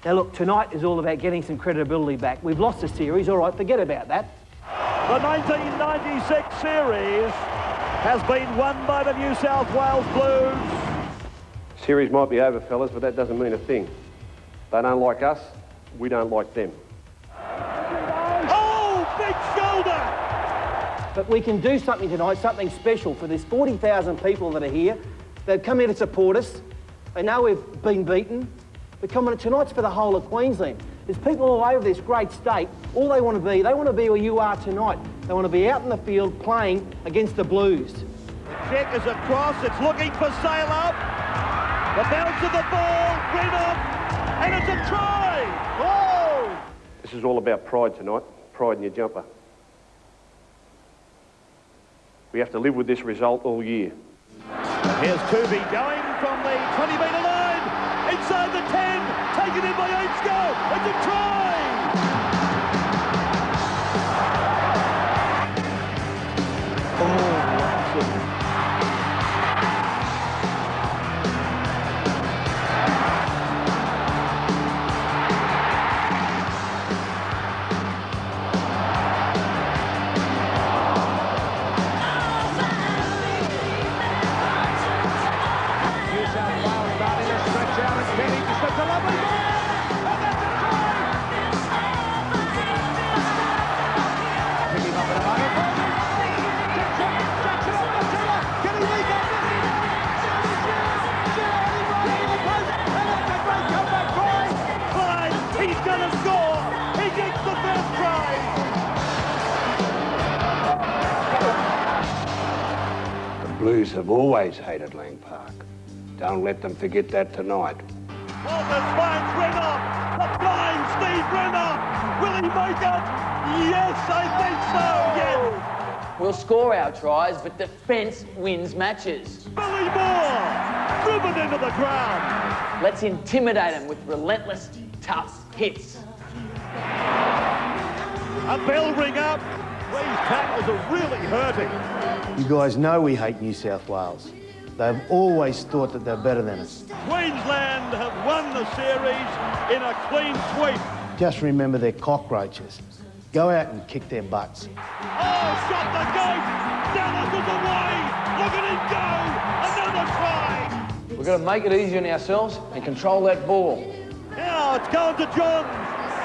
Now look, tonight is all about getting some credibility back. We've lost the series, all right, forget about that. The 1996 series has been won by the New South Wales Blues. Series might be over, fellas, but that doesn't mean a thing. They don't like us, we don't like them. Oh, big shoulder! But we can do something tonight, something special for this 40,000 people that are here. They've come here to support us. They know we've been beaten. But come on, tonight's for the whole of Queensland. There's people all over this great state. All they want to be where you are tonight. They want to be out in the field playing against the Blues. The check is across, it's looking for sail up. The bounce of the ball, red up, and it's a try! Oh! This is all about pride tonight, pride in your jumper. We have to live with this result all year. Here's Kubi going from the 20-metre line, inside the 10, taken in by Ainscough, it's a try! Blues have always hated Lang Park. Don't let them forget that tonight. Walters finds Renner, the blind Steve Renner. Will he make it? Yes, I think so, yes. We'll score our tries, but defence wins matches. Billy Moore, driven into the ground. Let's intimidate them with relentless, tough hits. A bell ring up. These tackles are really hurting. You guys know we hate New South Wales. They've always thought that they're better than us. Queensland have won the series in a clean sweep. Just remember they're cockroaches. Go out and kick their butts. Oh, shot the gate! Dallas is away! Look at him go! Another try! We've got to make it easy on ourselves and control that ball. Now it's going to Johns.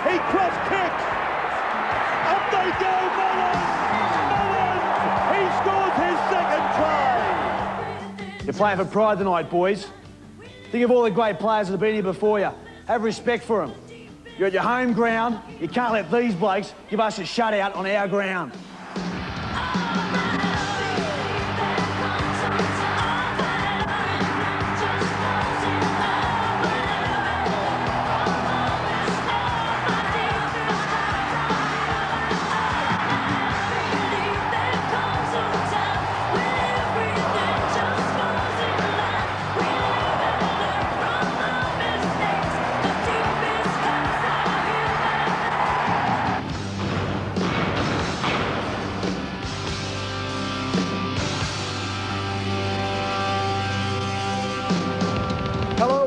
He cross-kicks. Up they go, Mullins! Mullins! He scores his second try! You're playing for pride tonight, boys. Think of all the great players that have been here before you. Have respect for them. You're at your home ground. You can't let these blokes give us a shutout on our ground.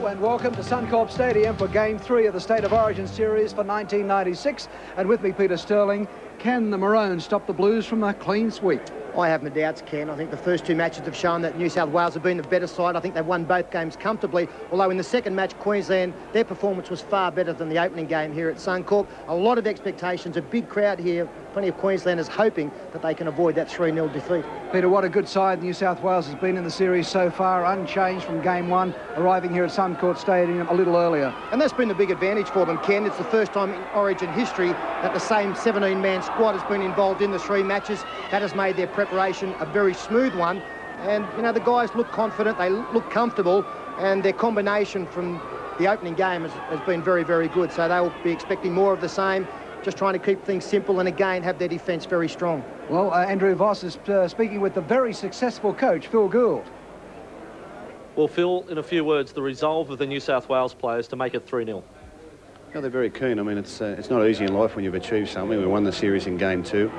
And welcome to Suncorp Stadium for Game 3 of the State of Origin Series for 1996. And with me, Peter Sterling. Can the Maroons stop the Blues from a clean sweep? I have my doubts, Ken. I think the first two matches have shown that New South Wales have been the better side. I think they've won both games comfortably, although in the second match, Queensland, their performance was far better than the opening game here at Suncorp. A lot of expectations, a big crowd here, plenty of Queenslanders hoping that they can avoid that 3-0 defeat. Peter, what a good side New South Wales has been in the series so far, unchanged from Game 1, arriving here at Suncorp Stadium a little earlier. And that's been the big advantage for them, Ken. It's the first time in Origin history that the same 17-man squad has been involved in the three matches. That has made their preparation a very smooth one. And, you know, the guys look confident, they look comfortable, and their combination from the opening game has been very, very good. So they'll be expecting more of the same, just trying to keep things simple and, again, have their defence very strong. Well, Andrew Voss is speaking with the very successful coach, Phil Gould. Well, Phil, in a few words, the resolve of the New South Wales players to make it 3-0. Yeah, they're very keen. I mean, it's not easy in life when you've achieved something. We won the series in Game 2.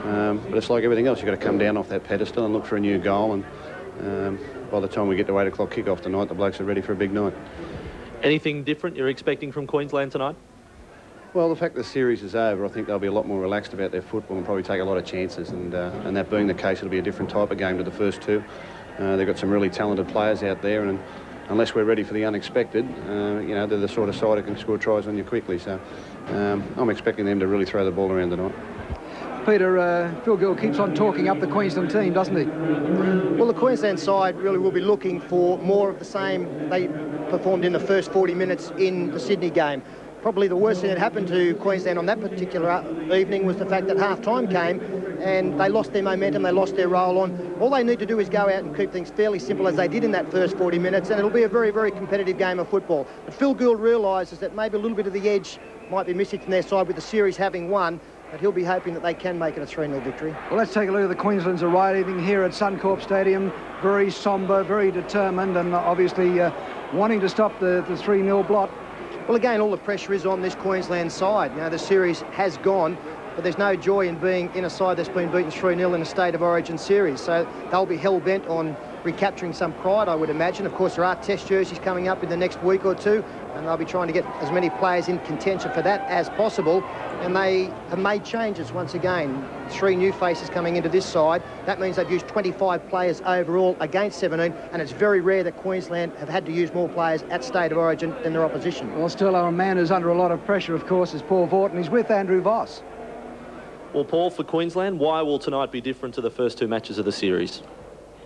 But it's like everything else. You've got to come down off that pedestal and look for a new goal. And by the time we get to 8 o'clock kick-off tonight, the blokes are ready for a big night. Anything different you're expecting from Queensland tonight? Well, the fact the series is over, I think they'll be a lot more relaxed about their football and probably take a lot of chances. And that being the case, it'll be a different type of game to the first two. They've got some really talented players out there, and unless we're ready for the unexpected, you know, they're the sort of side that can score tries on you quickly. So I'm expecting them to really throw the ball around tonight. Peter, Phil Gill keeps on talking up the Queensland team, doesn't he? Well, the Queensland side really will be looking for more of the same they performed in the first 40 minutes in the Sydney game. Probably the worst thing that happened to Queensland on that particular evening was the fact that half-time came and they lost their momentum, they lost their roll on. All they need to do is go out and keep things fairly simple as they did in that first 40 minutes, and it'll be a very, very competitive game of football. But Phil Gould realises that maybe a little bit of the edge might be missing from their side with the series having won, but he'll be hoping that they can make it a 3-0 victory. Well, let's take a look at the Queensland's arriving here at Suncorp Stadium. Very sombre, very determined, and obviously wanting to stop the 3-0 blot. Well, again, all the pressure is on this Queensland side. You know, the series has gone, but there's no joy in being in a side that's been beaten 3-0 in a State of Origin series. So they'll be hell-bent on recapturing some pride, I would imagine. Of course, there are test jerseys coming up in the next week or two, and they'll be trying to get as many players in contention for that as possible. And they have made changes once again. 3 new faces coming into this side. That means they've used 25 players overall against 17, and it's very rare that Queensland have had to use more players at State of Origin than their opposition. Well, still, a man who's under a lot of pressure, of course, is Paul Vaughton. He's with Andrew Voss. Well, Paul, for Queensland, why will tonight be different to the first 2 matches of the series?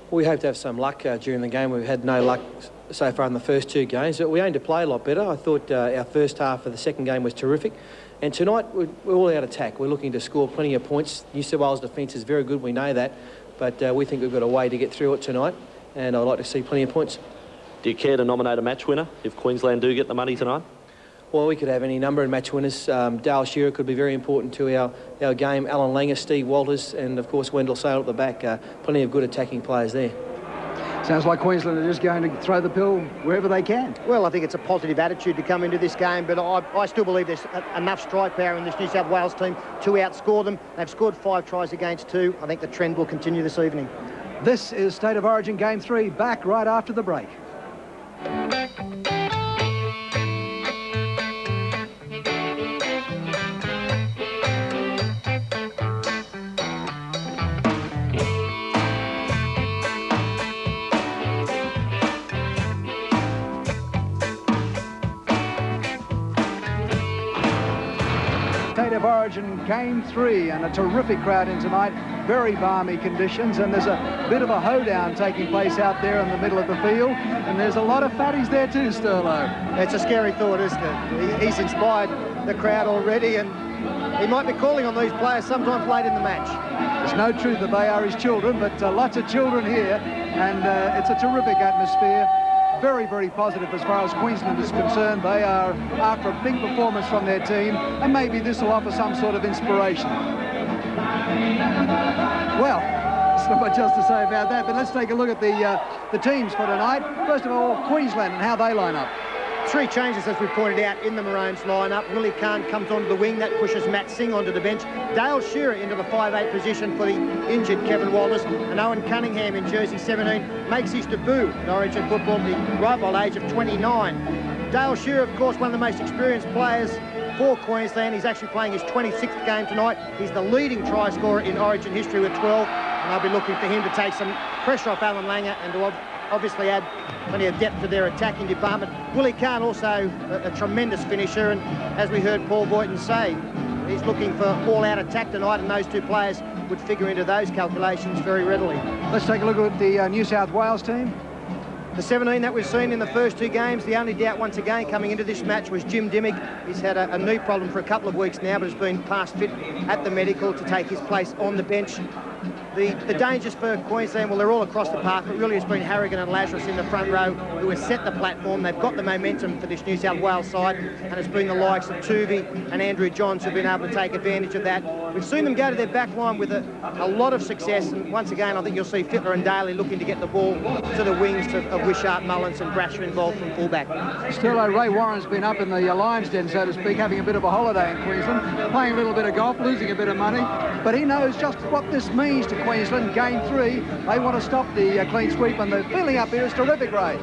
We hope to have some luck during the game. We've had no luck so far in the first 2 games, but we aim to play a lot better. I thought our first half of the second game was terrific. And tonight, we're all out attack. We're looking to score plenty of points. New South Wales defence is very good, we know that. But we think we've got a way to get through it tonight, and I'd like to see plenty of points. Do you care to nominate a match winner if Queensland do get the money tonight? Well, we could have any number of match winners. Dale Shearer could be very important to our game. Alan Langer, Steve Walters, and of course Wendell Sale at the back. Plenty of good attacking players there. Sounds like Queensland are just going to throw the pill wherever they can. Well, I think it's a positive attitude to come into this game, but I still believe there's enough strike power in this New South Wales team to outscore them. They've scored 5 tries against 2. I think the trend will continue this evening. This is State of Origin Game 3, back right after the break. State of Origin Game 3, and a terrific crowd in tonight. Very balmy conditions, and there's a bit of a hoedown taking place out there in the middle of the field, and there's a lot of fatties there too, Sterlo. It's a scary thought, isn't it? He's inspired the crowd already, and he might be calling on these players sometimes late in the match. There's no truth that they are his children, but lots of children here, and it's a terrific atmosphere. Very, very positive as far as Queensland is concerned. They are after a big performance from their team, and maybe this will offer some sort of inspiration. Well, there's not much else to say about that, but let's take a look at the teams for tonight. First of all, Queensland and how they line up. 3 changes, as we pointed out, in the Maroons lineup. Willie Kahn comes onto the wing. That pushes Matt Singh onto the bench. Dale Shearer into the 5'8 position for the injured Kevin Walters. And Owen Cunningham in jersey 17 makes his debut in Origin football at the ripe old age of 29. Dale Shearer, of course, one of the most experienced players for Queensland. He's actually playing his 26th game tonight. He's the leading try scorer in Origin history with 12. And I'll be looking for him to take some pressure off Alan Langer and to obviously add plenty of depth to their attacking department. Willie Kahn also a tremendous finisher, and as we heard Paul Vaughton say, he's looking for all-out attack tonight, and those 2 players would figure into those calculations very readily. Let's take a look at the New South Wales team. The 17 that we've seen in the first 2 games, the only doubt once again coming into this match was Jim Dimmick. He's had a knee problem for a couple of weeks now, but has been past fit at the medical to take his place on the bench. The dangers for Queensland, well, they're all across the park, but really it's been Harrigan and Lazarus in the front row who have set the platform. They've got the momentum for this New South Wales side, and it's been the likes of Tuvey and Andrew Johns who've been able to take advantage of that. We've seen them go to their back line with a lot of success, and once again, I think you'll see Fittler and Daly looking to get the ball to the wings of Wishart, Mullins and Brasher involved from fullback. Still, Ray Warren's been up in the lion's den, so to speak, having a bit of a holiday in Queensland, playing a little bit of golf, losing a bit of money, but he knows just what this means to Queensland. Game 3, they want to stop the clean sweep, and the feeling up here is terrific, Ray.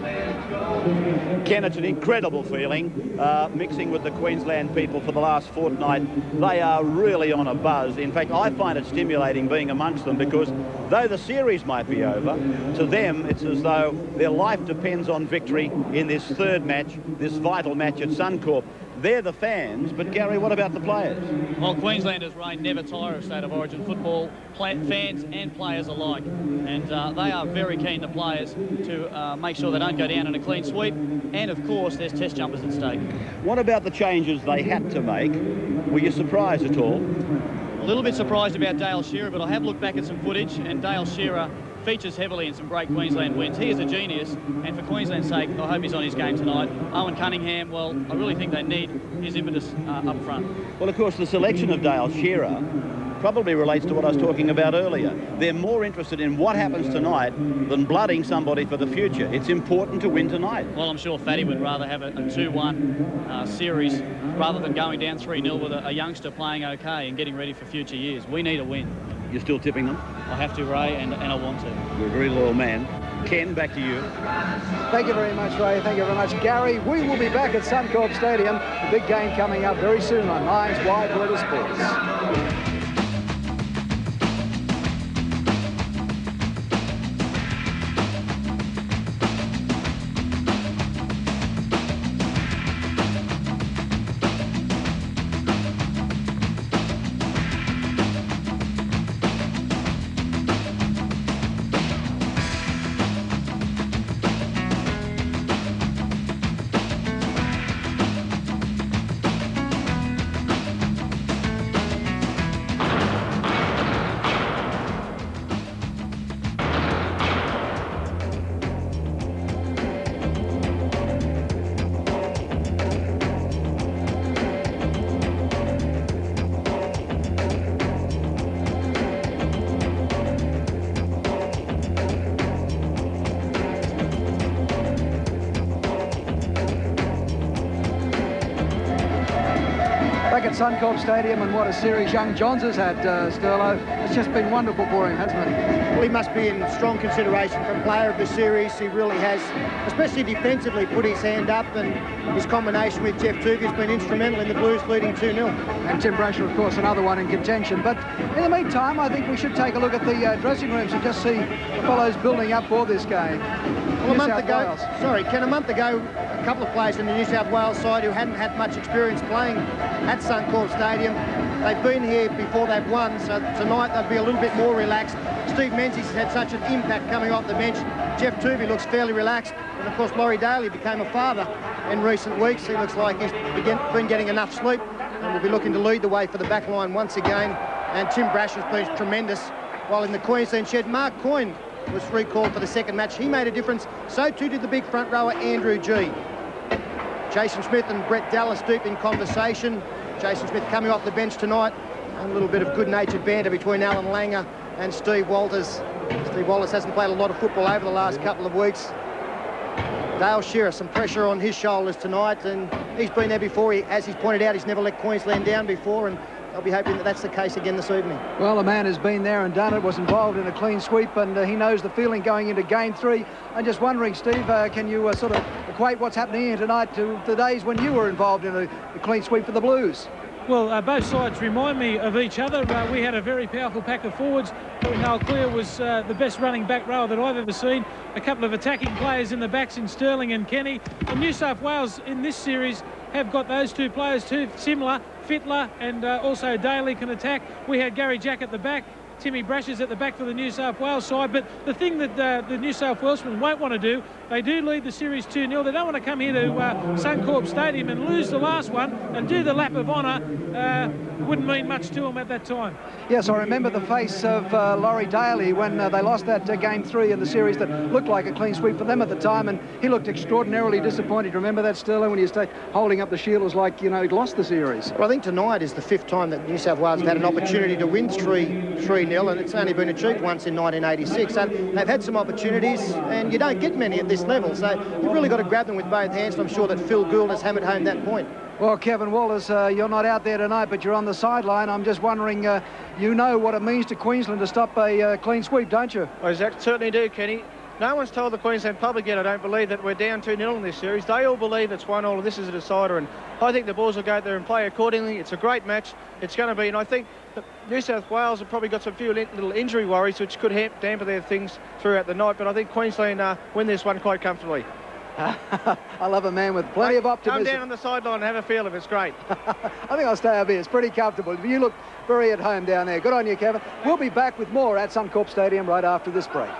Ken, it's an incredible feeling, mixing with the Queensland people for the last fortnight. They are really on a buzz. In fact, I find it stimulating being amongst them because though the series might be over, to them it's as though their life depends on victory in this third match, this vital match at Suncorp. They're the fans, but Gary, what about the players? Well, Queenslanders reign never tire of State of Origin football, fans and players alike. And they are very keen, the players, to make sure they don't go down in a clean sweep. And, of course, there's test jumpers at stake. What about the changes they had to make? Were you surprised at all? A little bit surprised about Dale Shearer, but I have looked back at some footage, and Dale Shearer features heavily in some great Queensland wins. He is a genius, and for Queensland's sake, I hope he's on his game tonight. Owen Cunningham, well, I really think they need his impetus up front. Well, of course, the selection of Dale Shearer probably relates to what I was talking about earlier. They're more interested in what happens tonight than blooding somebody for the future. It's important to win tonight. Well, I'm sure Fatty would rather have a 2-1 series rather than going down 3-0 with a youngster playing okay and getting ready for future years. We need a win. You're still tipping them? I have to, Ray, and I want to. You're a very loyal man. Ken, back to you. Thank you very much, Ray. Thank you very much, Gary. We will be back at Suncorp Stadium. The big game coming up very soon on Lions Wide World of Sports. Back at Suncorp Stadium, and what a series young Johns has had, Sterlo. It's just been wonderful for him, hasn't it? Well, he must be in strong consideration for player of the series. He really has, especially defensively, put his hand up, and his combination with Jeff Tuvey has been instrumental in the Blues leading 2-0. And Tim Brasher, of course, another one in contention. But in the meantime, I think we should take a look at the dressing rooms and just see the fellows building up for this game. Well, a month ago, a couple of players in the New South Wales side who hadn't had much experience playing at Suncorp Stadium. They've been here before they've won, so tonight they'll be a little bit more relaxed. Steve Menzies has had such an impact coming off the bench. Jeff Tuvey looks fairly relaxed. And, of course, Laurie Daly became a father in recent weeks. He looks like he's been getting enough sleep and will be looking to lead the way for the back line once again. And Tim Brasher's been tremendous. While in the Queensland shed, Mark Coyne was recalled for the second match. He made a difference. So too did the big front rower, Andrew G. Jason Smith and Brett Dallas deep in conversation. Jason Smith coming off the bench tonight. And a little bit of good-natured banter between Alan Langer and Steve Walters. Steve Walters hasn't played a lot of football over the last couple of weeks. Dale Shearer, some pressure on his shoulders tonight, and he's been there before. As he's pointed out, he's never let Queensland down before, and I'll be hoping that that's the case again this evening. Well, the man has been there and done it, was involved in a clean sweep, and he knows the feeling going into Game 3. I'm just wondering, Steve, can you sort of equate what's happening here tonight to the days when you were involved in a clean sweep for the Blues? Well, both sides remind me of each other. We had a very powerful pack of forwards. Noel Clear was the best running back rower that I've ever seen. A couple of attacking players in the backs in Sterling and Kenny. And New South Wales in this series have got those two players too, similar. Fittler and also Daly can attack. We had Gary Jack at the back. Timmy Brasher's at the back for the New South Wales side. But the thing that the New South Welshmen won't want to do, they do lead the series 2-0. They don't want to come here to Suncorp Stadium and lose the last one and do the lap of honour. Wouldn't mean much to them at that time. Yes, I remember the face of Laurie Daly when they lost that Game 3 in the series that looked like a clean sweep for them at the time, and he looked extraordinarily disappointed. Remember that, Sterling, when he was holding up the shield? It was like, you know, he'd lost the series. Well, I think tonight is the 5th time that New South Wales have had an opportunity to win 3-0, and it's only been achieved once in 1986. So they've had some opportunities, and you don't get many at this level. So you've really got to grab them with both hands, and I'm sure that Phil Gould has hammered home that point. Well, Kevin Wallace, you're not out there tonight, but you're on the sideline. I'm just wondering, you know what it means to Queensland to stop a clean sweep, don't you? I certainly do, Kenny. No one's told the Queensland public yet, I don't believe, that we're down 2-0 in this series. They all believe it's 1-all and this is a decider, and I think the Bulls will go out there and play accordingly. It's a great match. It's going to be, and I think that New South Wales have probably got some few little injury worries which could damper their things throughout the night, but I think Queensland win this one quite comfortably. I love a man with plenty of optimism. Come down on the sideline and have a feel of it. It's great. I think I'll stay over here. It's pretty comfortable. You look very at home down there. Good on you, Kevin. We'll be back with more at Suncorp Stadium right after this break.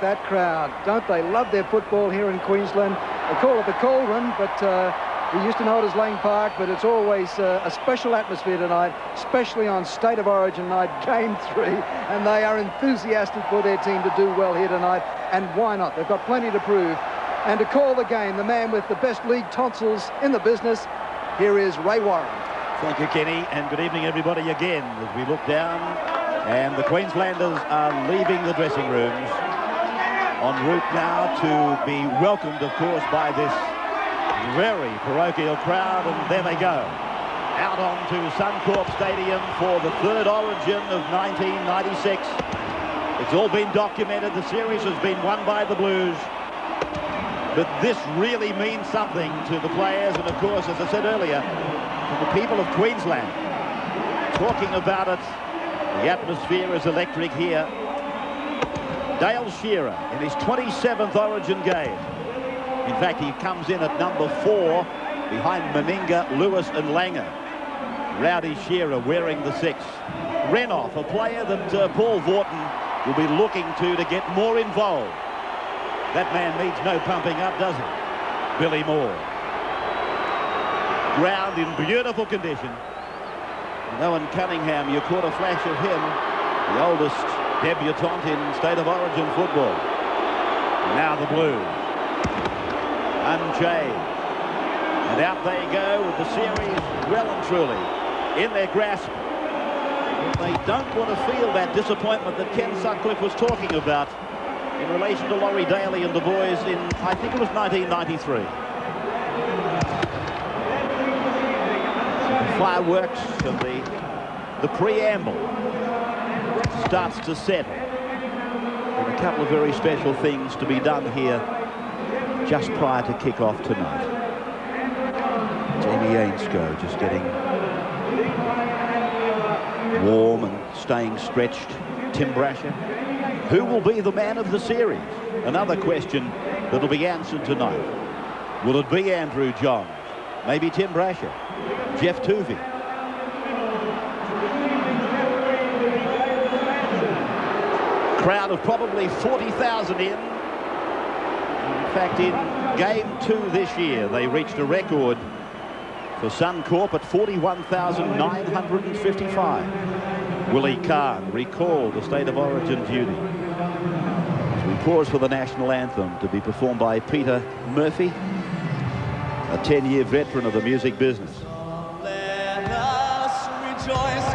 That crowd, don't they love their football here in Queensland? They call it the Cauldron, but we used to know it as Lang Park, but it's always a special atmosphere tonight, especially on State of Origin night, Game 3, and they are enthusiastic for their team to do well here tonight, and why not? They've got plenty to prove. And to call the game, the man with the best league tonsils in the business, here is Ray Warren. Thank you, Kenny, and good evening, everybody, again, as we look down, and the Queenslanders are leaving the dressing rooms, en route now to be welcomed, of course, by this very parochial crowd, and there they go. Out onto Suncorp Stadium for the third Origin of 1996. It's all been documented. The series has been won by the Blues. But this really means something to the players, and of course, as I said earlier, to the people of Queensland. Talking about it, the atmosphere is electric here. Dale Shearer in his 27th Origin game. In fact, he comes in at number 4 behind Meninga, Lewis and Langer. Rowdy Shearer wearing the 6. Renoff, a player that Paul Vaughton will be looking to get more involved. That man needs no pumping up, does he? Billy Moore. Ground in beautiful condition. And Owen Cunningham, you caught a flash of him, the oldest debutant in State of Origin football. Now the Blues. Unchained. And out they go with the series well and truly in their grasp. But they don't want to feel that disappointment that Ken Sutcliffe was talking about in relation to Laurie Daly and the boys in, I think it was 1993. The fireworks and the preamble starts to settle. And a couple of very special things to be done here just prior to kick-off tonight. Jamie Ainscough just getting warm and staying stretched. Tim Brasher. Who will be the man of the series? Another question that'll be answered tonight. Will it be Andrew Johns? Maybe Tim Brasher? Jeff Tuvey? Crowd of probably 40,000 in. In fact, in Game 2 this year, they reached a record for Suncorp at 41,955. Willie Kahn recalled the State of Origin duty. As we pause for the national anthem to be performed by Peter Murphy, a 10-year veteran of the music business. Let us rejoice.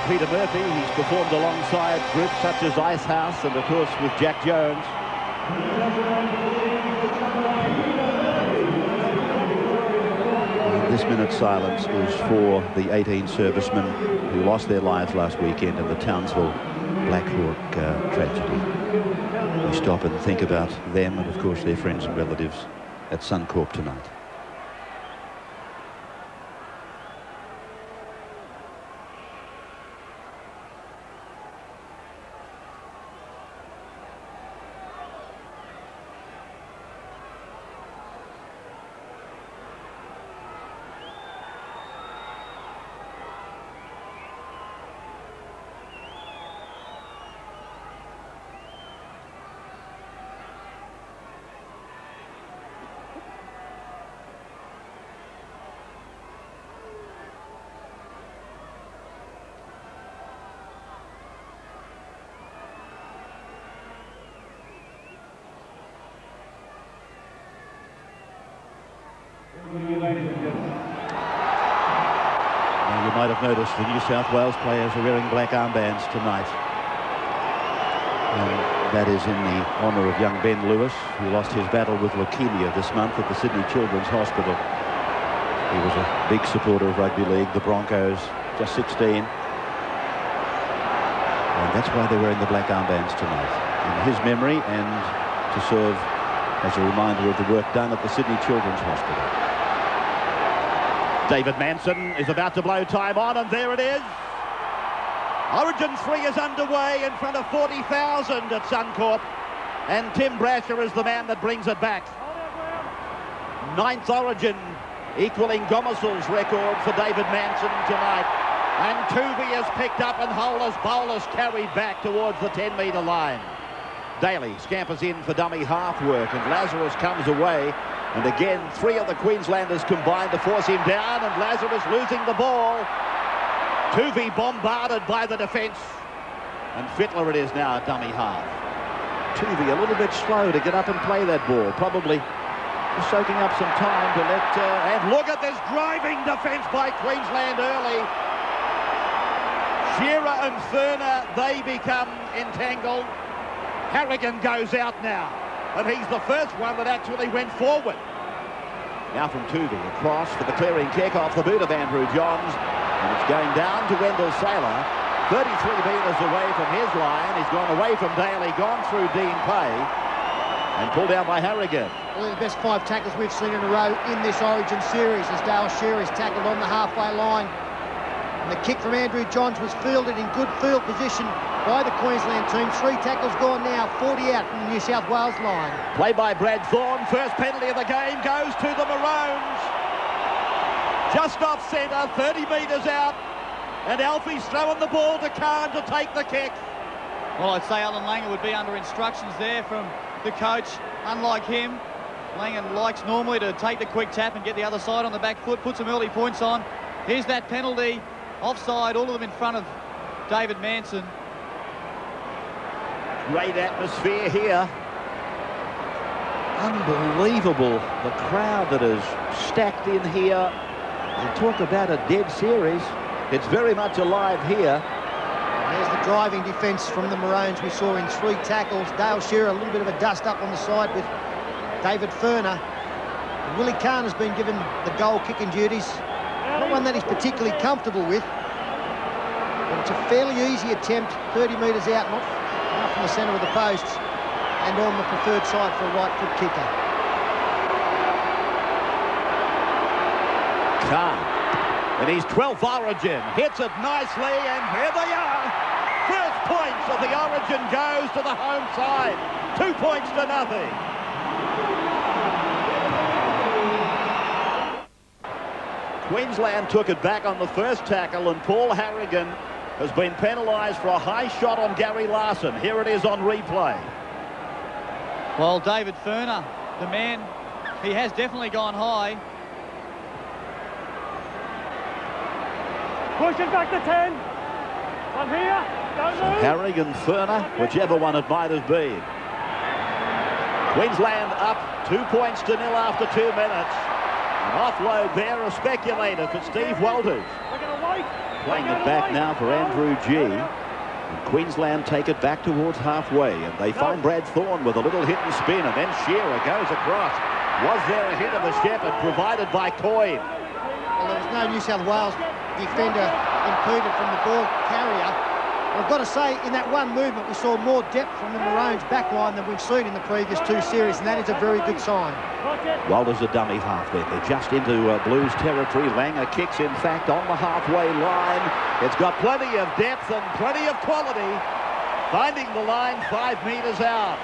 Peter Murphy, he's performed alongside groups such as Icehouse and, of course, with Jack Jones. This minute's silence is for the 18 servicemen who lost their lives last weekend in the Townsville Black Hawk tragedy. We stop and think about them and, of course, their friends and relatives at Suncorp tonight. Now, you might have noticed the New South Wales players are wearing black armbands tonight. And that is in the honour of young Ben Lewis, who lost his battle with leukemia this month at the Sydney Children's Hospital. He was a big supporter of rugby league, the Broncos, just 16. And that's why they're wearing the black armbands tonight, in his memory and to serve as a reminder of the work done at the Sydney Children's Hospital. David Manson is about to blow time on, and there it is. Origin 3 is underway in front of 40,000 at Suncorp, and Tim Brasher is the man that brings it back. 9th Origin, equaling Gomesel's record for David Manson tonight. And Tuvey is picked up and Hollis Bowlers carried back towards the 10-metre line. Daly scampers in for dummy half work, and Lazarus comes away. And again, 3 of the Queenslanders combined to force him down, and Lazarus losing the ball. Tuvey bombarded by the defence. And Fittler it is now at dummy half. Tuvey a little bit slow to get up and play that ball. Probably soaking up some time to let... and look at this driving defence by Queensland early. Shearer and Furner, they become entangled. Harrigan goes out now, and he's the first one that actually went forward. Now from Tuvey, across for the clearing kick off the boot of Andrew Johns, and it's going down to Wendell Saylor, 33 metres away from his line. He's gone away from Daly, gone through Dean Pay, and pulled down by Harrigan. One of the best 5 tackles we've seen in a row in this Origin series as Dale Shearer is tackled on the halfway line. And the kick from Andrew Johns was fielded in good field position by the Queensland team. 3 tackles gone now, 40 out from the New South Wales line. Play by Brad Thorne. First penalty of the game goes to the Maroons. Just off centre, 30 metres out. And Alfie's throwing the ball to Khan to take the kick. Well, I'd say Alan Langer would be under instructions there from the coach. Unlike him, Langer likes normally to take the quick tap and get the other side on the back foot, put some early points on. Here's that penalty. Offside, all of them in front of David Manson. Great atmosphere here. Unbelievable, the crowd that is stacked in here. You talk about a dead series. It's very much alive here. There's the driving defence from the Maroons we saw in 3 tackles. Dale Shearer, a little bit of a dust-up on the side with David Furner. And Willie Kahn has been given the goal-kicking duties. Not one that he's particularly comfortable with. But it's a fairly easy attempt, 30 metres out, not far from the centre of the posts, and on the preferred side for a right-foot kicker. Kahn, and he's 12th Origin, hits it nicely, and here they are. First points of the Origin goes to the home side. 2 points to nothing. Queensland took it back on the first tackle, and Paul Harrigan has been penalised for a high shot on Gary Larson. Here it is on replay. Well, David Furner, the man, he has definitely gone high. Push it back to 10. I'm here. Don't move. Harrigan, Furner, whichever one it might have been. Queensland up 2 points to 0 after 2 minutes. An offload there, a speculator for Steve Walters. Playing it back now for Andrew G. And Queensland take it back towards halfway, and they find Brad Thorne with a little hit and spin, and then Shearer goes across. Was there a hit of the Shepherd provided by Coyne? Well, there was no New South Wales defender impeded from the ball carrier. I've got to say, in that one movement, we saw more depth from the Maroons' back line than we've seen in the previous two series, and that is a very good sign. Well, there's a dummy half there. They're just into Blues territory. Langer kicks, in fact, on the halfway line. It's got plenty of depth and plenty of quality. Finding the line 5 metres out.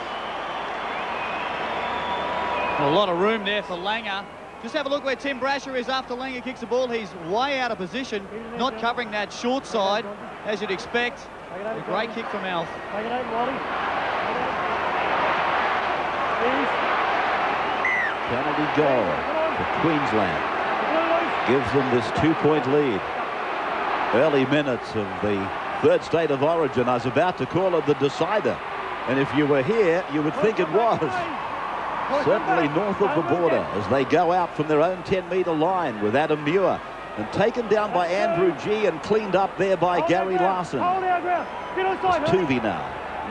A lot of room there for Langer. Just have a look where Tim Brasher is after Langer kicks the ball. He's way out of position, not covering that short side, as you'd expect. A great kick from Alf. Penalty goal for Queensland. Gives them this 2-point lead. Early minutes of the third state of origin. I was about to call it the decider. And if you were here, you would think it was. Certainly north of the border as they go out from their own 10-metre line with Adam Muir. And taken down by Andrew G and cleaned up there by Gary Larson. It's Tuvey now.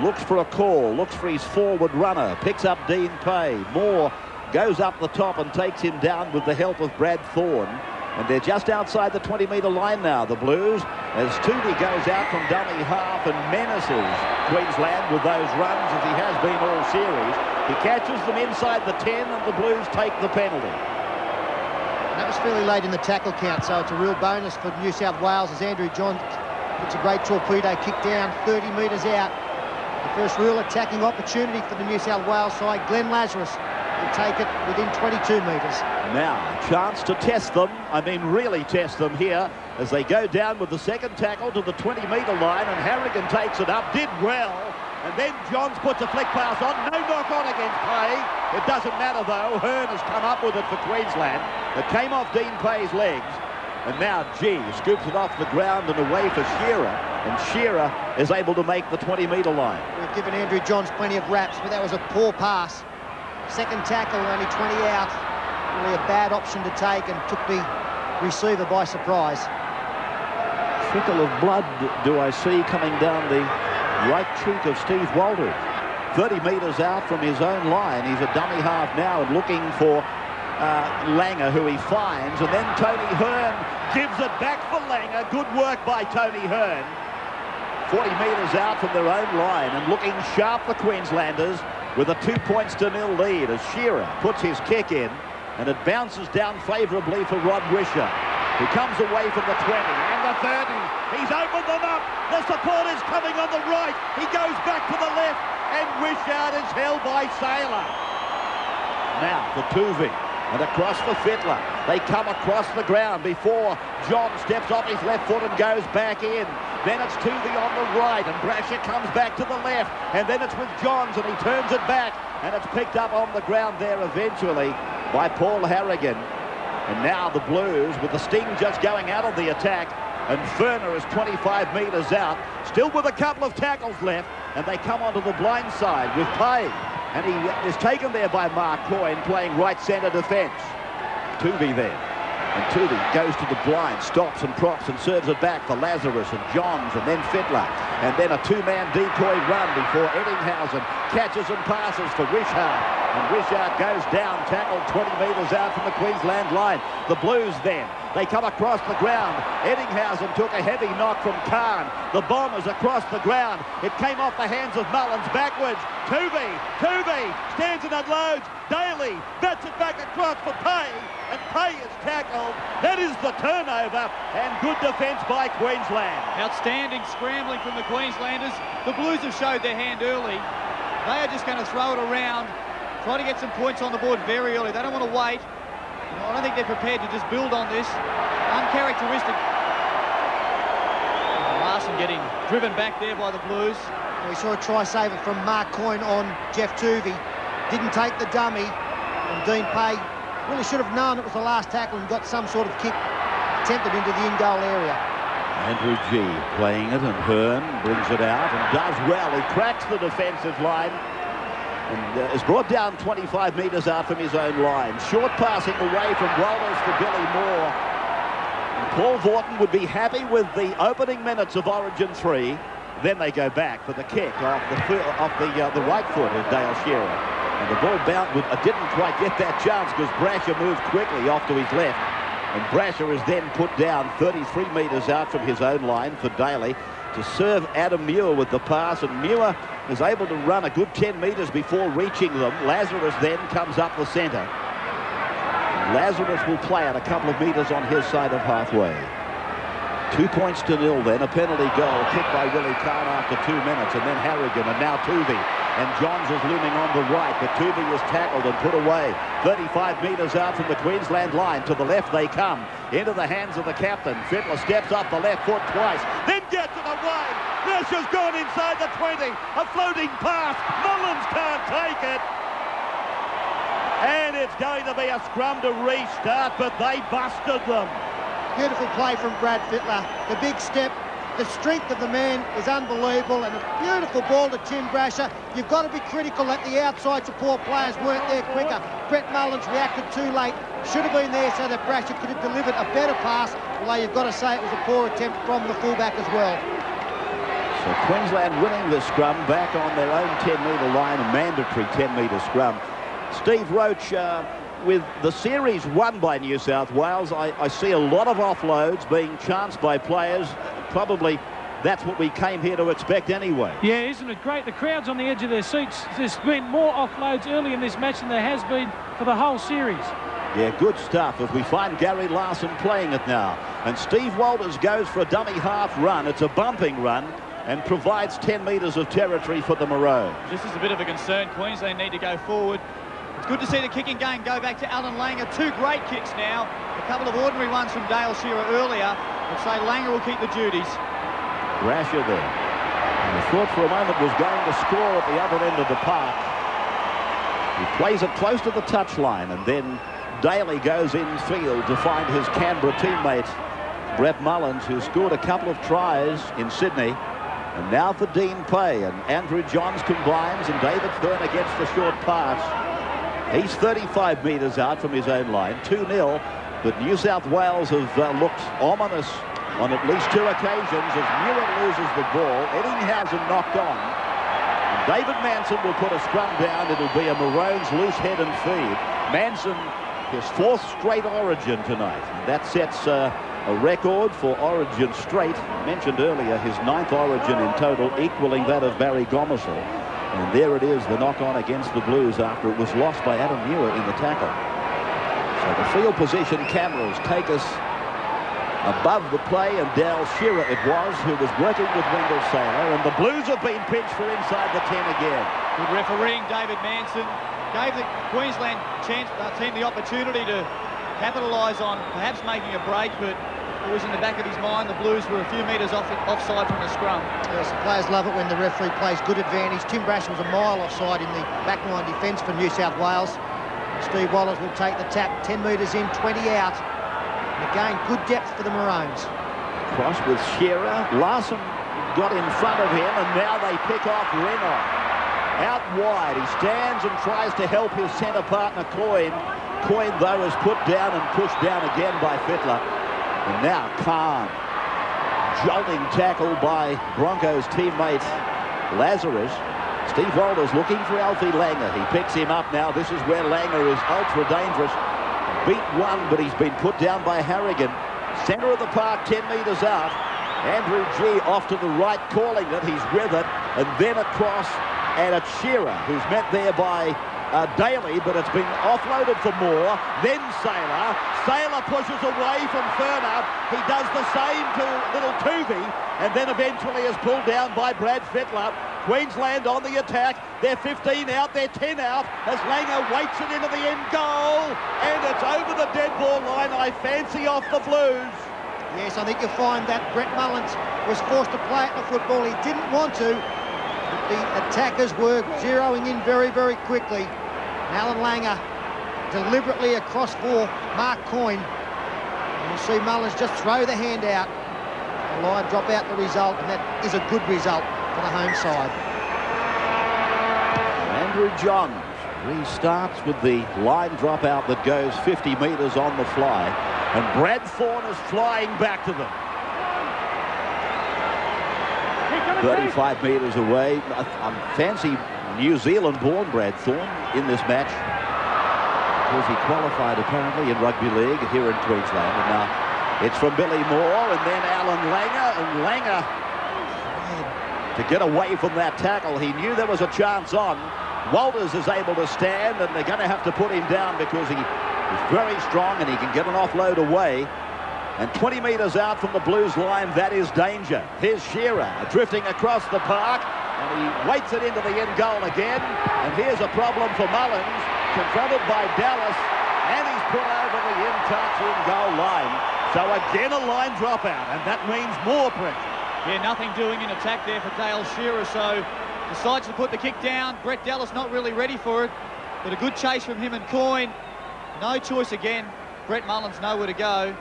Looks for a call. Looks for his forward runner. Picks up Dean Pay. Moore goes up the top and takes him down with the help of Brad Thorne. And they're just outside the 20-metre line now, the Blues, as Tuvey goes out from dummy half and menaces Queensland with those runs as he has been all series. He catches them inside the 10 and the Blues take the penalty. That was fairly late in the tackle count, so it's a real bonus for New South Wales as Andrew Johns puts a great torpedo kick down 30 metres out. The first real attacking opportunity for the New South Wales side. Glenn Lazarus will take it within 22 metres. Now, a chance to test them, I mean really test them here, as they go down with the second tackle to the 20-metre line, and Harrigan takes it up, did well, and then Johns puts a flick pass on, no knock on against Pay. It doesn't matter though, Hearn has come up with it for Queensland. It came off Dean Pay's legs, and now G scoops it off the ground and away for Shearer, and Shearer is able to make the 20-metre line. We've given Andrew Johns plenty of raps, but that was a poor pass. Second tackle, only 20 out. Really a bad option to take, and took the receiver by surprise. Trickle of blood do I see coming down the right cheek of Steve Walters. 30 metres out from his own line. He's a dummy half now and looking for Langer, who he finds, and then Tony Hearn gives it back for Langer. Good work by Tony Hearn. 40 metres out from their own line and looking sharp for Queenslanders with a 2-0 lead as Shearer puts his kick in, and it bounces down favourably for Rod Wisher, who comes away from the 20 and the 30. He's opened them up. The support is coming on the right. He goes back to the left, and Wishart is held by Saylor. Now for Tuvey, and across for Fittler. They come across the ground before John steps off his left foot and goes back in. Then it's Tuvey on the right, and Brasher comes back to the left, and then it's with Johns, and he turns it back, and it's picked up on the ground there eventually by Paul Harrigan. And now the Blues, with the sting just going out of the attack, and Ferner is 25 metres out, still with a couple of tackles left, and they come onto the blind side with Pay. And he is taken there by Mark Coyne, playing right centre defence. Tuvey there. And Tuvey goes to the blind, stops and props and serves it back for Lazarus and Johns and then Fittler. And then a two-man decoy run before Eddinghausen catches and passes for Wishart. And Wishart goes down, tackled 20 metres out from the Queensland line. The Blues then, they come across the ground. Eddinghausen took a heavy knock from Kahn. The Bombers across the ground. It came off the hands of Mullins backwards. Tuvey stands and unloads. Daly bats it back across for Pay, and Pay is tackled. That is the turnover, and good defence by Queensland. Outstanding scrambling from the Queenslanders. The Blues have showed their hand early. They are just going to throw it around, try to get some points on the board very early. They don't want to wait. I don't think they're prepared to just build on this. Uncharacteristic. Larson getting driven back there by the Blues. We saw a try saver from Mark Coyne on Jeff Tuvey. Didn't take the dummy, and Dean Pay really should have known it was the last tackle and got some sort of kick attempted into the in-goal area. Andrew G playing it, and Hearn brings it out and does well. He cracks the defensive line and is brought down 25 metres out from his own line. Short passing away from Walters for Billy Moore. And Paul Vorton would be happy with the opening minutes of Origin 3. Then they go back for the kick off the right foot of Dale Shearer. And the ball didn't quite get that chance because Brasher moved quickly off to his left. And Brasher is then put down 33 metres out from his own line for Daly to serve Adam Muir with the pass, and Muir is able to run a good 10 metres before reaching them. Lazarus then comes up the centre. Lazarus will play it a couple of metres on his side of halfway. 2 points to 0 then, a penalty goal kicked by Willie Kahn after 2 minutes, and then Harrigan, and now Tuvey. And Johns is looming on the right, but Tuvey is tackled and put away. 35 metres out from the Queensland line. To the left they come, into the hands of the captain. Fittler steps up the left foot twice, then gets it away. Brasher's gone inside the 20. A floating pass. Mullins can't take it. And it's going to be a scrum to restart, but they busted them. Beautiful play from Brad Fittler. The big step, the strength of the man is unbelievable, and a beautiful ball to Tim Brasher. You've got to be critical that the outside support players weren't there quicker. Brett Mullins reacted too late. Should have been there so that Brasher could have delivered a better pass, although you've got to say it was a poor attempt from the fullback as well. So Queensland winning the scrum back on their own 10-metre line, a mandatory 10-metre scrum. Steve Roach, with the series won by New South Wales, I see a lot of offloads being chanced by players. Probably that's what we came here to expect anyway. Yeah, isn't it great? The crowd's on the edge of their seats. There's been more offloads early in this match than there has been for the whole series. Yeah, good stuff as we find Gary Larson playing it now. And Steve Walters goes for a dummy half run. It's a bumping run and provides 10 metres of territory for the Maroons. This is a bit of a concern. Queensland need to go forward. It's good to see the kicking game go back to Alan Langer. 2 great kicks now. A couple of ordinary ones from Dale Shearer earlier. I'd say Langer will keep the duties. Brasher there. And I thought for a moment was going to score at the other end of the park. He plays it close to the touchline, and then Daly goes infield to find his Canberra teammate, Brett Mullins, who scored a couple of tries in Sydney. And now for Dean Pay, and Andrew Johns combines, and David Furner gets the short pass. He's 35 metres out from his own line, 2-0, but New South Wales have looked ominous on at least 2 occasions as Muir loses the ball. Eddinghausen knocked on. And David Manson will put a scrum down. It'll be a Maroons loose head and feed. Manson, his 4th straight Origin tonight. And that sets a record for Origin straight. I mentioned earlier his 9th Origin in total, equaling that of Barry Gomersall. And there it is, the knock-on against the Blues after it was lost by Adam Muir in the tackle. So the field position cameras take us above the play, and Dale Shearer it was who was working with Wendell Saylor, and the Blues have been pinched for inside the 10 again. Good refereeing, David Manson. Gave the Queensland team the opportunity to capitalise on perhaps making a break, but it was in the back of his mind. The Blues were a few metres offside from the scrum. Yes, the players love it when the referee plays good advantage. Tim Brasher was a mile offside in the backline defence for New South Wales. Steve Wallace will take the tap, 10 metres in, 20 out. And again, good depth for the Maroons. Cross with Shearer. Larson got in front of him, and now they pick off Reynolds. Out wide, he stands and tries to help his centre partner Coyne. Coyne, though, is put down and pushed down again by Fittler. And now Kahn, jolting tackle by Broncos teammate Lazarus. Steve Walters looking for Alfie Langer. He picks him up now. This is where Langer is ultra dangerous. Beat one, but he's been put down by Harrigan. Centre of the park, 10 metres out. Andrew G off to the right, calling it. He's with it. And then across, and it's Shearer, who's met there by Daly, but it's been offloaded for Moore. Then Saylor. Saylor pushes away from Furner. He does the same to little Tuvey, and then eventually is pulled down by Brad Fittler. Queensland on the attack. They're 15 out, they're 10 out as Langer waits it into the end goal. And it's over the dead ball line. I fancy off the Blues. Yes, I think you'll find that Brett Mullins was forced to play at the football. He didn't want to. But the attackers were zeroing in very, very quickly. Alan Langer deliberately across for Mark Coyne. And you'll see Mullins just throw the hand out. The line drop out the result, and that is a good result for the home side. Andrew Johns restarts with the line drop out that goes 50 metres on the fly. And Brad Thorne is flying back to them. 35 metres away. I fancy New Zealand-born Brad Thorne in this match. because he qualified apparently in rugby league here in Queensland. And now it's from Billy Moore and then Alan Langer. And Langer, to get away from that tackle, he knew there was a chance on. Walters is able to stand, and they're going to have to put him down because he is very strong and he can get an offload away. And 20 metres out from the Blues line, that is danger. Here's Shearer drifting across the park, and he waits it into the end goal again. And here's a problem for Mullins, confronted by Dallas, and he's put over the in-touch in-goal line. So again a line dropout, and that means more pressure. Yeah, nothing doing in attack there for Dale Shearer, so decides to put the kick down. Brett Dallas not really ready for it, but a good chase from him and Coyne. No choice again. Brett Mullins nowhere to go.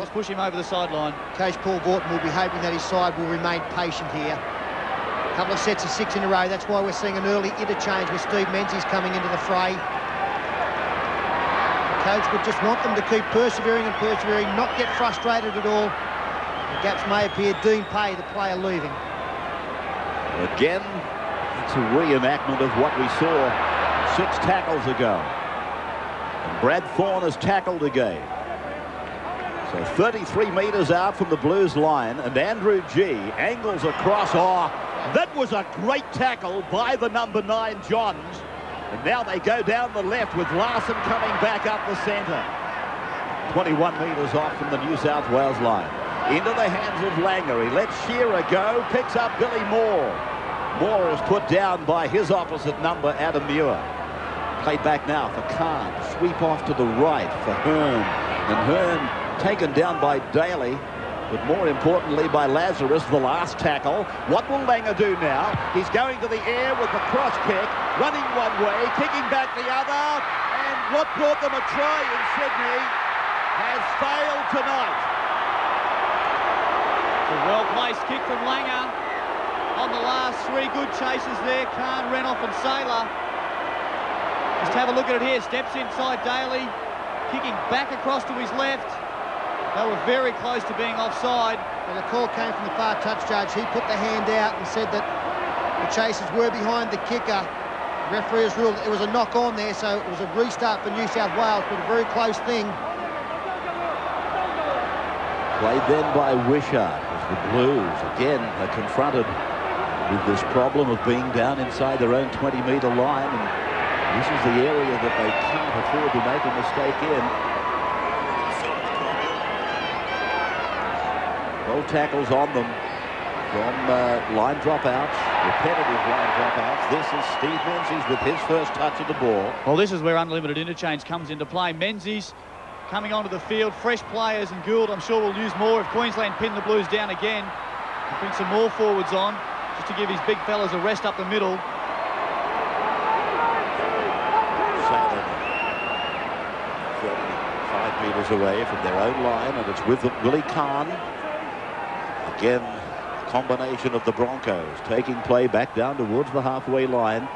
Let's push him over the sideline. Coach Paul Borton will be hoping that his side will remain patient here. A couple of sets of 6 in a row. That's why we're seeing an early interchange with Steve Menzies coming into the fray. The coach would just want them to keep persevering and persevering, not get frustrated at all. The gaps may appear. Dean Pay, the player, leaving. Again, it's a reenactment of what we saw 6 tackles ago. And Brad Thorne has tackled again. So 33 metres out from the Blues line, and Andrew G angles across. Oh, that was a great tackle by the number 9, Johns. And now they go down the left with Larson coming back up the centre. 21 metres off from the New South Wales line. Into the hands of Langer. He lets Shearer go, picks up Billy Moore. Moore is put down by his opposite number, Adam Muir. Played back now for Khan. Sweep off to the right for Hearn. And Hearn taken down by Daly, but more importantly by Lazarus, the last tackle. What will Langer do now? He's going to the air with the cross kick, running one way, kicking back the other, and what brought them a try in Sydney has failed tonight. A well-placed kick from Langer on the last 3 good chases there. Khan, Renoff and Saylor. Just have a look at it here. Steps inside Daly, kicking back across to his left. They were very close to being offside. Well, the call came from the far touch judge. He put the hand out and said that the chasers were behind the kicker. The referee has ruled it was a knock on there, so it was a restart for New South Wales, but a very close thing. Played then by Wishart as the Blues again are confronted with this problem of being down inside their own 20-metre line, and this is the area that they can't afford to make a mistake in. 12 tackles on them from line dropouts, repetitive line dropouts. This is Steve Menzies with his first touch of the ball. Well, this is where unlimited interchange comes into play. Menzies coming onto the field, fresh players, and Gould I'm sure will use more if Queensland pin the Blues down again. And bring some more forwards on just to give his big fellas a rest up the middle. 5 metres away from their own line, and it's with Willie Kahn. Again, a combination of the Broncos taking play back down towards the halfway line,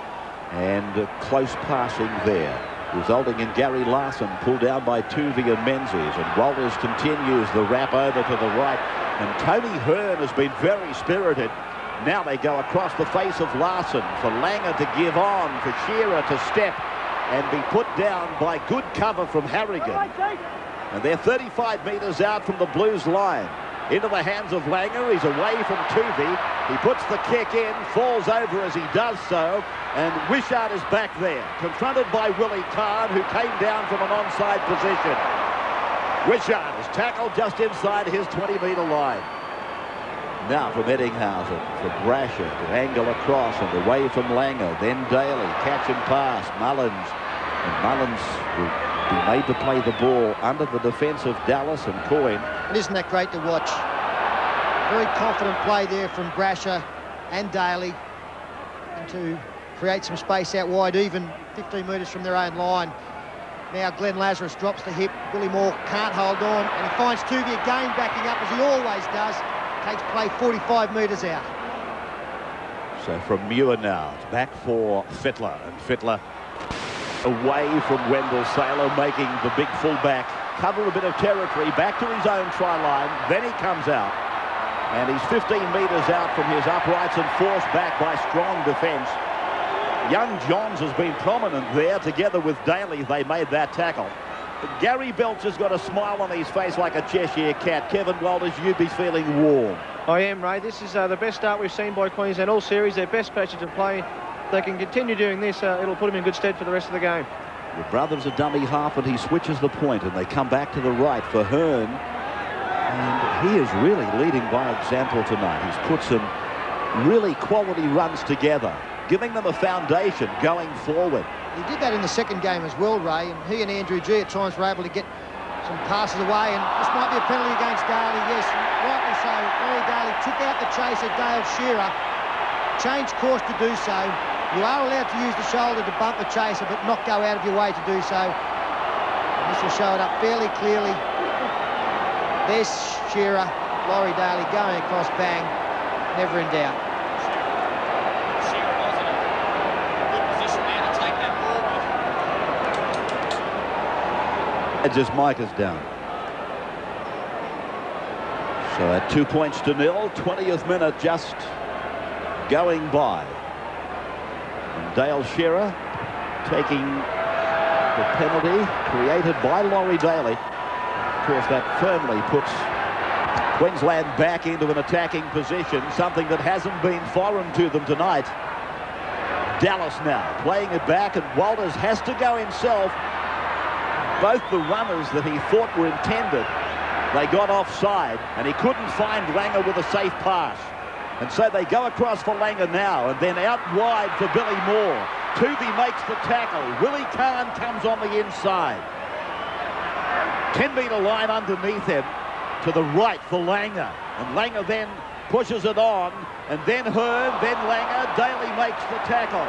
and close passing there, resulting in Gary Larson pulled down by Tuvey and Menzies, and Walters continues the wrap over to the right, and Tony Hearn has been very spirited. Now they go across the face of Larson for Langer to give on, for Shearer to step and be put down by good cover from Harrigan. And they're 35 metres out from the Blues line. Into the hands of Langer. He's away from Tuvey. He puts the kick in, falls over as he does so, and Wishart is back there, confronted by Willie Kahn, who came down from an onside position. Wishart is tackled just inside his 20-metre line. Now from Eddinghausen, from Brasher to angle across and away from Langer, then Daly, catch and pass, Mullins. And Mullins will be made to play the ball under the defence of Dallas and Coyne. And isn't that great to watch? Very confident play there from Brasher and Daly, and to create some space out wide, even 15 metres from their own line. Now Glenn Lazarus drops the hip. Billy Moore can't hold on, and he finds Tuvey again backing up, as he always does. Takes play 45 metres out. So from Muir now, it's back for Fittler, and Fittler away from Wendell Saylor, making the big fullback cover a bit of territory, back to his own try line. Then he comes out, and he's 15 metres out from his uprights and forced back by strong defence. Young Johns has been prominent there. Together with Daly, they made that tackle. But Gary Belcher's got a smile on his face like a Cheshire cat. Kevin Walters, you'd be feeling warm. I am, Ray. This is the best start we've seen by Queensland all series. Their best passage of play. If they can continue doing this, it'll put them in good stead for the rest of the game. The brother's a dummy half, and he switches the point, and they come back to the right for Hearn. And he is really leading by example tonight. He's put some really quality runs together, giving them a foundation going forward. He did that in the second game as well, Ray, and he and Andrew G at times were able to get some passes away, and this might be a penalty against Daly. Yes, rightly so. Larry Daly took out the chaser, Dale Shearer, changed course to do so. You are allowed to use the shoulder to bump the chaser, but not go out of your way to do so. And this will show it up fairly clearly. There's Shearer, Laurie Daly going across, bang, never in doubt. Shearer was in a good position there to take that ball. And just Mike is down. So at 2 points to nil, 20th minute just going by. And Dale Shearer taking the penalty created by Laurie Daly. Of course, that firmly puts Queensland back into an attacking position, something that hasn't been foreign to them tonight. Dallas now playing it back, and Walters has to go himself. Both the runners that he thought were intended, they got offside, and he couldn't find Langer with a safe pass. And so they go across for Langer now, and then out wide for Billy Moore. Tooby makes the tackle. Willie Kahn comes on the inside. 10-metre line underneath him to the right for Langer. And Langer then pushes it on, and then Hearn, then Langer. Daly makes the tackle.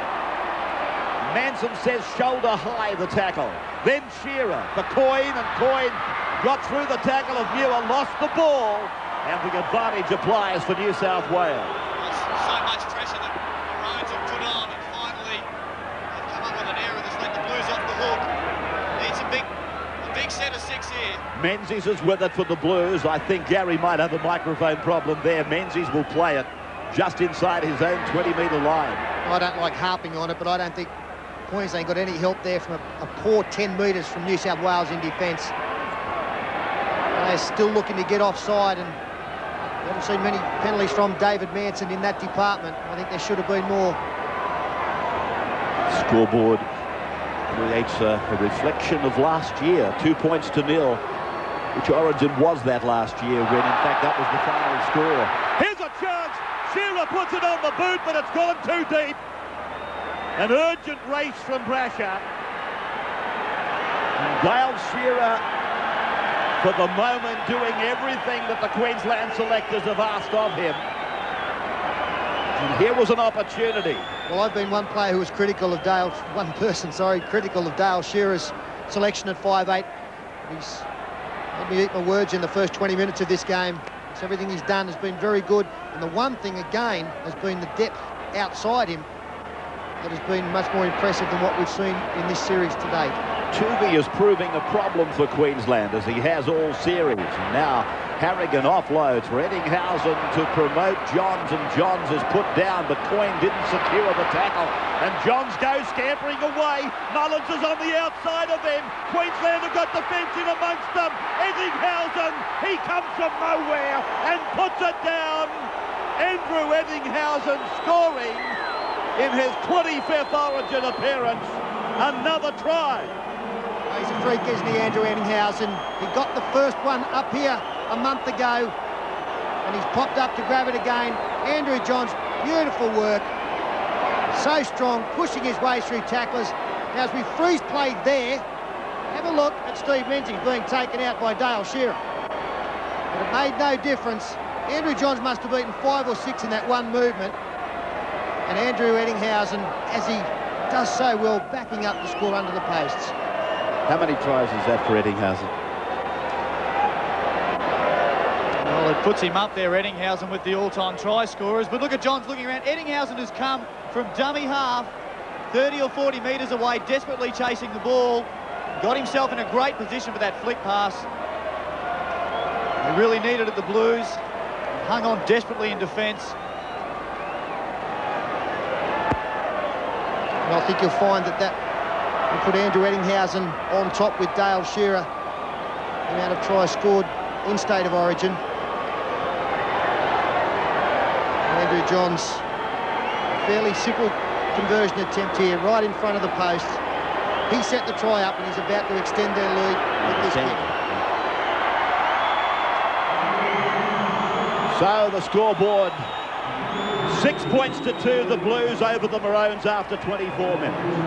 Manson says shoulder high the tackle. Then Shearer for Coyne, and Coyne got through the tackle of Muir, lost the ball, and the advantage applies for New South Wales. So much pressure that the Maroons have put on, and finally they've come up with an error that's let the Blues off the hook. It's a big set of six here. Menzies is with it for the Blues. I think Gary might have a microphone problem there. Menzies will play it just inside his own 20-metre line. I don't like harping on it, but I don't think Queensland got any help there from a poor 10 metres from New South Wales in defence. They're still looking to get offside, and we haven't seen many penalties from David Manson in that department. I think there should have been more. Scoreboard creates a reflection of last year. 2 points to nil, which Origin was that last year when, in fact, that was the final score. Here's a chance. Shearer puts it on the boot, but it's gone too deep. An urgent race from Brasher. Dale Shearer, for the moment, doing everything that the Queensland selectors have asked of him. And here was an opportunity. Well, I've been one player who was critical of Dale, one person, sorry, critical of Dale Shearer's selection at 5'8". He's let me eat my words in the first 20 minutes of this game. So everything he's done has been very good. And the one thing, again, has been the depth outside him that has been much more impressive than what we've seen in this series to date. Tooby is proving a problem for Queensland, as he has all series. And now Harrigan offloads for Eddinghausen to promote Johns, and Johns is put down, but Coyne didn't secure the tackle. And Johns goes scampering away. Mullins is on the outside of them. Queensland have got defence in amongst them. Eddinghausen, he comes from nowhere and puts it down. Andrew Eddinghausen scoring in his 25th Origin appearance. Another try. He's a freak, isn't he, Andrew Eddinghausen? He got the first one up here a month ago, and he's popped up to grab it again. Andrew Johns, beautiful work. So strong, pushing his way through tacklers. Now, as we freeze play there, have a look at Steve Menzies being taken out by Dale Shearer. But it made no difference. Andrew Johns must have beaten 5 or 6 in that one movement. And Andrew Eddinghausen, as he does so well, backing up the score under the posts. How many tries is that for Eddinghausen? Well, it puts him up there, Eddinghausen, with the all-time try scorers. But look at Johns looking around. Eddinghausen has come from dummy half, 30 or 40 metres away, desperately chasing the ball. Got himself in a great position for that flick pass. He really needed it, the Blues. Hung on desperately in defence. And I think you'll find that will put Andrew Ettinghausen on top with Dale Shearer. The amount of tries scored in State of Origin. Andrew Johns, a fairly simple conversion attempt here, right in front of the post. He set the try up and he's about to extend their lead with this kick. So the scoreboard, 6 points to 2, the Blues over the Maroons after 24 minutes.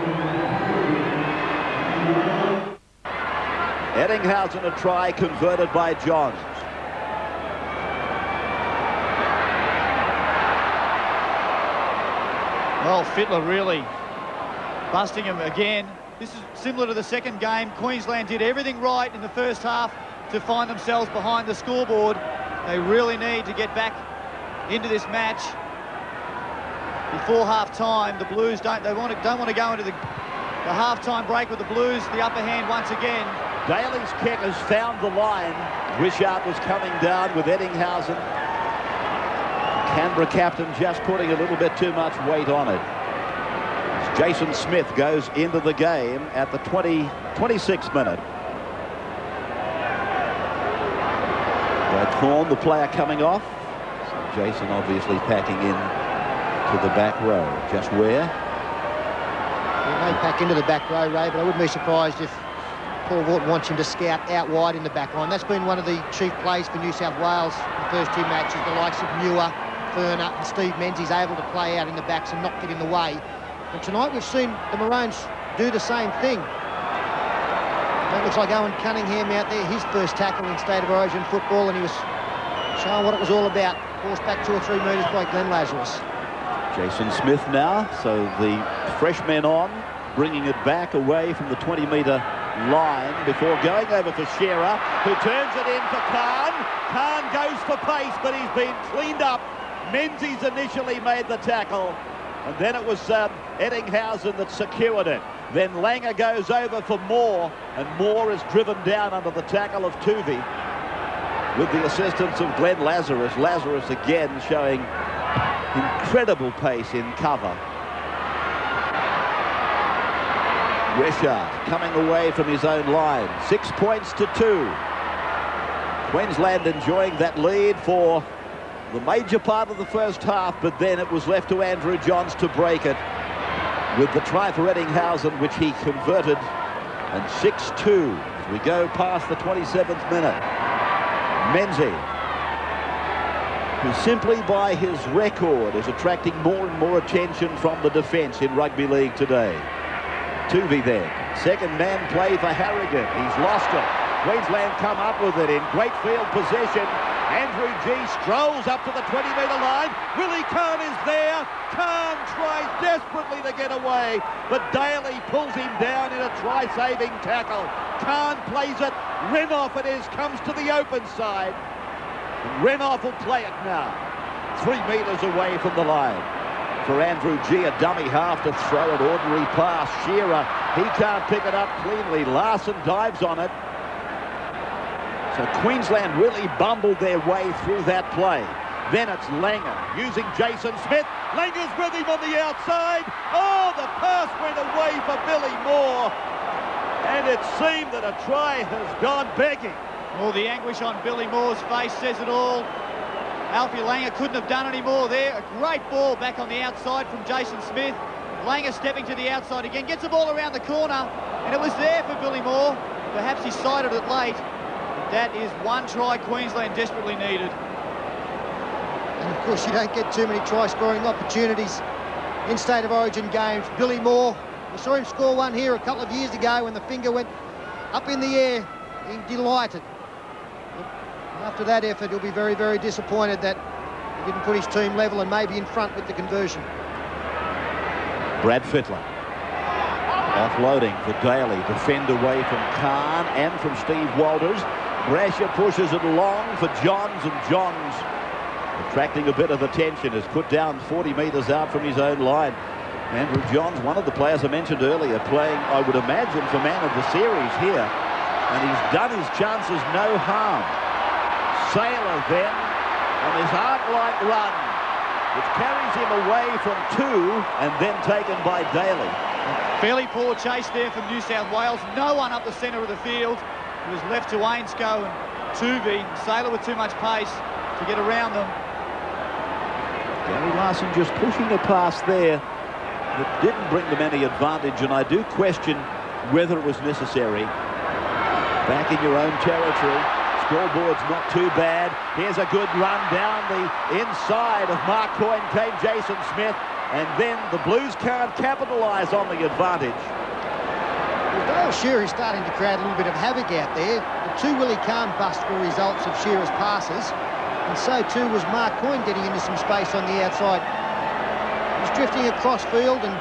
Ettinghausen a try converted by Johns. Well, Fittler really busting him again. This is similar to the second game. Queensland did everything right in the first half to find themselves behind the scoreboard. They really need to get back into this match before half-time. The Blues don't want to go into the half-time break with the Blues the upper hand once again. Daly's kick has found the line. Wishart was coming down with Ettinghausen. Canberra captain just putting a little bit too much weight on it. Jason Smith goes into the game at the 26th minute. Brad Thorne, the player coming off. So Jason obviously packing in to the back row. Just where? He may pack into the back row, Ray, but I wouldn't be surprised if Paul Wharton wants him to scout out wide in the back line. That's been one of the chief plays for New South Wales in the first two matches. The likes of Muir, Ferner and Steve Menzies able to play out in the backs and not get in the way. And tonight we've seen the Maroons do the same thing. That looks like Owen Cunningham out there, his first tackle in State of Origin football, and he was showing what it was all about. Forced back 2 or 3 metres by Glenn Lazarus. Jason Smith now, so the fresh men on, bringing it back away from the 20-metre line before going over for Shearer, who turns it in for Khan. Khan goes for pace, but he's been cleaned up. Menzies initially made the tackle, and then it was Ettinghausen that secured it. Then Langer goes over for Moore, and Moore is driven down under the tackle of Tuvey with the assistance of Glenn Lazarus. Lazarus again showing incredible pace in cover. Wishart coming away from his own line. 6 points to 2. Queensland enjoying that lead for the major part of the first half, but then it was left to Andrew Johns to break it with the try for Ettinghausen, which he converted, and 6-2 as we go past the 27th minute. Menzies, who simply by his record is attracting more and more attention from the defence in rugby league today. Tuvey then, second man play for Harrigan. He's lost it. Queensland come up with it in great field possession. Andrew G strolls up to the 20-metre line. Willie Khan is there. Khan tries desperately to get away, but Daly pulls him down in a try-saving tackle. Khan plays it. Renouf it is, comes to the open side. Renouf will play it now. 3 metres away from the line. For Andrew G, a dummy half to throw an ordinary pass. Shearer, he can't pick it up cleanly. Larson dives on it. So Queensland really bumbled their way through that play. Then it's Langer using Jason Smith. Langer's with him on the outside. Oh, the pass went away for Billy Moore. And it seemed that a try has gone begging. Well, the anguish on Billy Moore's face says it all. Alfie Langer couldn't have done any more there. A great ball back on the outside from Jason Smith. Langer stepping to the outside again. Gets the ball around the corner. And it was there for Billy Moore. Perhaps he sighted it late. That is one try Queensland desperately needed. And of course you don't get too many try-scoring opportunities in State of Origin games. Billy Moore, we saw him score one here a couple of years ago when the finger went up in the air. He delighted. But after that effort, he'll be very, very disappointed that he didn't put his team level and maybe in front with the conversion. Brad Fittler offloading for Daly. Defend away from Khan and from Steve Walters. Brasher pushes it long for Johns, and Johns, attracting a bit of attention, is put down 40 metres out from his own line. Andrew Johns, one of the players I mentioned earlier, playing, I would imagine, for man of the series here. And he's done his chances no harm. Sailor then on his arc-like run, which carries him away from 2 and then taken by Daly. Fairly poor chase there from New South Wales. No one up the centre of the field. It was left to Ainscough and Tuvey. Sailor with too much pace to get around them. Gary Larson just pushing a pass there that didn't bring them any advantage, and I do question whether it was necessary. Back in your own territory. Scoreboard's not too bad. Here's a good run down the inside of Mark Coyne, came Jason Smith, and then the Blues can't capitalise on the advantage. Well, Dale Shearer is starting to create a little bit of havoc out there. The two Willie Kahn busts were results of Shearer's passes, and so too was Mark Coyne getting into some space on the outside. He's drifting across field and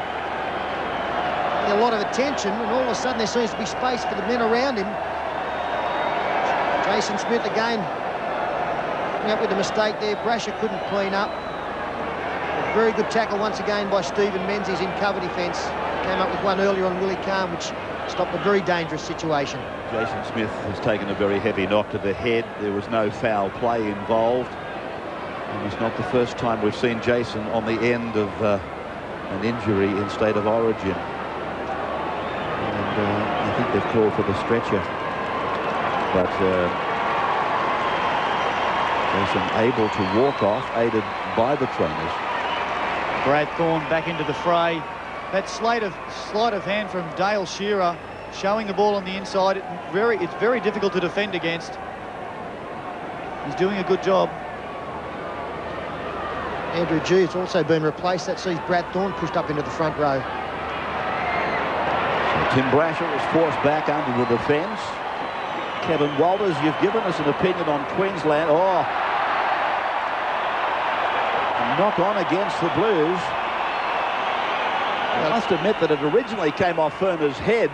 getting a lot of attention, and all of a sudden there seems to be space for the men around him. Jason Smith again coming up with a mistake there. Brasher couldn't clean up. A very good tackle once again by Stephen Menzies in cover defence. Came up with one earlier on Willie Kahn, which stopped a very dangerous situation. Jason Smith has taken a very heavy knock to the head. There was no foul play involved. And it's not the first time we've seen Jason on the end of an injury in State of Origin. And I think they've called for the stretcher. But Jason able to walk off, aided by the trainers. Brad Thorne back into the fray. That sleight of hand from Dale Shearer, showing the ball on the inside. It's very difficult to defend against. He's doing a good job. Andrew G has also been replaced. That sees Brad Thorne pushed up into the front row. So Tim Brasher was forced back under the defence. Kevin Walters, you've given us an opinion on Queensland. Oh, a knock on against the Blues. I must admit that it originally came off Ferner's head,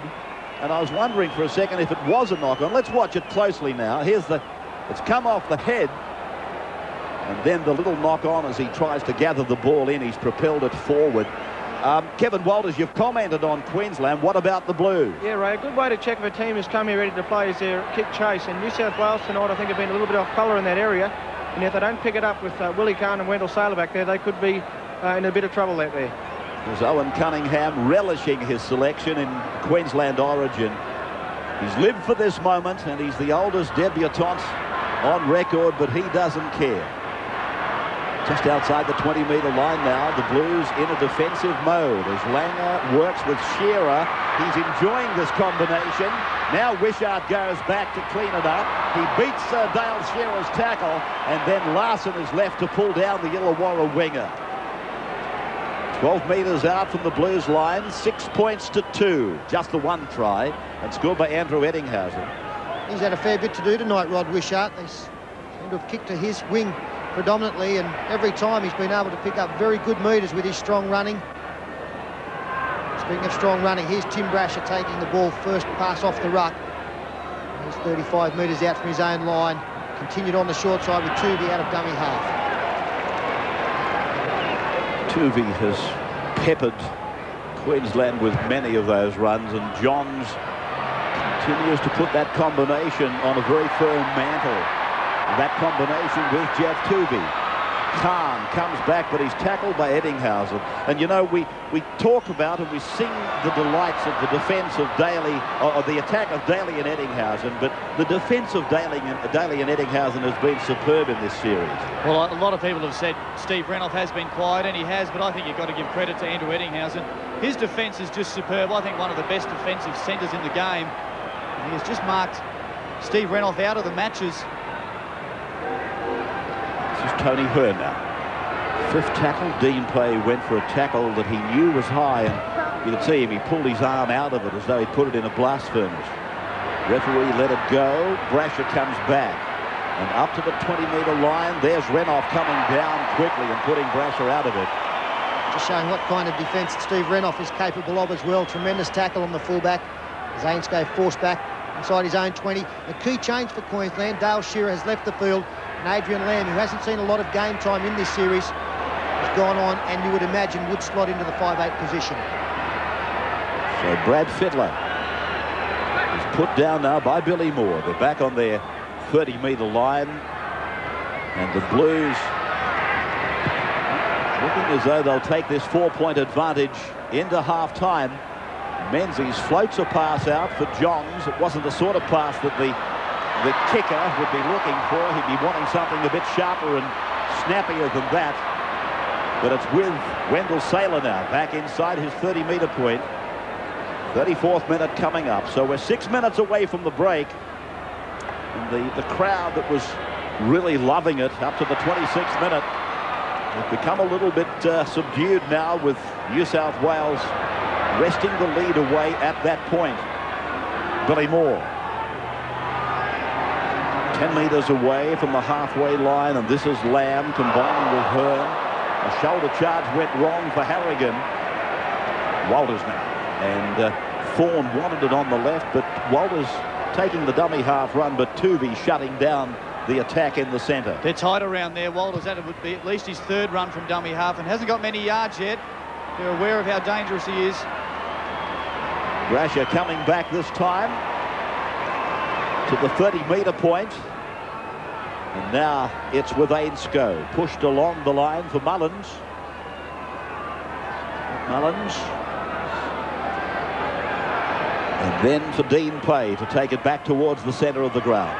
and I was wondering for a second if it was a knock on. Let's watch it closely now. It's come off the head, and then the little knock on as he tries to gather the ball in. He's propelled it forward. Kevin Walters, you've commented on Queensland. What about the Blues? Yeah, Ray, a good way to check if a team has come here ready to play is their kick chase. And New South Wales tonight, I think, have been a little bit off colour in that area. And if they don't pick it up with Willie Kahn and Wendell Sailor back there, they could be in a bit of trouble out there. There's Owen Cunningham relishing his selection in Queensland Origin. He's lived for this moment, and he's the oldest debutant on record, but he doesn't care. Just outside the 20-metre line now, the Blues in a defensive mode as Langer works with Shearer. He's enjoying this combination. Now Wishart goes back to clean it up. He beats Dale Shearer's tackle, and then Larson is left to pull down the Illawarra winger. 12 metres out from the Blues line, 6 points to 2. Just the one try, and scored by Andrew Eddinghausen. He's had a fair bit to do tonight, Rod Wishart. They seem to have kicked to his wing predominantly, and every time he's been able to pick up very good metres with his strong running. Speaking of strong running, here's Tim Brasher taking the ball first pass off the ruck. He's 35 metres out from his own line. Continued on the short side with Tuvey out of dummy half. Tuvey has peppered Queensland with many of those runs, and Johns continues to put that combination on a very firm mantle. That combination with Jeff Tuvey. Kahn comes back, but he's tackled by Eddinghausen. And you know, we talk about and we sing the delights of the defence of Daly, or the attack of Daly and Eddinghausen, but the defence of Daly and Eddinghausen has been superb in this series. Well, a lot of people have said Steve Renouf has been quiet, and he has, but I think you've got to give credit to Andrew Eddinghausen. His defence is just superb. I think one of the best defensive centres in the game. And he has just marked Steve Renouf out of the matches. This is Tony Hearn now. Fifth tackle. Dean Pay went for a tackle that he knew was high, and you could see him. He pulled his arm out of it as though he'd put it in a blast furnace. Referee let it go. Brasher comes back. And up to the 20-metre line, there's Renouf coming down quickly and putting Brasher out of it. Just showing what kind of defence Steve Renouf is capable of as well. Tremendous tackle on the fullback. As Ainscough forced back inside his own 20. A key change for Queensland. Dale Shearer has left the field. And Adrian Lamb, who hasn't seen a lot of game time in this series, has gone on and you would imagine would slot into the 5'8" position. So Brad Fittler is put down now by Billy Moore. They're back on their 30-metre line. And the Blues looking as though they'll take this 4-point advantage into half-time. Menzies floats a pass out for Johns. It wasn't the sort of pass that the kicker would be looking for. He'd be wanting something a bit sharper and snappier than that. But it's with Wendell Saylor now, back inside his 30-metre point. 34th minute coming up. So we're 6 minutes away from the break. And the crowd that was really loving it up to the 26th minute has become a little bit subdued now, with New South Wales wresting the lead away at that point. Billy Moore. 10 metres away from the halfway line, and this is Lamb combining with Hearn. A shoulder charge went wrong for Harrigan. Walters now. And Thorne wanted it on the left, but Walters taking the dummy half run, but Tuvey shutting down the attack in the centre. They're tight around there. Walters, that would be at least his third run from dummy half, and hasn't got many yards yet. They're aware of how dangerous he is. Grasher coming back this time to the 30-metre point. And now it's with Ainscough. Pushed along the line for Mullins. Mullins. And then for Dean Pay to take it back towards the centre of the ground.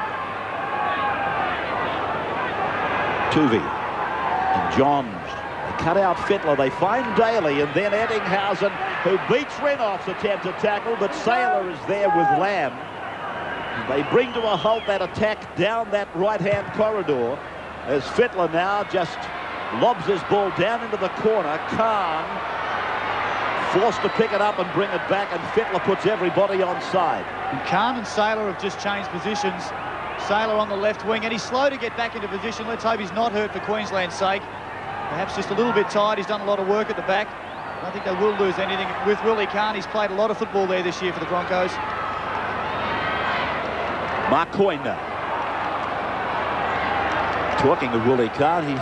Tuvey and Johns. They cut out Fittler. They find Daly, and then Eddinghausen, who beats Renoff's attempted tackle, but Saylor is there with Lamb. They bring to a halt that attack down that right-hand corridor as Fittler now just lobs his ball down into the corner. Khan forced to pick it up and bring it back, and Fittler puts everybody on side. And Khan and Saylor have just changed positions. Saylor on the left wing, and he's slow to get back into position. Let's hope he's not hurt for Queensland's sake. Perhaps just a little bit tired. He's done a lot of work at the back. I don't think they will lose anything with Willie Khan. He's played a lot of football there this year for the Broncos. Mark Coyne now. Talking of Willie Khan, he's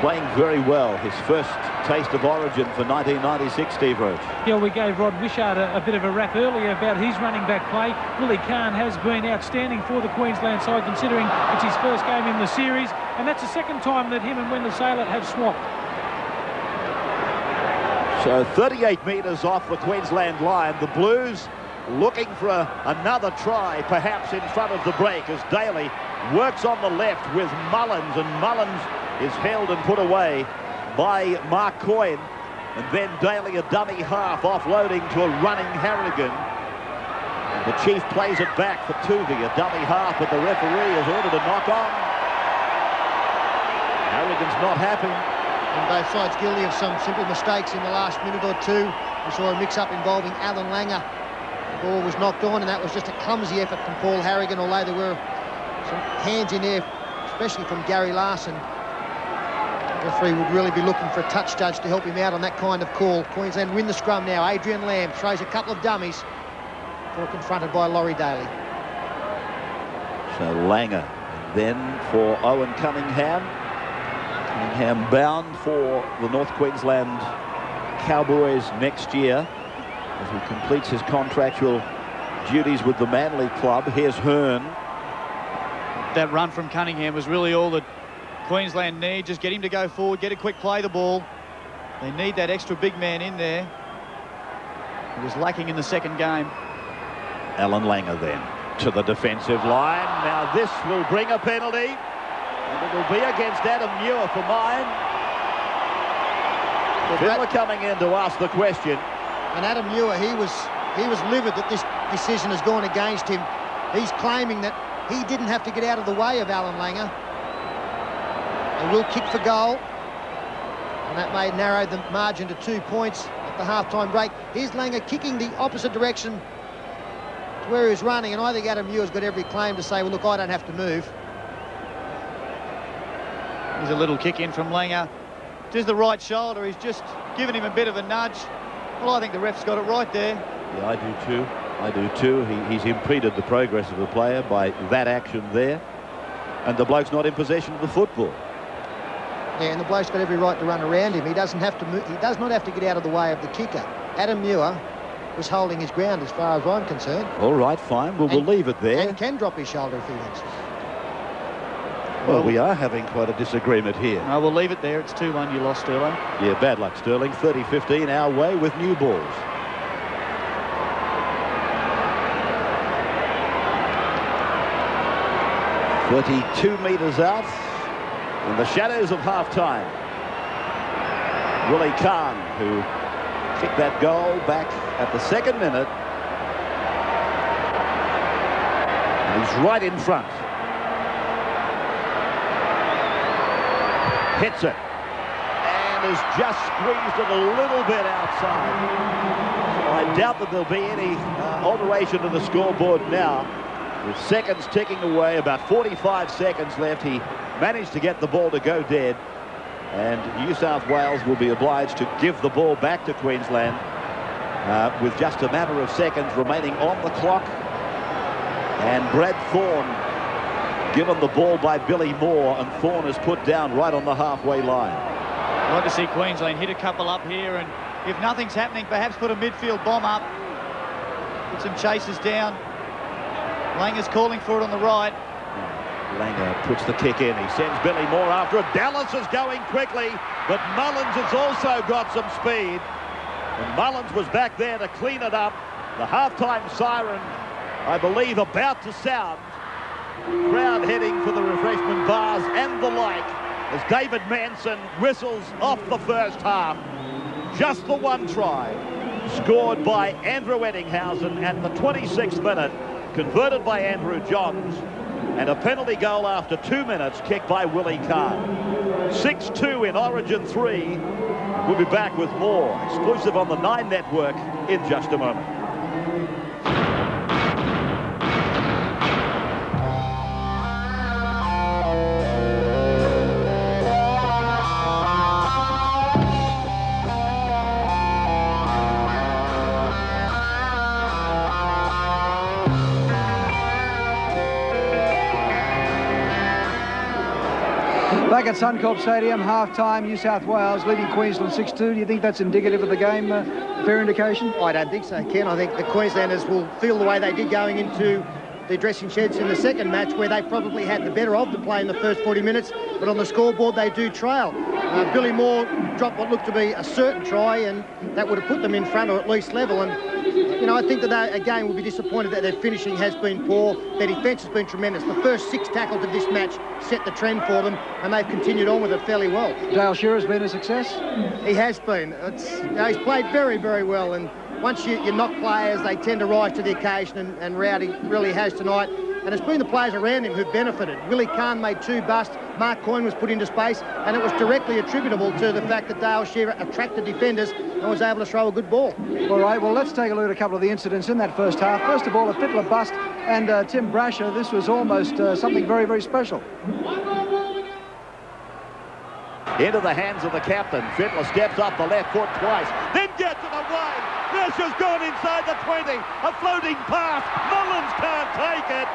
playing very well. His first taste of origin for 1996, Steve Roach. Yeah, we gave Rod Wishart a bit of a rap earlier about his running back play. Willie Khan has been outstanding for the Queensland side, considering it's his first game in the series, and that's the second time that him and Wendell Saylor have swapped. So 38 metres off the Queensland line. The Blues looking for another try, perhaps in front of the break, as Daly works on the left with Mullins, and Mullins is held and put away by Mark Coyne. And then Daly, a dummy half, offloading to a running Harrigan. The Chief plays it back for Tuvey, a dummy half, but the referee has ordered a knock on. Harrigan's not happy. And both sides guilty of some simple mistakes in the last minute or two. We saw a mix-up involving Alan Langer. The ball was knocked on, and that was just a clumsy effort from Paul Harrigan, although there were some hands in there, especially from Gary Larson. The referee would really be looking for a touch judge to help him out on that kind of call. Queensland win the scrum now. Adrian Lamb throws a couple of dummies before confronted by Laurie Daly. So Langer, and then for Owen Cunningham. Cunningham bound for the North Queensland Cowboys next year as he completes his contractual duties with the Manly club. Here's Hearn. That run from Cunningham was really all that Queensland need. Just get him to go forward, get a quick play the ball. They need that extra big man in there. It was lacking in the second game. Alan Langer then to the defensive line. Now this will bring a penalty, and it will be against Adam Muir for mine. Fittler coming in to ask the question. And Adam Muir, he was livid that this decision has gone against him. He's claiming that he didn't have to get out of the way of Alan Langer. They will kick for goal, and that may narrow the margin to 2 points at the half-time break. Here's Langer kicking the opposite direction to where he was running, and I think Adam Muir's got every claim to say, well, look, I don't have to move. There's a little kick in from Langer. Just the right shoulder. He's just given him a bit of a nudge. Well, I think the ref's got it right there. Yeah, I do too. I do too. He's impeded the progress of the player by that action there. And the bloke's not in possession of the football. Yeah, and the bloke's got every right to run around him. He doesn't have to move. He does not have to get out of the way of the kicker. Adam Muir was holding his ground as far as I'm concerned. All right, fine. Well, we'll leave it there. And can drop his shoulder if he wants. Well, we are having quite a disagreement here. No, we'll leave it there. It's 2-1. You lost, Sterling. Yeah, bad luck, Sterling. 30-15 our way with new balls. 32 metres out in the shadows of half-time. Willie Kahn, who kicked that goal back at the second minute. And he's right in front. Hits it. And has just squeezed it a little bit outside. So I doubt that there'll be any alteration to the scoreboard now. With seconds ticking away, about 45 seconds left, he managed to get the ball to go dead. And New South Wales will be obliged to give the ball back to Queensland with just a matter of seconds remaining on the clock. And Brad Thorne given the ball by Billy Moore, and Thorne is put down right on the halfway line. I'd like to see Queensland hit a couple up here, and if nothing's happening, perhaps put a midfield bomb up. Put some chasers down. Langer's calling for it on the right. Langer puts the kick in. He sends Billy Moore after it. Dallas is going quickly, but Mullins has also got some speed. And Mullins was back there to clean it up. The halftime siren, I believe, about to sound. Crowd heading for the refreshment bars and the like as David Manson whistles off the first half. Just the one try scored by Andrew Eddinghausen at the 26th minute, converted by Andrew Johns, and a penalty goal after 2 minutes kicked by Willie Kahn. 6-2 in Origin 3. We'll be back with more exclusive on the 9 Network in just a moment. Back at Suncorp Stadium, half-time, New South Wales leading Queensland 6-2. Do you think that's indicative of the game, fair indication? I don't think so, Ken. I think the Queenslanders will feel the way they did going into the dressing sheds in the second match, where they probably had the better of the play in the first 40 minutes, but on the scoreboard they do trail. Billy Moore dropped what looked to be a certain try, and that would have put them in front or at least level. And you know, I think that they, again, will be disappointed that their finishing has been poor. Their defence has been tremendous. The first 6 tackles of this match set the trend for them, and they've continued on with it fairly well. Dale Shearer's been a success? He has been. He's played very, very well, and once you knock players, they tend to rise to the occasion, and Rowdy really has tonight. And it's been the players around him who've benefited. Willie Kahn made 2 busts. Mark Coyne was put into space, and it was directly attributable to the fact that Dale Shearer attracted defenders and was able to throw a good ball. All right, well, let's take a look at a couple of the incidents in that first half. First of all, a Fittler bust, and Tim Brasher. This was almost something very, very special. Into the hands of the captain. Fittler steps up the left foot twice, then gets it away. Brasher's gone inside the 20. A floating pass. Mullins can't take it.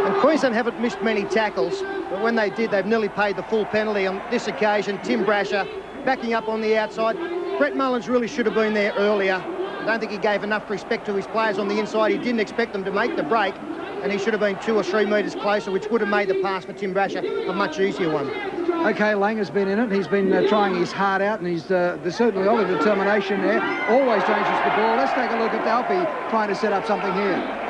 And Queensland haven't missed many tackles, but when they did, they've nearly paid the full penalty. On this occasion, Tim Brasher backing up on the outside. Brett Mullins really should have been there earlier. I don't think he gave enough respect to his players on the inside. He didn't expect them to make the break, and he should have been 2 or 3 metres closer, which would have made the pass for Tim Brasher a much easier one. OK, Langer's been in it. He's been trying his heart out, and there's certainly a lot of determination there. Always dangerous the ball. Let's take a look at Alfie trying to set up something here.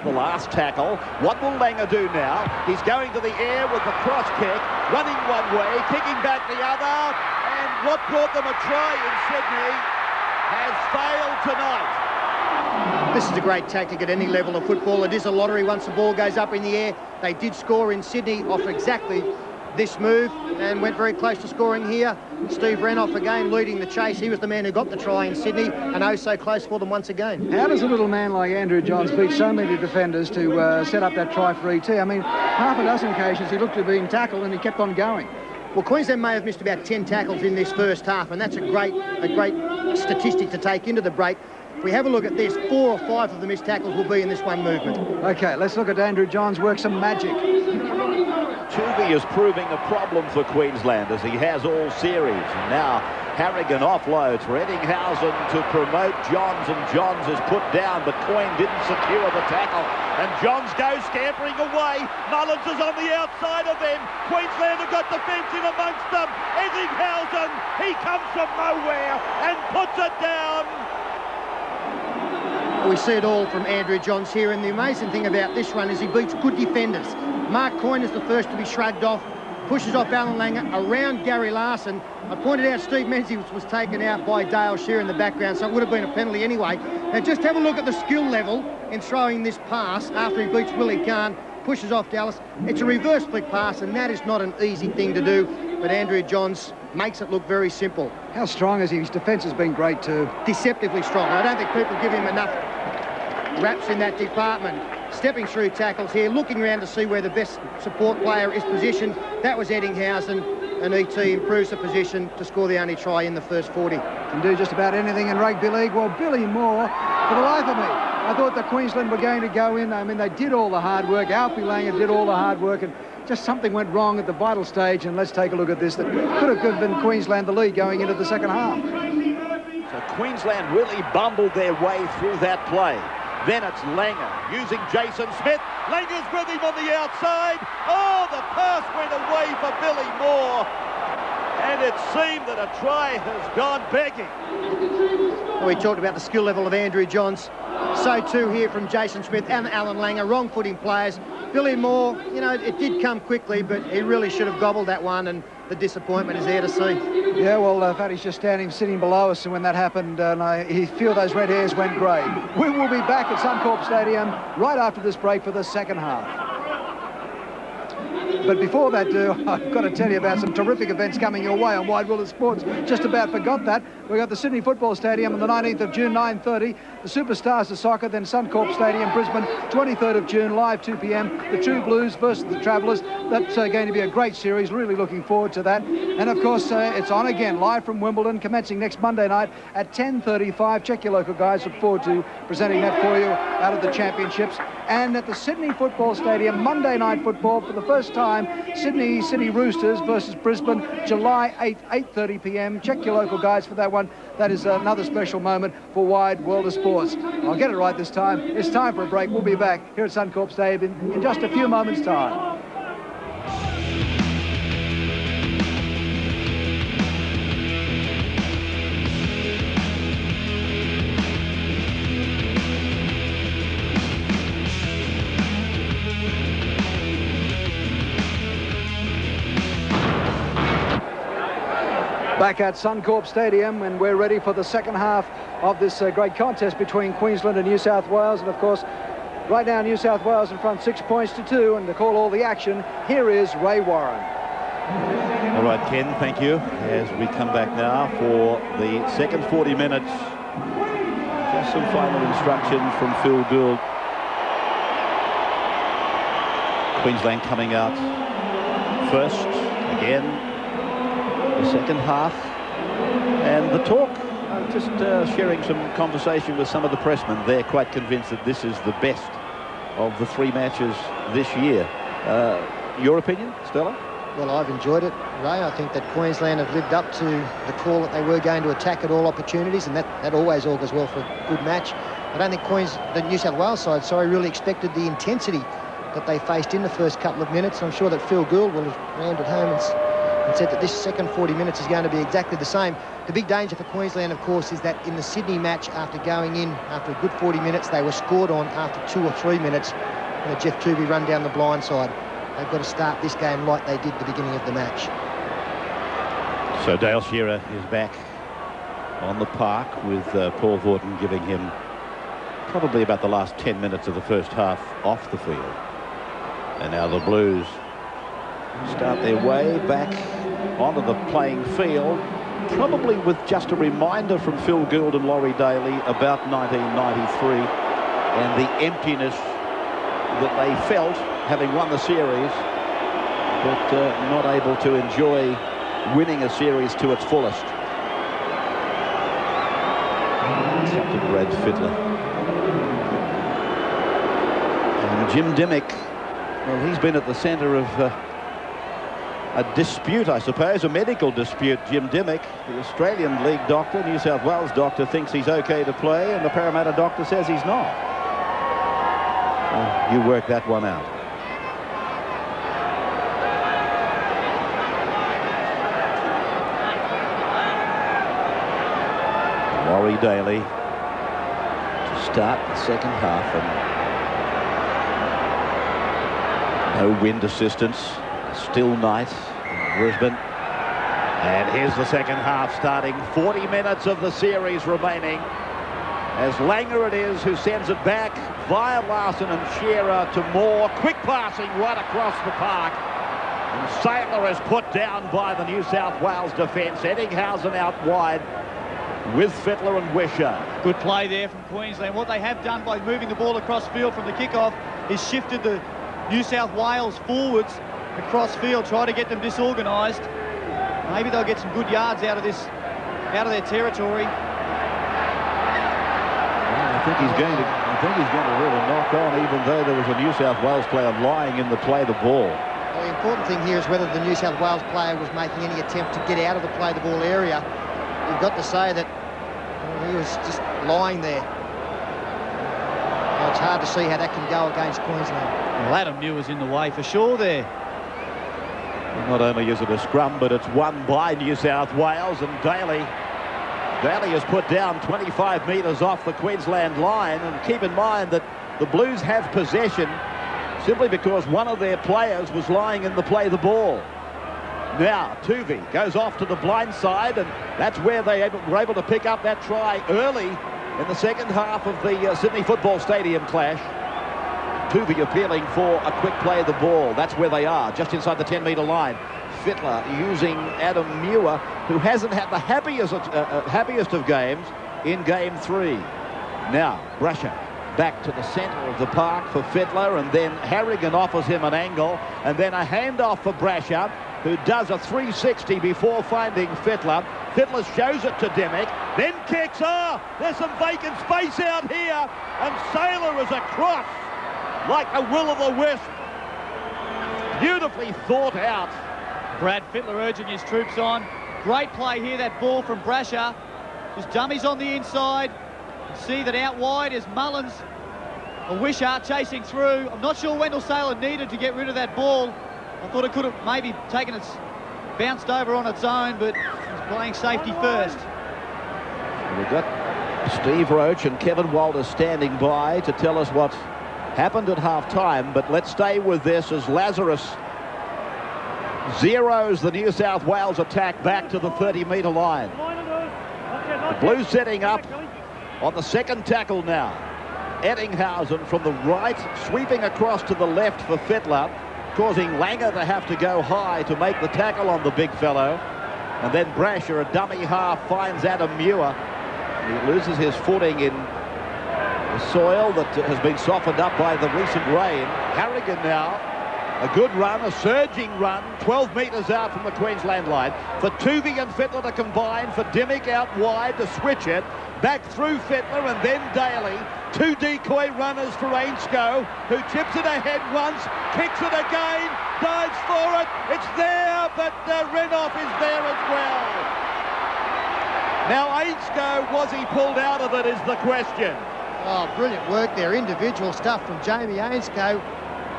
The last tackle. What will Langer do now? He's going to the air with the cross kick, running one way, kicking back the other, and what brought them a try in Sydney has failed tonight. This is a great tactic at any level of football. It is a lottery once the ball goes up in the air. They did score in Sydney off exactly this move and went very close to scoring here. Steve Renouf again leading the chase. He was the man who got the try in Sydney, and oh so close for them once again. How does a little man like Andrew Johns beat so many defenders to set up that try for ET? I mean, half a dozen occasions he looked to have been tackled and he kept on going. Well, Queensland may have missed about 10 tackles in this first half, and that's a great statistic to take into the break. If we have a look at this, 4 or 5 of the missed tackles will be in this one movement. OK, let's look at Andrew Johns work some magic. Tuvey is proving a problem for Queensland, as he has all series. And now Harrigan offloads for Eddinghausen to promote Johns, and Johns is put down, but Coyne didn't secure the tackle. And Johns goes scampering away. Mullins is on the outside of them. Queensland have got defence in amongst them. We see it all from Andrew Johns here, and the amazing thing about this run is he beats good defenders. Mark Coyne is the first to be shrugged off, pushes off Alan Langer around Gary Larson. I pointed out Steve Menzies was taken out by Dale Shearer in the background, so it would have been a penalty anyway. Now just have a look at the skill level in throwing this pass after he beats Willie Kahn, pushes off Dallas. It's a reverse flick pass, and that is not an easy thing to do, but Andrew Johns makes it look very simple. How strong is he? His defence has been great too. Deceptively strong. I don't think people give him enough raps in that department. Stepping through tackles here, looking around to see where the best support player is positioned. That was Eddinghausen, and ET improves the position to score the only try in the first 40. Can do just about anything in rugby league. Well, Billy Moore, for the life of me, I thought that Queensland were going to go in. I mean, they did all the hard work. Alfie Langer did all the hard work, and just something went wrong at the vital stage. And let's take a look at this. That could have given Queensland the lead going into the second half. So Queensland really bumbled their way through that play. Then it's Langer using Jason Smith. Langer's with him on the outside. Oh, the pass went away for Billy Moore. And it seemed that a try has gone begging. Well, we talked about the skill level of Andrew Johns. So too here from Jason Smith and Alan Langer, wrong footing players. Billy Moore, you know, it did come quickly, but he really should have gobbled that one, and the disappointment is there to see. Yeah, well, Fatty's just sitting below us, and when that happened, and he feel those red hairs went grey. We will be back at Suncorp Stadium right after this break for the second half. But before that, I've got to tell you about some terrific events coming your way on Wide World of Sports. Just about forgot that. We've got the Sydney Football Stadium on the 19th of June, 9:30. The Superstars of Soccer, then Suncorp Stadium, Brisbane, 23rd of June, live 2 p.m. The True Blues versus the Travellers. That's going to be a great series. Really looking forward to that. And, of course, it's on again, live from Wimbledon, commencing next Monday night at 10:35. Check your local guys. Look forward to presenting that for you out of the championships. And at the Sydney Football Stadium, Monday night football for the first time, Sydney City Roosters versus Brisbane, July 8th, 8:30 p.m. Check your local guys for that one. That is another special moment for Wide World of Sports. I'll get it right this time. It's time for a break. We'll be back here at Suncorp Stadium in just a few moments' time. Back at Suncorp Stadium, and we're ready for the second half of this great contest between Queensland and New South Wales. And of course, right now New South Wales in front 6 points to 2, and to call all the action, here is Ray Warren. All right, Ken, thank you. As we come back now for the second 40 minutes, just some final instructions from Phil Gould. Queensland coming out first again. The second half, and the talk, just sharing some conversation with some of the pressmen. They're quite convinced that this is the best of the three matches this year. Your opinion, Stella? Well, I've enjoyed it, Ray. I think that Queensland have lived up to the call that they were going to attack at all opportunities, and that always augurs well for a good match. I don't think the New South Wales side, really expected the intensity that they faced in the first couple of minutes. I'm sure that Phil Gould will have rammed home and said that this second 40 minutes is going to be exactly the same. The big danger for Queensland, of course, is that in the Sydney match, after going in after a good 40 minutes, they were scored on after 2 or 3 minutes. And Jeff Tooby run down the blind side. They've got to start this game like they did at the beginning of the match. So Dale Shearer is back on the park with Paul Vaughton giving him probably about the last 10 minutes of the first half off the field. And now the Blues start their way back onto the playing field, probably with just a reminder from Phil Gould and Laurie Daly about 1993 and the emptiness that they felt having won the series, but not able to enjoy winning a series to its fullest. Captain Brad Fittler. And Jim Dimmick, well, he's been at the centre of a dispute, I suppose, a medical dispute. Jim Dimmick, the Australian League doctor, New South Wales doctor, thinks he's okay to play, and the Parramatta doctor says he's not. You work that one out. Laurie Daly to start the second half, and no wind assistance. Still night in Brisbane. And here's the second half starting. 40 minutes of the series remaining. As Langer it is who sends it back via Larson and Shearer to Moore. Quick passing right across the park. And Saylor is put down by the New South Wales defence. Ettinghausen out wide with Fittler and Wisher. Good play there from Queensland. What they have done by moving the ball across field from the kickoff is shifted the New South Wales forwards across field, try to get them disorganised. Maybe they'll get some good yards out of their territory. Well, I think he's going to really knock on, even though there was a New South Wales player lying in the play the ball. Well, the important thing here is whether the New South Wales player was making any attempt to get out of the play the ball area. You've got to say that he was just lying there. Well, it's hard to see how that can go against Queensland. Well, Adam Muir's in the way for sure there. Not only is it a scrum, but it's won by New South Wales, and Daly is put down 25 metres off the Queensland line. And keep in mind that the Blues have possession simply because one of their players was lying in the play the ball. Now Tuvey goes off to the blind side, and that's where they were able to pick up that try early in the second half of the Sydney Football Stadium clash. Tuvey appealing for a quick play of the ball. That's where they are, just inside the 10-metre line. Fittler using Adam Muir, who hasn't had the happiest of games in Game 3. Now, Brasher back to the centre of the park for Fittler, and then Harrigan offers him an angle, and then a handoff for Brasher, who does a 360 before finding Fittler. Fittler shows it to Dimmick, then kicks. There's some vacant space out here, and Saylor is across like a will-o'-the-wisp. Beautifully thought out. Brad Fittler urging his troops on. Great play here, that ball from Brasher. His dummies on the inside. See that out wide is Mullins. A Wishart chasing through. I'm not sure Wendell Saylor needed to get rid of that ball. I thought it could have maybe bounced over on its own, but he's playing safety first. We've got Steve Roach and Kevin Walters standing by to tell us what happened at half-time, but let's stay with this as Lazarus zeroes the New South Wales attack back to the 30-metre line. The Blues setting up on the second tackle now. Ettinghausen from the right, sweeping across to the left for Fittler, causing Langer to have to go high to make the tackle on the big fellow. And then Brasher, a dummy half, finds Adam Muir. He loses his footing in the soil that has been softened up by the recent rain. Harrigan now, a good run, a surging run, 12 metres out from the Queensland line. For Tuvey and Fittler to combine, for Dimmick out wide to switch it. Back through Fittler and then Daly. Two decoy runners for Ainscough, who chips it ahead once, kicks it again, dives for it. It's there, but Renouf is there as well. Now Ainscough, was he pulled out of it is the question. Oh, brilliant work there. Individual stuff from Jamie Ainscough.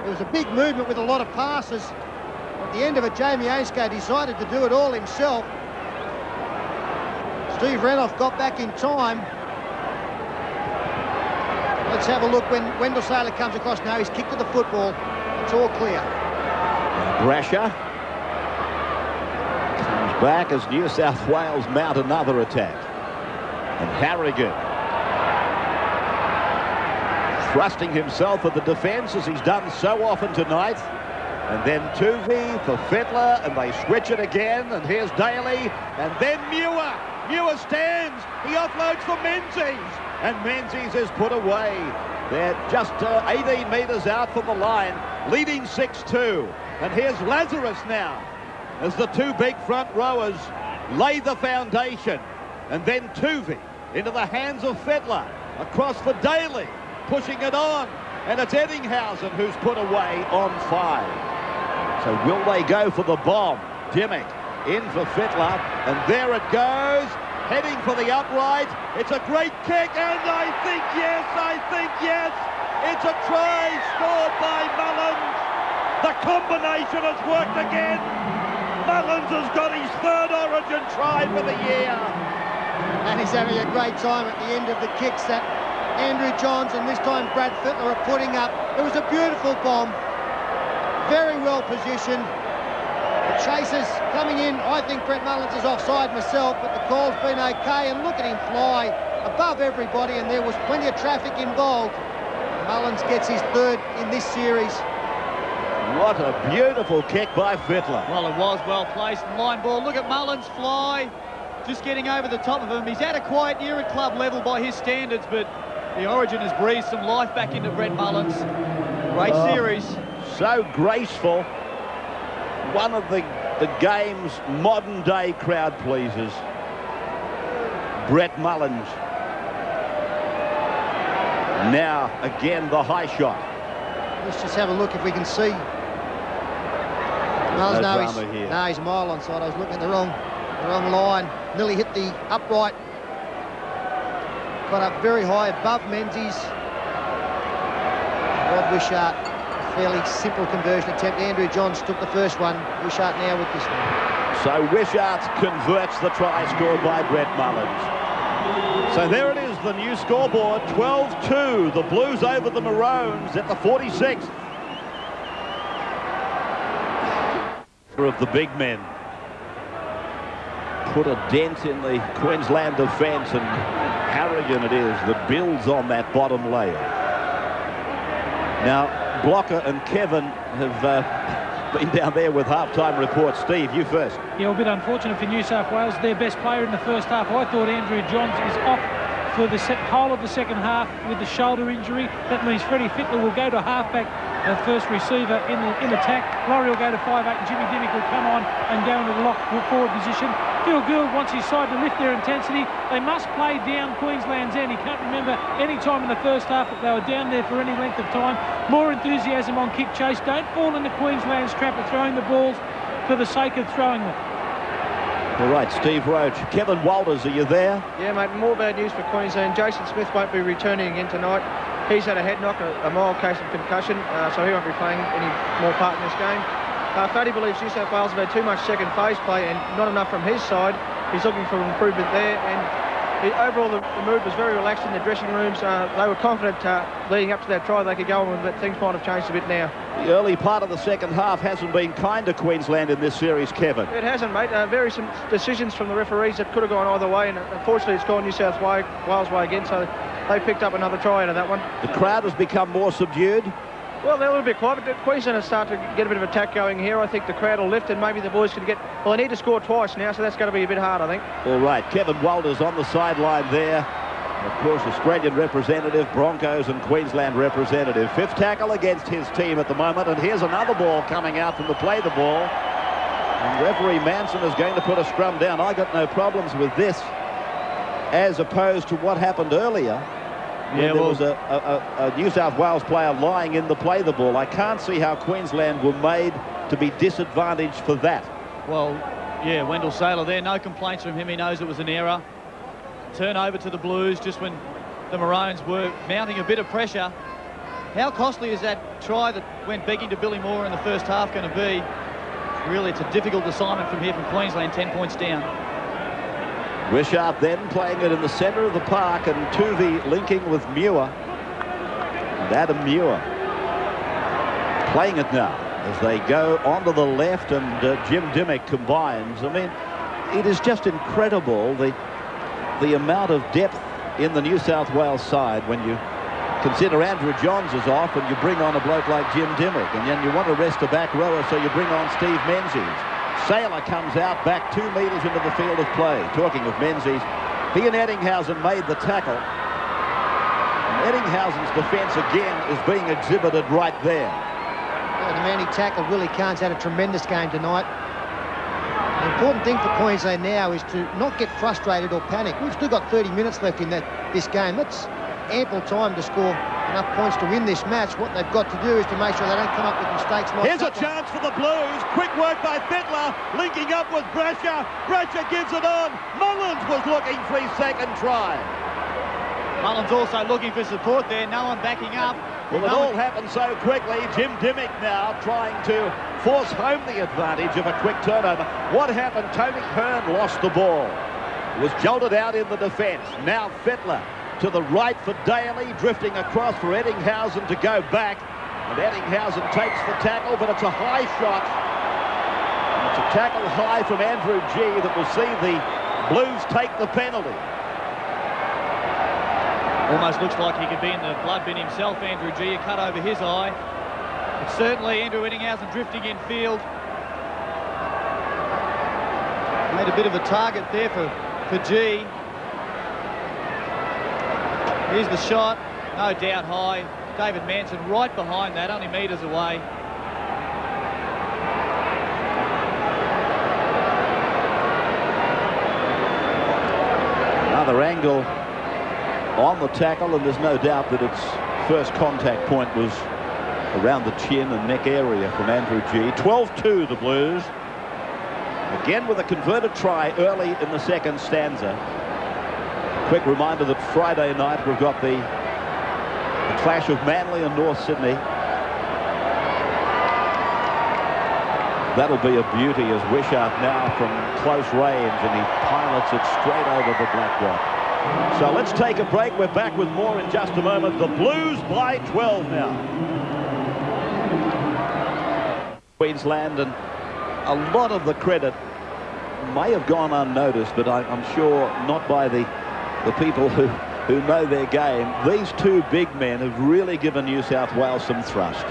There was a big movement with a lot of passes. At the end of it, Jamie Ainscough decided to do it all himself. Steve Renouf got back in time. Let's have a look when Wendell Saylor comes across now. He's kicked to the football. It's all clear. Brasher comes back as New South Wales mount another attack. And Harrigan thrusting himself at the defence as he's done so often tonight. And then Tuvey for Fittler, and they switch it again. And here's Daly, and then Muir. Muir stands. He offloads for Menzies, and Menzies is put away. They're just 18 metres out from the line, leading 6-2. And here's Lazarus now, as the two big front rowers lay the foundation. And then Tuvey into the hands of Fittler, across for Daly, pushing it on. And it's Ettinghausen who's put away on 5. So will they go for the bomb? Dimmick in for Fittler, and there it goes, heading for the upright. It's a great kick, and I think yes, it's a try scored by Mullins. The combination has worked again. Mullins has got his third Origin try for the year. And he's having a great time at the end of the kicks. That Andrew Johns and this time Brad Fittler are putting up. It was a beautiful bomb, very well positioned. The chasers coming in. I think Brett Mullins is offside myself, but the call's been okay, and look at him fly above everybody, and there was plenty of traffic involved. Mullins gets his third in this series. What a beautiful kick by Fittler. Well, it was well placed. Line ball. Look at Mullins fly. Just getting over the top of him. He's had a quiet year at club level by his standards, but the Origin has breathed some life back into Brett Mullins. Great series. So graceful. One of the game's modern-day crowd pleasers. Brett Mullins. Now, again, the high shot. Let's just have a look if we can see. Mullins, no, he's a mile onside. I was looking at the wrong line. Nearly hit the upright. Got up very high above Menzies. Rod Wishart, a fairly simple conversion attempt. Andrew Johns took the first one. Wishart now with this one. So Wishart converts the try scored by Brett Mullins. So there it is, the new scoreboard, 12-2. The Blues over the Maroons at the 46th. Of the big men. Put a dent in the Queensland defence, and Harrigan it is that builds on that bottom layer. Now, Blocker and Kevin have been down there with half-time reports. Steve, you first. Yeah, a bit unfortunate for New South Wales. Their best player in the first half. I thought Andrew Johns is off for the whole of the second half with the shoulder injury. That means Freddie Fittler will go to halfback, first receiver in attack. Laurie will go to 5'8", and Jimmy Dimmick will come on and go into the lock forward position. Phil Gould wants his side to lift their intensity. They must play down Queensland's end. He can't remember any time in the first half that they were down there for any length of time. More enthusiasm on kick chase. Don't fall into Queensland's trap of throwing the balls for the sake of throwing them. All right, Steve Roach. Kevin Walters, are you there? Yeah, mate, more bad news for Queensland. Jason Smith won't be returning again tonight. He's had a head knock, a mild case of concussion, so he won't be playing any more part in this game. Faddy believes New South Wales have had too much second phase play and not enough from his side. He's looking for improvement there, and overall the mood was very relaxed in the dressing rooms. They were confident leading up to that try they could go on, but things might have changed a bit now. The early part of the second half hasn't been kind to Queensland in this series, Kevin. It hasn't, mate. Some decisions from the referees that could have gone either way, and unfortunately it's gone New South Wales way again, so they picked up another try out of that one. The crowd has become more subdued. Well, they're a little bit quiet, but Queensland has started to get a bit of attack going here. I think the crowd will lift, and maybe the boys can get... Well, they need to score twice now, so that's going to be a bit hard, I think. All right, Kevin Walters on the sideline there. Of course, Australian representative, Broncos and Queensland representative. Fifth tackle against his team at the moment, and here's another ball coming out from the play the ball. And referee Manson is going to put a scrum down. I got no problems with this, as opposed to what happened earlier. Yeah, there was a New South Wales player lying in the play the ball. I can't see how Queensland were made to be disadvantaged for that. Well, yeah, Wendell Saylor there, no complaints from him. He knows it was an error. Turn over to the Blues just when the Maroons were mounting a bit of pressure. How costly is that try that went begging to Billy Moore in the first half going to be? Really, it's a difficult assignment from here from Queensland, 10 points down. Wishart then playing it in the centre of the park, and Tuvey linking with Muir. And Adam Muir playing it now as they go onto the left, and Jim Dimmick combines. I mean, it is just incredible the amount of depth in the New South Wales side when you consider Andrew Johns is off and you bring on a bloke like Jim Dimmick, and then you want to rest a back rower, so you bring on Steve Menzies. Saylor comes out back 2 metres into the field of play. Talking of Menzies, he and Eddinghausen made the tackle. And Eddinghausen's defence again is being exhibited right there. Yeah, the man he tackled, Willie Cahn's had a tremendous game tonight. The important thing for Queensland now is to not get frustrated or panic. We've still got 30 minutes left in this game. That's ample time to score enough points to win this match. What they've got to do is to make sure they don't come up with mistakes like Here's a chance for the Blues. Quick work by Fittler, linking up with Brasher. Brasher gives it on. Mullins was looking for his second try. Mullins also looking for support there. No one backing up. Well, it all happened so quickly. Jim Dimmick now trying to force home the advantage of a quick turnover. What happened? Tony Hearn lost the ball. Was jolted out in the defence. Now Fittler to the right for Daly, drifting across for Eddinghausen to go back. And Eddinghausen takes the tackle, but it's a high shot. And it's a tackle high from Andrew G that will see the Blues take the penalty. Almost looks like he could be in the blood bin himself, Andrew G. A cut over his eye. But certainly Andrew Eddinghausen drifting in field. Made a bit of a target there for G. Here's the shot, no doubt high. David Manson right behind that, only metres away. Another angle on the tackle, and there's no doubt that its first contact point was around the chin and neck area from Andrew G. 12-2 the Blues. Again with a converted try early in the second stanza. Quick reminder that Friday night we've got the clash of Manly and North Sydney. That'll be a beauty as Wishart now from close range, and he pilots it straight over the black rock. So let's take a break. We're back with more in just a moment. The Blues by 12 now. Queensland, and a lot of the credit may have gone unnoticed, but I'm sure not by the people who know their game. These two big men have really given New South Wales some thrust.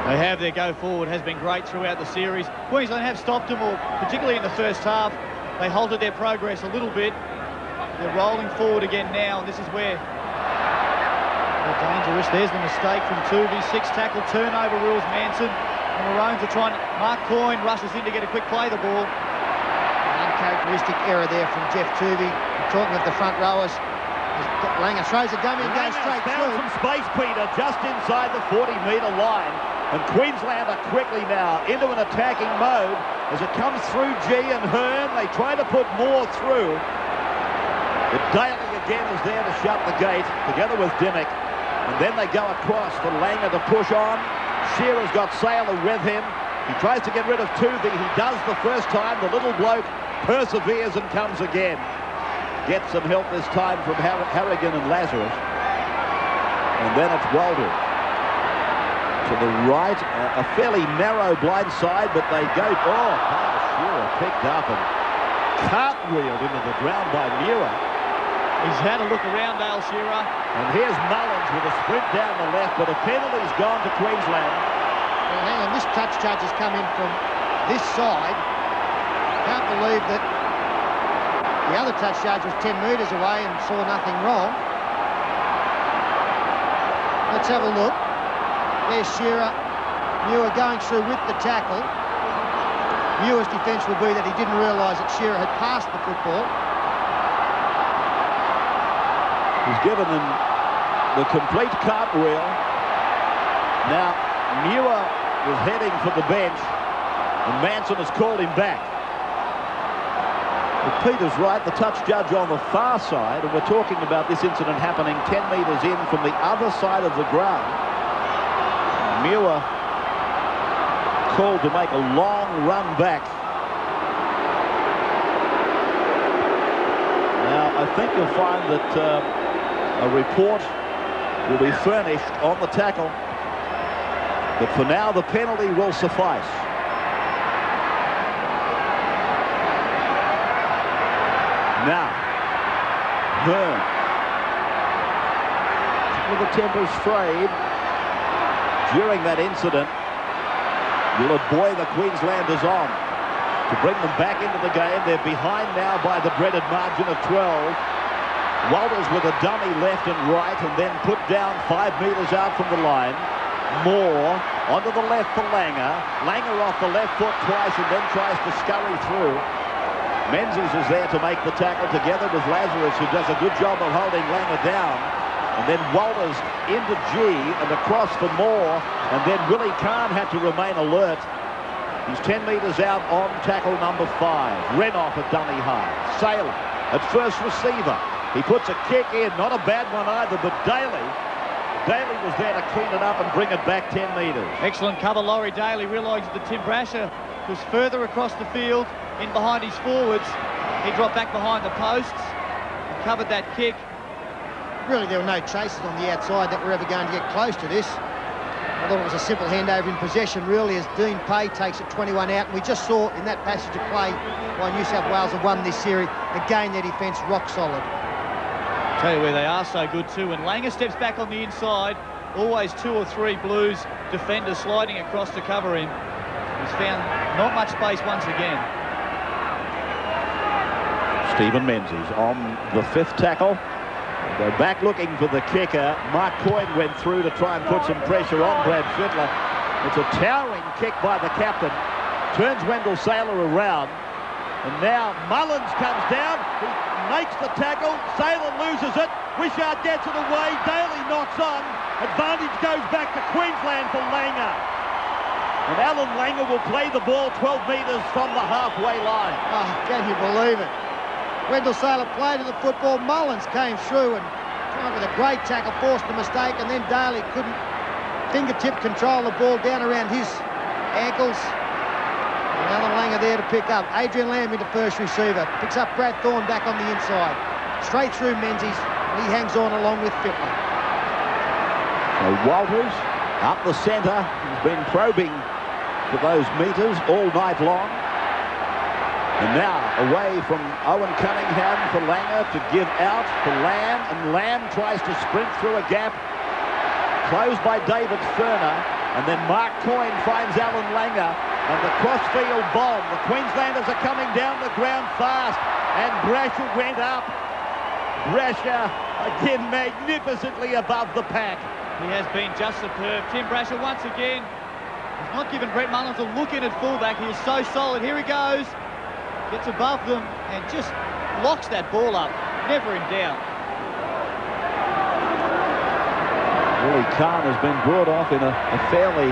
They have. Their go forward has been great throughout the series. Queensland have stopped them, or particularly in the first half. They halted their progress a little bit. They're rolling forward again now, and this is where they're dangerous. There's the mistake from Tuvey. 6 tackle turnover rules Manson. And Maroons are trying. Mark Coyne rushes in to get a quick play the ball. Uncharacteristic error there from Jeff Tuvey. Talking of the front rowers, Langer throws a dummy and goes straight through. Some space, Peter, just inside the 40-metre line. And Queensland are quickly now into an attacking mode as it comes through G and Hearn. They try to put more through. But Daly again is there to shut the gate together with Dimmick. And then they go across for Langer to push on. Shearer's got Saylor with him. He tries to get rid of Tuvey. He does the first time. The little bloke perseveres and comes again. Gets some help this time from Harrigan and Lazarus. And then it's Walder. To the right, a fairly narrow blind side, but they go... Oh, Shearer picked up and cartwheeled into the ground by Muir. He's had a look around, Dale Shearer. And here's Mullins with a sprint down the left, but a penalty's gone to Queensland. Well, hang on, this touch judge has come in from this side. Can't believe that the other touch judge was 10 metres away and saw nothing wrong. Let's have a look. There's Shearer. Muir going through with the tackle. Muir's defence will be that he didn't realise that Shearer had passed the football. He's given them the complete cartwheel. Now, Muir was heading for the bench, and Manson has called him back. But Peter's right, the touch judge on the far side, and we're talking about this incident happening 10 metres in from the other side of the ground. Muir called to make a long run back. Now, I think you'll find that a report will be furnished on the tackle, but for now the penalty will suffice. Now, Hearn. With the tempers frayed during that incident, will it buoy the Queenslanders on to bring them back into the game? They're behind now by the dreaded margin of 12. Walters with a dummy left and right, and then put down 5 metres out from the line. Moore onto the left for Langer. Langer off the left foot twice and then tries to scurry through. Menzies is there to make the tackle together with Lazarus, who does a good job of holding Langer down. And then Walters into G and across for Moore, and then Willie Kahn had to remain alert. He's 10 metres out on tackle number 5. Renoff at dummy high. Saylor at first receiver. He puts a kick in, not a bad one either, but Daly was there to clean it up and bring it back 10 metres. Excellent cover, Laurie Daly, realising that Tim Brasher was further across the field, in behind his forwards. He dropped back behind the posts and covered that kick. really there were no chasers on the outside that were ever going to get close to this. I thought it was a simple handover in possession, really, as Dean Pay takes it 21 out. And we just saw in that passage of play why New South Wales have won this series. Again, their defence rock solid. Tell you where they are so good too. When Langer steps back on the inside, always 2 or 3 Blues defenders sliding across to cover him. He's found not much space once again. Stephen Menzies on the 5th tackle. Go back looking for the kicker. Mark Coyne went through to try and put some pressure on Brad Fittler. It's a towering kick by the captain. Turns Wendell Saylor around. And now Mullins comes down. He makes the tackle. Saylor loses it. Wishart gets it away. Daly knocks on. Advantage goes back to Queensland for Langer. And Alan Langer will play the ball 12 metres from the halfway line. Oh, can you believe it? Wendell Saylor played to the football. Mullins came through and tried with a great tackle, forced the mistake, and then Daly couldn't fingertip control the ball down around his ankles. And Alan Langer there to pick up. Adrian Lamb into first receiver. Picks up Brad Thorne back on the inside. Straight through Menzies. He hangs on along with Fittler. So Walters up the centre. He's been probing for those metres all night long. And now away from Owen Cunningham for Langer to give out to Lamb, and Lamb tries to sprint through a gap. Closed by David Furner, and then Mark Coyne finds Alan Langer, and the crossfield bomb. The Queenslanders are coming down the ground fast, and Brasher went up. Brasher again magnificently above the pack. He has been just superb. Tim Brasher once again has not given Brett Mullins a look in at fullback. He is so solid. Here he goes. Gets above them and just locks that ball up. Never in doubt. Willie Kahn has been brought off in a fairly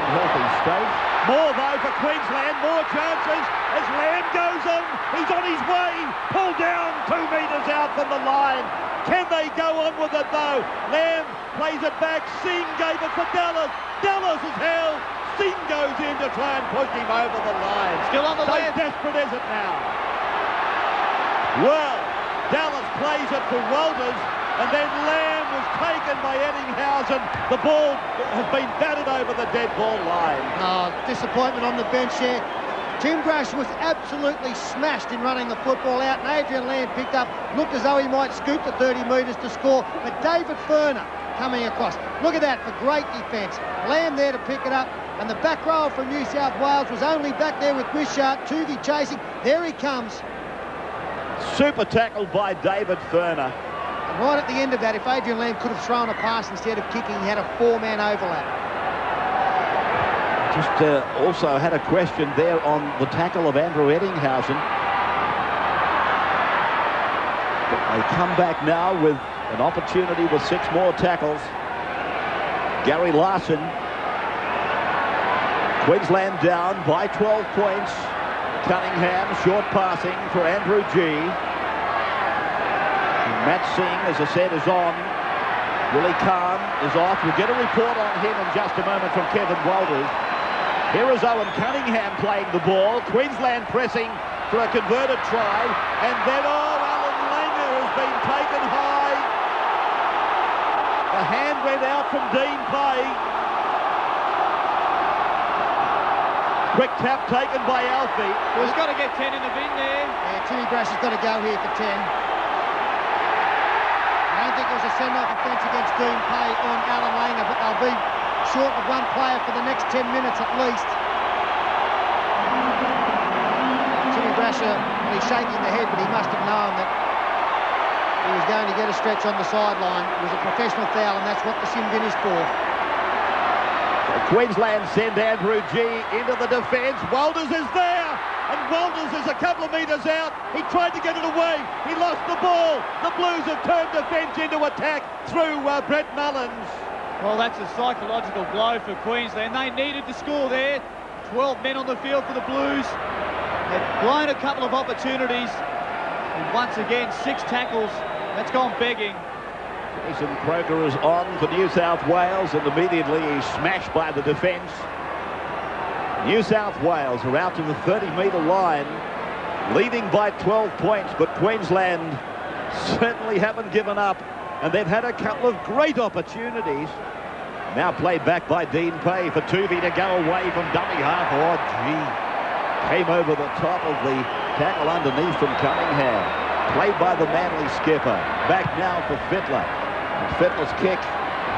healthy state. More though for Queensland, more chances as Lamb goes on. He's on his way. Pulled down 2 metres out from the line. Can they go on with it though? Lamb plays it back. Singh gave it for Dallas. Dallas is held. Singh goes in to try and push him over the line. Still on the left. So desperate is it now? Well, Dallas plays it for Walters, and then Lamb was taken by Eddinghausen. The ball has been batted over the dead ball line. Oh, disappointment on the bench there. Tim Brasher was absolutely smashed in running the football out, and Adrian Lamb picked up. Looked as though he might scoop the 30 metres to score, but David Furner coming across. Look at that for great defence. Lamb there to pick it up. And the back row from New South Wales was only back there with Wishart. Tuvey chasing. There he comes. Super tackle by David Furner. And right at the end of that, if Adrian Lamb could have thrown a pass instead of kicking, he had a 4-man overlap. Just also had a question there on the tackle of Andrew Eddinghausen. They come back now with an opportunity with 6 more tackles. Gary Larson. Queensland down by 12 points. Cunningham, short passing for Andrew G. Matt Singh, as I said, is on. Willie Kahn is off. We'll get a report on him in just a moment from Kevin Walters. Here is Owen Cunningham playing the ball. Queensland pressing for a converted try. And then, Alan Langer has been taken high. The hand went out from Dean Pay. Quick tap taken by Alfie. Well, he's got to get 10 in the bin there. Yeah, Timmy Brasher's got to go here for 10. I don't think there was a send-off offence against Dean Pay on Alan Langer, but they'll be short of 1 player for the next 10 minutes at least. Timmy Brasher, he's shaking the head, but he must have known that he was going to get a stretch on the sideline. It was a professional foul, and that's what the sin bin is for. Queensland send Andrew G into the defence. Walters is there, and Walters is a couple of metres out. He tried to get it away. He lost the ball. The Blues have turned defence into attack through Brett Mullins. Well, that's a psychological blow for Queensland. They needed to score there. 12 men on the field for the Blues. They've blown a couple of opportunities. And once again, 6 tackles. That's gone begging. Jason Croker is on for New South Wales, and immediately he's smashed by the defence. New South Wales are out to the 30-metre line, leading by 12 points, but Queensland certainly haven't given up, and they've had a couple of great opportunities. Now played back by Dean Pay for Tuvey to go away from dummy half. Oh, gee. Came over the top of the tackle underneath from Cunningham. Played by the Manly skipper. Back now for Fittler. And Fittler's kick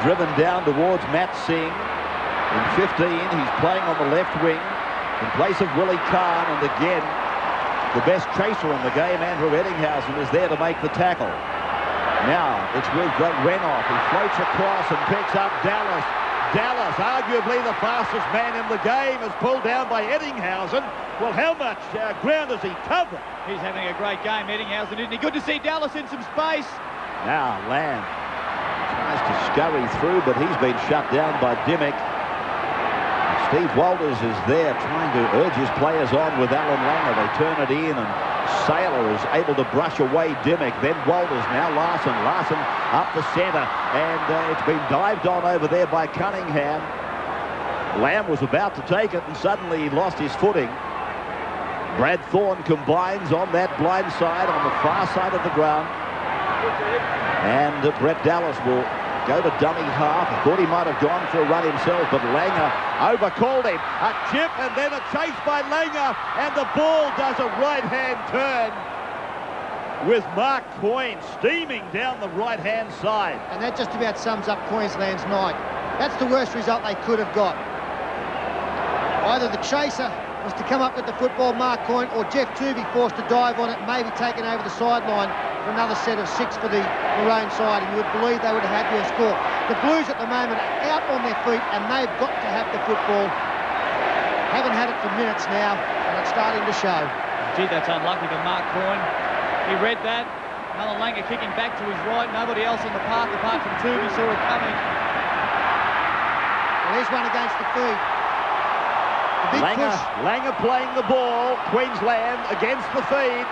driven down towards Matt Singh. In 15, he's playing on the left wing in place of Willie Kahn. And again, the best chaser in the game, Andrew Eddinghausen, is there to make the tackle. Now it's with Renoff. He floats across and picks up Dallas. Dallas, arguably the fastest man in the game, is pulled down by Eddinghausen. Well, how much ground has he covered? He's having a great game, Eddinghausen, isn't he? Good to see Dallas in some space. Now Lamb tries to scurry through, but he's been shut down by Dimmick. Steve Walters is there trying to urge his players on with Alan Langer. They turn it in, and Saylor is able to brush away Dimmick. Then Walters, now Larson. Larson up the centre, and it's been dived on over there by Cunningham. Lamb was about to take it, and suddenly he lost his footing. Brad Thorne combines on that blind side, on the far side of the ground. And Brett Dallas will go to dummy half. I thought he might have gone for a run himself, but Langer overcalled him. A chip and then a chase by Langer, and the ball does a right-hand turn with Mark Coyne steaming down the right-hand side. And that just about sums up Queensland's night. That's the worst result they could have got. Either the chaser was to come up with the football, Mark Coyne, or Jeff Tuvey forced to dive on it, maybe taken over the sideline for another set of 6 for the Maroon side, and you would believe they would have had their score. The Blues at the moment are out on their feet, and they've got to have the football. Haven't had it for minutes now, and it's starting to show. Gee, that's unlucky for Mark Coyne. He read that. Alan Langer kicking back to his right. Nobody else in the park apart from Tuvey saw it coming. Well, here's one against the feed. Langer playing the ball. Queensland against the feed.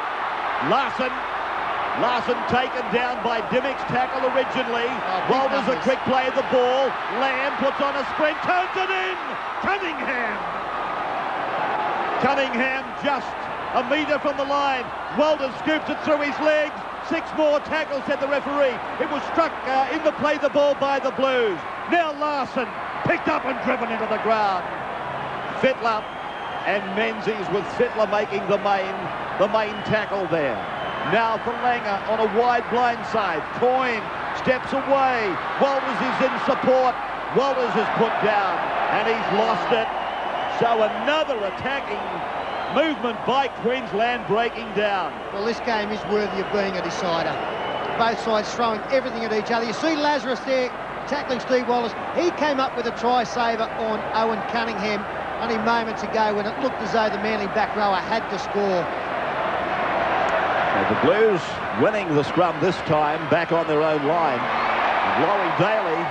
Larson taken down by Dimmick's tackle originally. Walters a quick play of the ball. Lamb puts on a sprint, turns it in. Cunningham just a metre from the line. Walters scoops it through his legs. 6 more tackles, said the referee. It was struck in the play the ball by the Blues. Now Larson picked up and driven into the ground. Fittler and Menzies, with Fittler making the main tackle there. Now for Langer on a wide blind side. Coyne steps away. Walters is in support. Walters is put down and he's lost it. So another attacking movement by Queensland breaking down. Well, this game is worthy of being a decider. Both sides throwing everything at each other. You see Lazarus there tackling Steve Wallace. He came up with a try saver on Owen Cunningham only moments ago when it looked as though the Manly back rower had to score. Well, the Blues winning the scrum this time, back on their own line. And Laurie Daly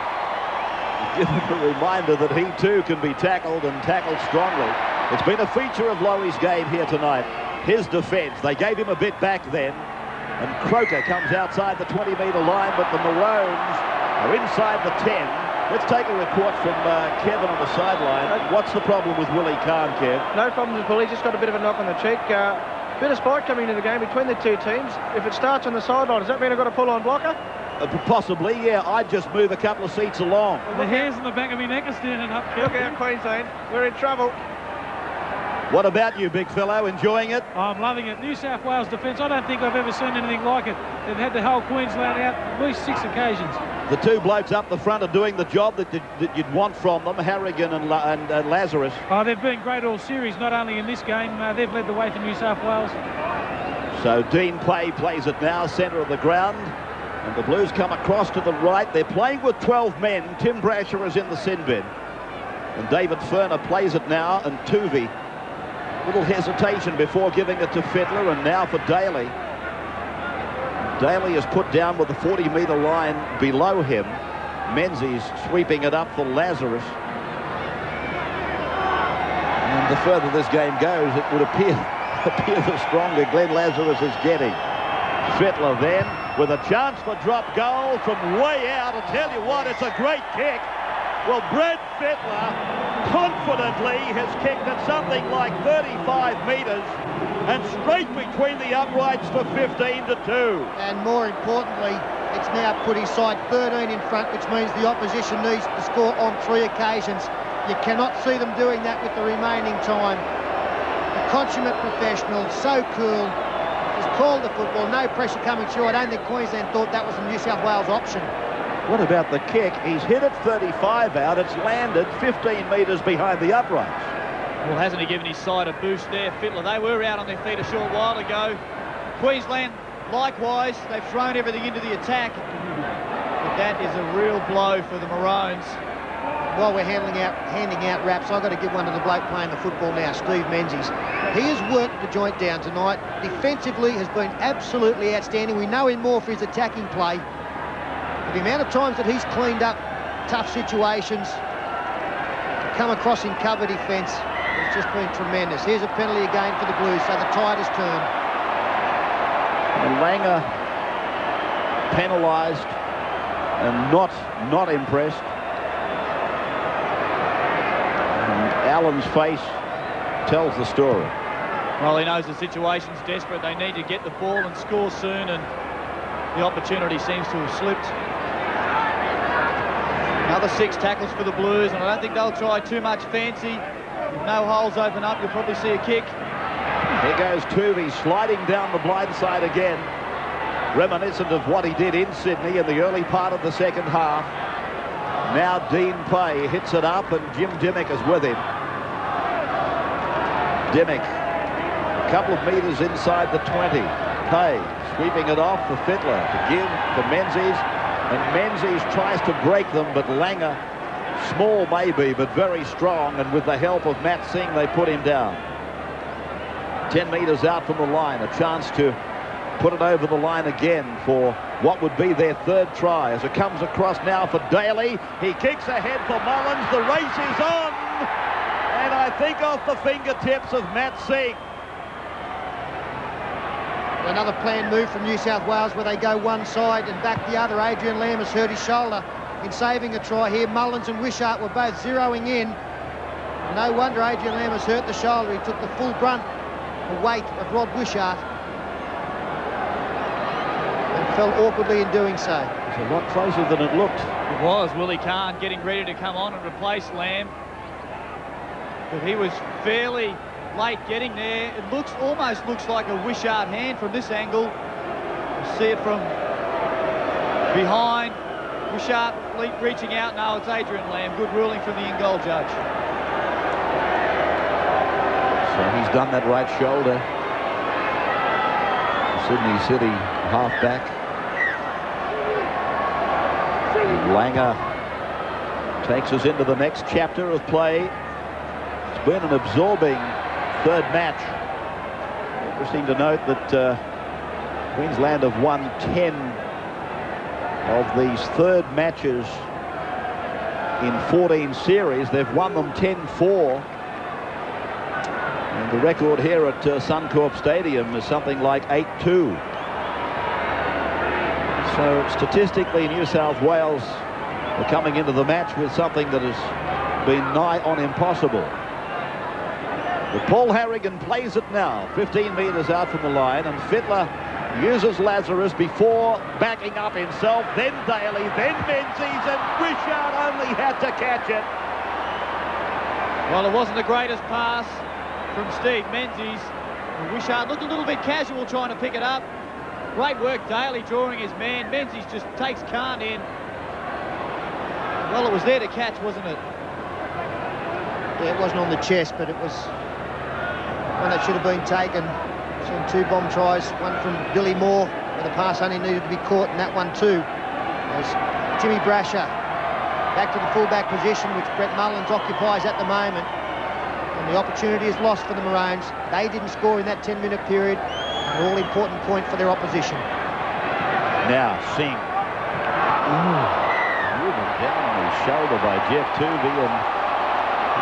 given a reminder that he too can be tackled, and tackled strongly. It's been a feature of Lowey's game here tonight. His defence, they gave him a bit back then, and Croker comes outside the 20-metre line, but the Maroons are inside the 10. Let's take a report from Kevin on the sideline. What's the problem with Willie Kahn, Kev? No problem with Willie, just got a bit of a knock on the cheek. Bit of spite coming into the game between the two teams. If it starts on the sideline, does that mean I've got to pull on blocker? Possibly, yeah. I'd just move a couple of seats along. Well, the hairs on the back of my neck are standing up. Look out, Queensland. We're in trouble. What about you, big fellow? Enjoying it? I'm loving it. New South Wales defence, I don't think I've ever seen anything like it. They've had to hold Queensland out at least 6 occasions. The two blokes up the front are doing the job that you'd want from them, Harrigan and Lazarus. Oh, they've been great all series, not only in this game. They've led the way for New South Wales. So Dean Pay plays it now, centre of the ground. And the Blues come across to the right. They're playing with 12 men. Tim Brasher is in the sin bin. And David Ferner plays it now, and Tuvey. Little hesitation before giving it to Fittler, and now for Daly. Daly is put down with the 40-metre line below him. Menzies sweeping it up for Lazarus. And the further this game goes, it would appear the stronger Glenn Lazarus is getting. Fittler then with a chance for drop goal from way out. I tell you what, it's a great kick. Well, Brad Fittler confidently has kicked at something like 35 metres and straight between the uprights for 15-2. And more importantly, it's now put his side 13 in front, which means the opposition needs to score on 3 occasions. You cannot see them doing that with the remaining time. The consummate professional, so cool, has called the football, no pressure coming through. I don't think Queensland thought that was a New South Wales option. What about the kick? He's hit it 35 out. It's landed 15 metres behind the uprights. Well, hasn't he given his side a boost there, Fittler? They were out on their feet a short while ago. Queensland, likewise, they've thrown everything into the attack. But that is a real blow for the Maroons. While we're handing out raps, I've got to give one to the bloke playing the football now, Steve Menzies. He has worked the joint down tonight. Defensively has been absolutely outstanding. We know him more for his attacking play. The amount of times that he's cleaned up tough situations, come across in cover defence, has just been tremendous. Here's a penalty again for the Blues, so the tide has turned. And Langer penalised and not impressed. And Allen's face tells the story. Well, he knows the situation's desperate. They need to get the ball and score soon, and the opportunity seems to have slipped. Another 6 tackles for the Blues, and I don't think they'll try too much fancy. If no holes open up, you'll probably see a kick. Here goes Tuvey sliding down the blind side again, reminiscent of what he did in Sydney in the early part of the second half. Now Dean Pay hits it up, and Jim Dimmick is with him. Dimmick, a couple of metres inside the 20. Pay sweeping it off for Fittler to give to Menzies, and Menzies tries to break them, but Langer, small maybe, but very strong, and with the help of Matt Singh, they put him down. 10 metres out from the line, a chance to put it over the line again for what would be their 3rd try as it comes across now for Daly. He kicks ahead for Mullins. The race is on, and I think off the fingertips of Matt Singh. Another planned move from New South Wales where they go one side and back the other. Adrian Lamb has hurt his shoulder in saving a try here. Mullins and Wishart were both zeroing in. No wonder Adrian Lamb has hurt the shoulder. He took the full brunt, the weight of Rod Wishart, and fell awkwardly in doing so. It's a lot closer than it looked. It was. Willie Kahn getting ready to come on and replace Lamb, but he was fairly late getting there. It almost looks like a Wishart hand from this angle. You see it from behind. Wishart reaching out. No, it's Adrian Lamb. Good ruling from the in-goal judge. So he's done that right shoulder. Sydney City half-back. Langer takes us into the next chapter of play. It's been an absorbing 3rd match. Interesting to note that Queensland have won 10 of these 3rd matches in 14 series. They've won them 10-4. And the record here at Suncorp Stadium is something like 8-2. So statistically, New South Wales are coming into the match with something that has been nigh on impossible. But Paul Harrigan plays it now, 15 metres out from the line, and Fittler uses Lazarus before backing up himself, then Daly, then Menzies, and Wishart only had to catch it. Well, it wasn't the greatest pass from Steve Menzies. Wishart looked a little bit casual trying to pick it up. Great work, Daly drawing his man. Menzies just takes Kahn in. Well, it was there to catch, wasn't it? Yeah, it wasn't on the chest, but it was one that should have been taken. Seen 2 bomb tries, one from Billy Moore, where the pass only needed to be caught, and that one too. As Timmy Brasher back to the fullback position, which Brett Mullins occupies at the moment. And the opportunity is lost for the Maroons. They didn't score in that 10-minute period. An all-important point for their opposition. Now, Singh. Moving down on his shoulder by Jeff Tuvey, and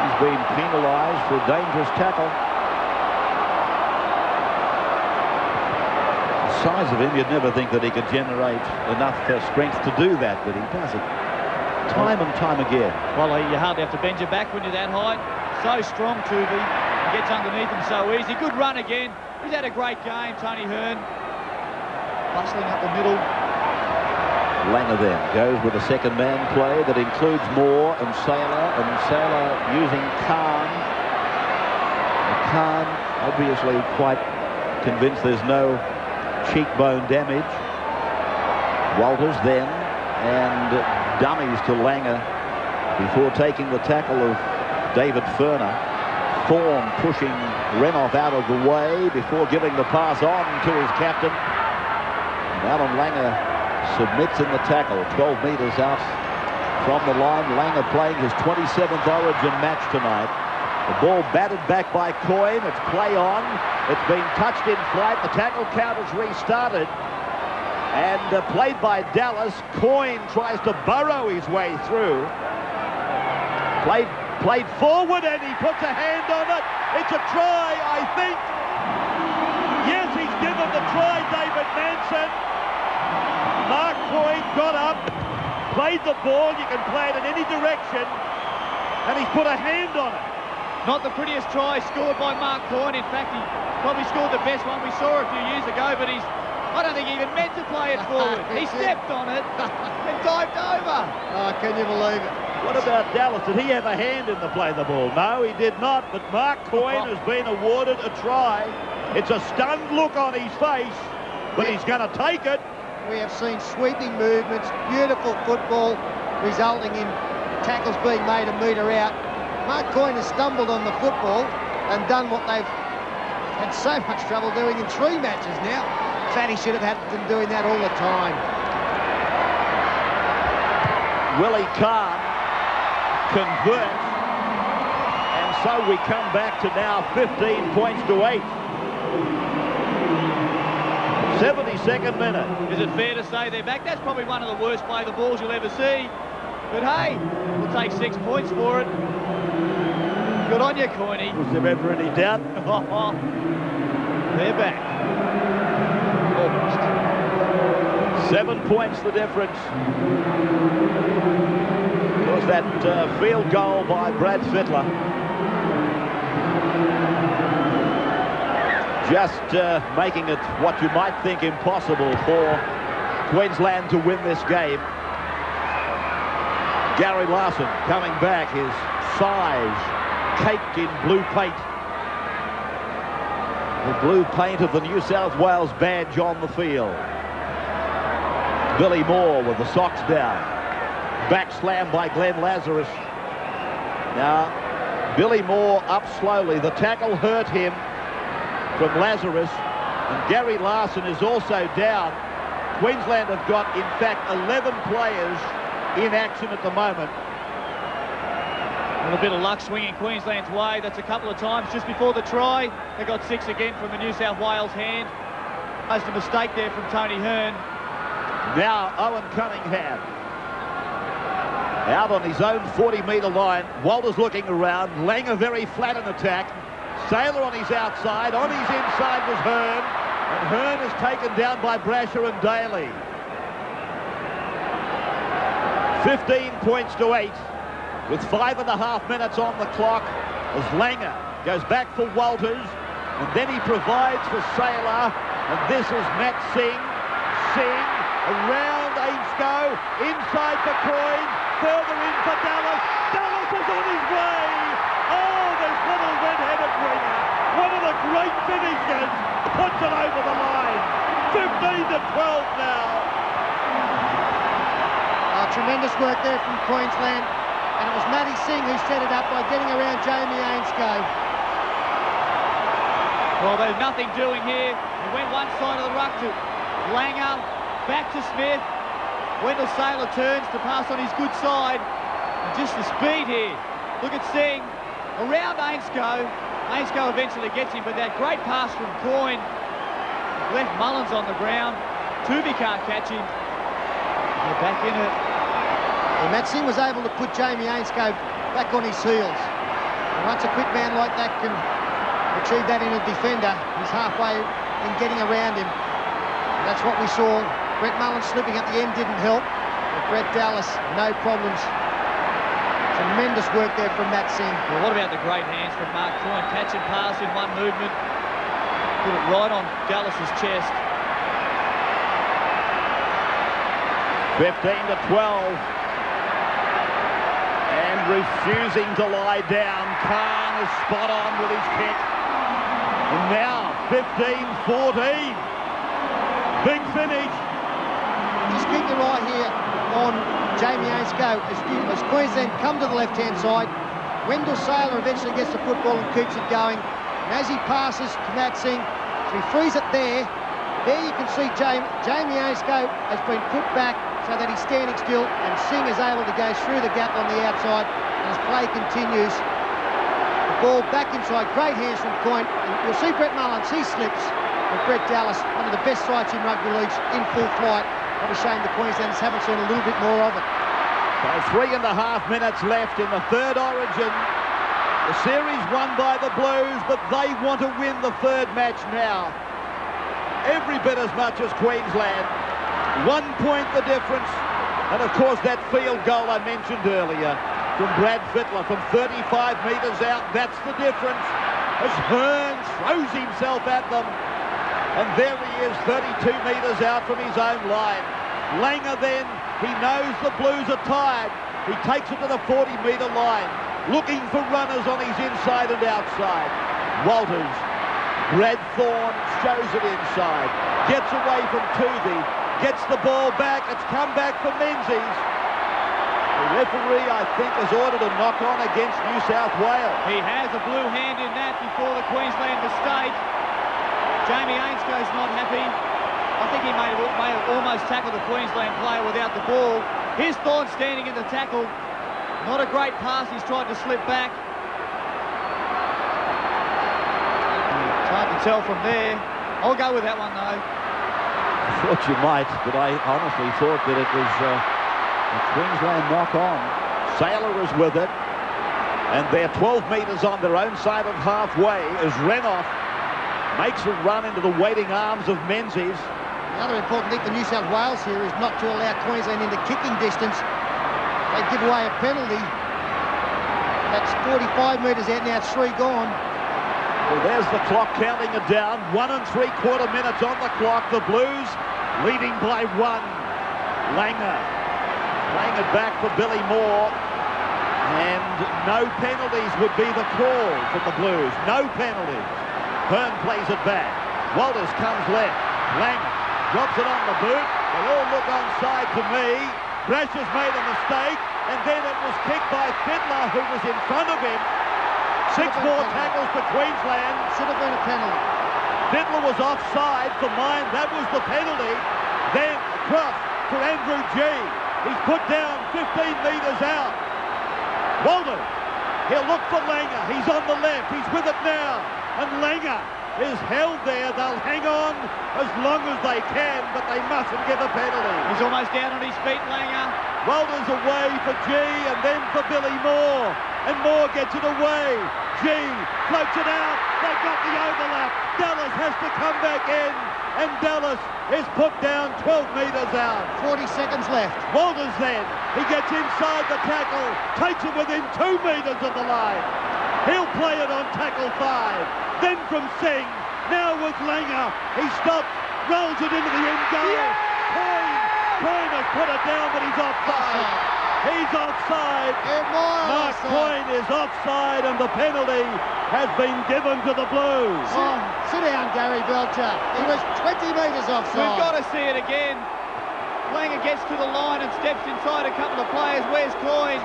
he's been penalised for a dangerous tackle. The size of him, you'd never think that he could generate enough strength to do that, but he does it. time and time again. Well, you hardly have to bend your back when you're that high. So strong, Tuvey. He gets underneath him so easy. Good run again. He's had a great game, Tony Hearn. Bustling up the middle. Langer then goes with a second man play that includes Moore and Sailor using Khan. Khan obviously quite convinced there's no cheekbone damage. Walters then, and dummies to Langer before taking the tackle of David Furner. Thorne pushing Renoff out of the way before giving the pass on to his captain. And Alan Langer submits in the tackle, 12 metres out from the line. Langer playing his 27th Origin match tonight. The ball batted back by Coyne. It's play on. It's been touched in flight. The tackle count has restarted. And played by Dallas. Coyne tries to burrow his way through. Played forward, and he puts a hand on it. It's a try, I think. Yes, he's given the try, David Manson. Mark Coyne got up, played the ball. You can play it in any direction, and he's put a hand on it. Not the prettiest try scored by Mark Coyne. In fact, he probably scored the best one we saw a few years ago, but I don't think he even meant to play it forward. He stepped on it and dived over. Oh, can you believe it? What about Dallas? Did he have a hand in the play of the ball? No, he did not, but Mark Coyne has been awarded a try. It's a stunned look on his face, but he's going to take it. We have seen sweeping movements, beautiful football, resulting in tackles being made a metre out. Mark Coyne has stumbled on the football and done what they've had so much trouble doing in 3 matches now. Fatty should have had them doing that all the time. Willie Kahn converts, and so we come back to now 15 points to 8. 72nd minute. Is it fair to say they're back? That's probably one of the worst play the balls you'll ever see. But hey, we'll take 6 points for it. Good on you, Coyne. Was there ever any doubt? They're back. Almost. 7 points the difference. Was that field goal by Brad Fittler. Just making it what you might think impossible for Queensland to win this game. Gary Larson coming back, his size caked in blue paint. The blue paint of the New South Wales badge on the field. Billy Moore with the socks down. Back slam by Glenn Lazarus. Now, Billy Moore up slowly. The tackle hurt him from Lazarus. And Gary Larson is also down. Queensland have got, in fact, 11 players in action at the moment. A little bit of luck swinging Queensland's way. That's a couple of times just before the try. They got 6 again from the New South Wales hand. Most a mistake there from Tony Hearn. Now Owen Cunningham out on his own 40-metre line. Walters looking around. Langer very flat in attack. Sailor on his outside. On his inside was Hearn. And Hearn is taken down by Brasher and Daly. 15 points to 8. With 5.5 minutes on the clock as Langer goes back for Walters, and then he provides for Sailor, and this is Matt Singh. Singh around Ainscough, inside for Coyne, further in for Dallas. Dallas is on his way. Oh, this little red-headed winger, one of the great finishers, puts it over the line. 15 to 12 now. Tremendous work there from Queensland. And it was Matty Singh who set it up by getting around Jamie Ainscough. Well, there's nothing doing here. He went one side of the ruck to Langer, back to Smith. Wendell Sailor turns to pass on his good side. And just the speed here. Look at Singh around Ainscough. Ainscough eventually gets him, but that great pass from Coyne left Mullins on the ground. Tuvey can't catch him. They're back in it. Well, Matt Singh was able to put Jamie Ainscough back on his heels. And once a quick man like that can achieve that in a defender, he's halfway in getting around him. And that's what we saw. Brett Mullins slipping at the end didn't help. But Brett Dallas, no problems. Tremendous work there from Matt Singh. Well, what about the great hands from Mark Coyne? Catch and pass in one movement. Put it right on Dallas's chest. 15-12. And refusing to lie down. Khan is spot on with his kick. And now 15-14. Big finish. Just keep your eye here on Jamie Ainscough as Queensland come to the left-hand side. Wendell Saylor eventually gets the football and keeps it going. And as he passes to Matt Singh, so he frees it there. There you can see Jamie Ainscough has been put back so that he's standing still, and Singh is able to go through the gap on the outside, and as play continues, the ball back inside. Great hands from Coyne. And you'll see Brett Mullins, he slips. But Brett Dallas, one of the best sides in rugby leagues, in full flight. What a shame the Queenslanders haven't seen a little bit more of it. So 3.5 minutes left in the third origin. The series won by the Blues, but they want to win the third match now. Every bit as much as Queensland. 1 point the difference. And of course that field goal I mentioned earlier from Brad Fittler from 35 metres out. That's the difference. As Hearn throws himself at them. And there he is, 32 metres out from his own line. Langer then, he knows the Blues are tired. He takes it to the 40-metre line, looking for runners on his inside and outside. Walters, Brad Thorne shows it inside, gets away from Toothey, gets the ball back, it's come back for Menzies. The referee, I think, has ordered a knock-on against New South Wales. He has a blue hand in that before the Queensland mistake. Jamie Ainsco's not happy. I think he may have almost tackled the Queensland player without the ball. Here's Thorne standing in the tackle. Not a great pass. He's tried to slip back. It's hard to tell from there. I'll go with that one, though. I thought you might, but I honestly thought that it was a Queensland knock-on. Saylor is with it. And they're 12 metres on their own side of halfway as Renoff makes a run into the waiting arms of Menzies. The other important thing for New South Wales here is not to allow Queensland into kicking distance. They give away a penalty. That's 45 metres out now, it's 3 gone. Well, there's the clock counting it down. 1 3/4 minutes on the clock. The Blues leading by 1. Langer playing it back for Billy Moore. And no penalties would be the call from the Blues. No penalties. Hearn plays it back. Walters comes left. Langer drops it on the boot. They all look onside to me. Brash has made a mistake. And then it was kicked by Fittler, who was in front of him. 6 more tackles to Queensland. Should have been a penalty. Fittler was offside for mine. That was the penalty. Then across for Andrew G. He's put down 15 metres out. Walters. He'll look for Langer. He's on the left. He's with it now. And Langer is held there. They'll hang on as long as they can, but they mustn't give a penalty. He's almost down on his feet, Langer. Walters away for G and then for Billy Moore. And Moore gets it away. G floats it out. They've got the overlap. Dallas has to come back in. And Dallas is put down 12 metres out. 40 seconds left. Walters then. He gets inside the tackle. Takes it within 2 metres of the line. He'll play it on tackle 5. Then from Singh. Now with Langer. He stops. Rolls it into the end goal. Coyne has put it down, but he's offside. He's offside. Mark Coyne is offside, and the penalty has been given to the Blues. Oh, sit down, Gary Belcher. He was 20 metres offside. We've got to see it again. Langer gets to the line and steps inside a couple of players. Where's Coyne?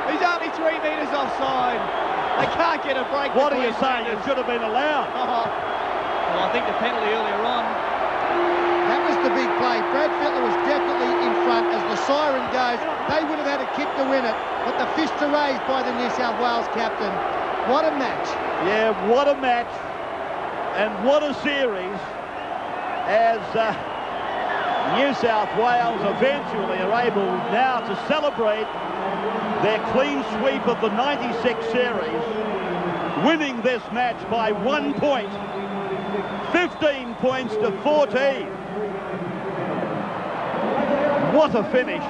He's only 3 metres offside. They can't get a break. What are you saying? It should have been allowed. Well, I think the penalty earlier on. That was the big play. Brad Fittler was definitely in front. As the siren goes, they would have had a kick to win it. But the fists are raised by the New South Wales captain. What a match. Yeah, what a match. And what a series. As New South Wales eventually are able now to celebrate their clean sweep of the 96 series, winning this match by 1 point. 15 points to 14. What a finish.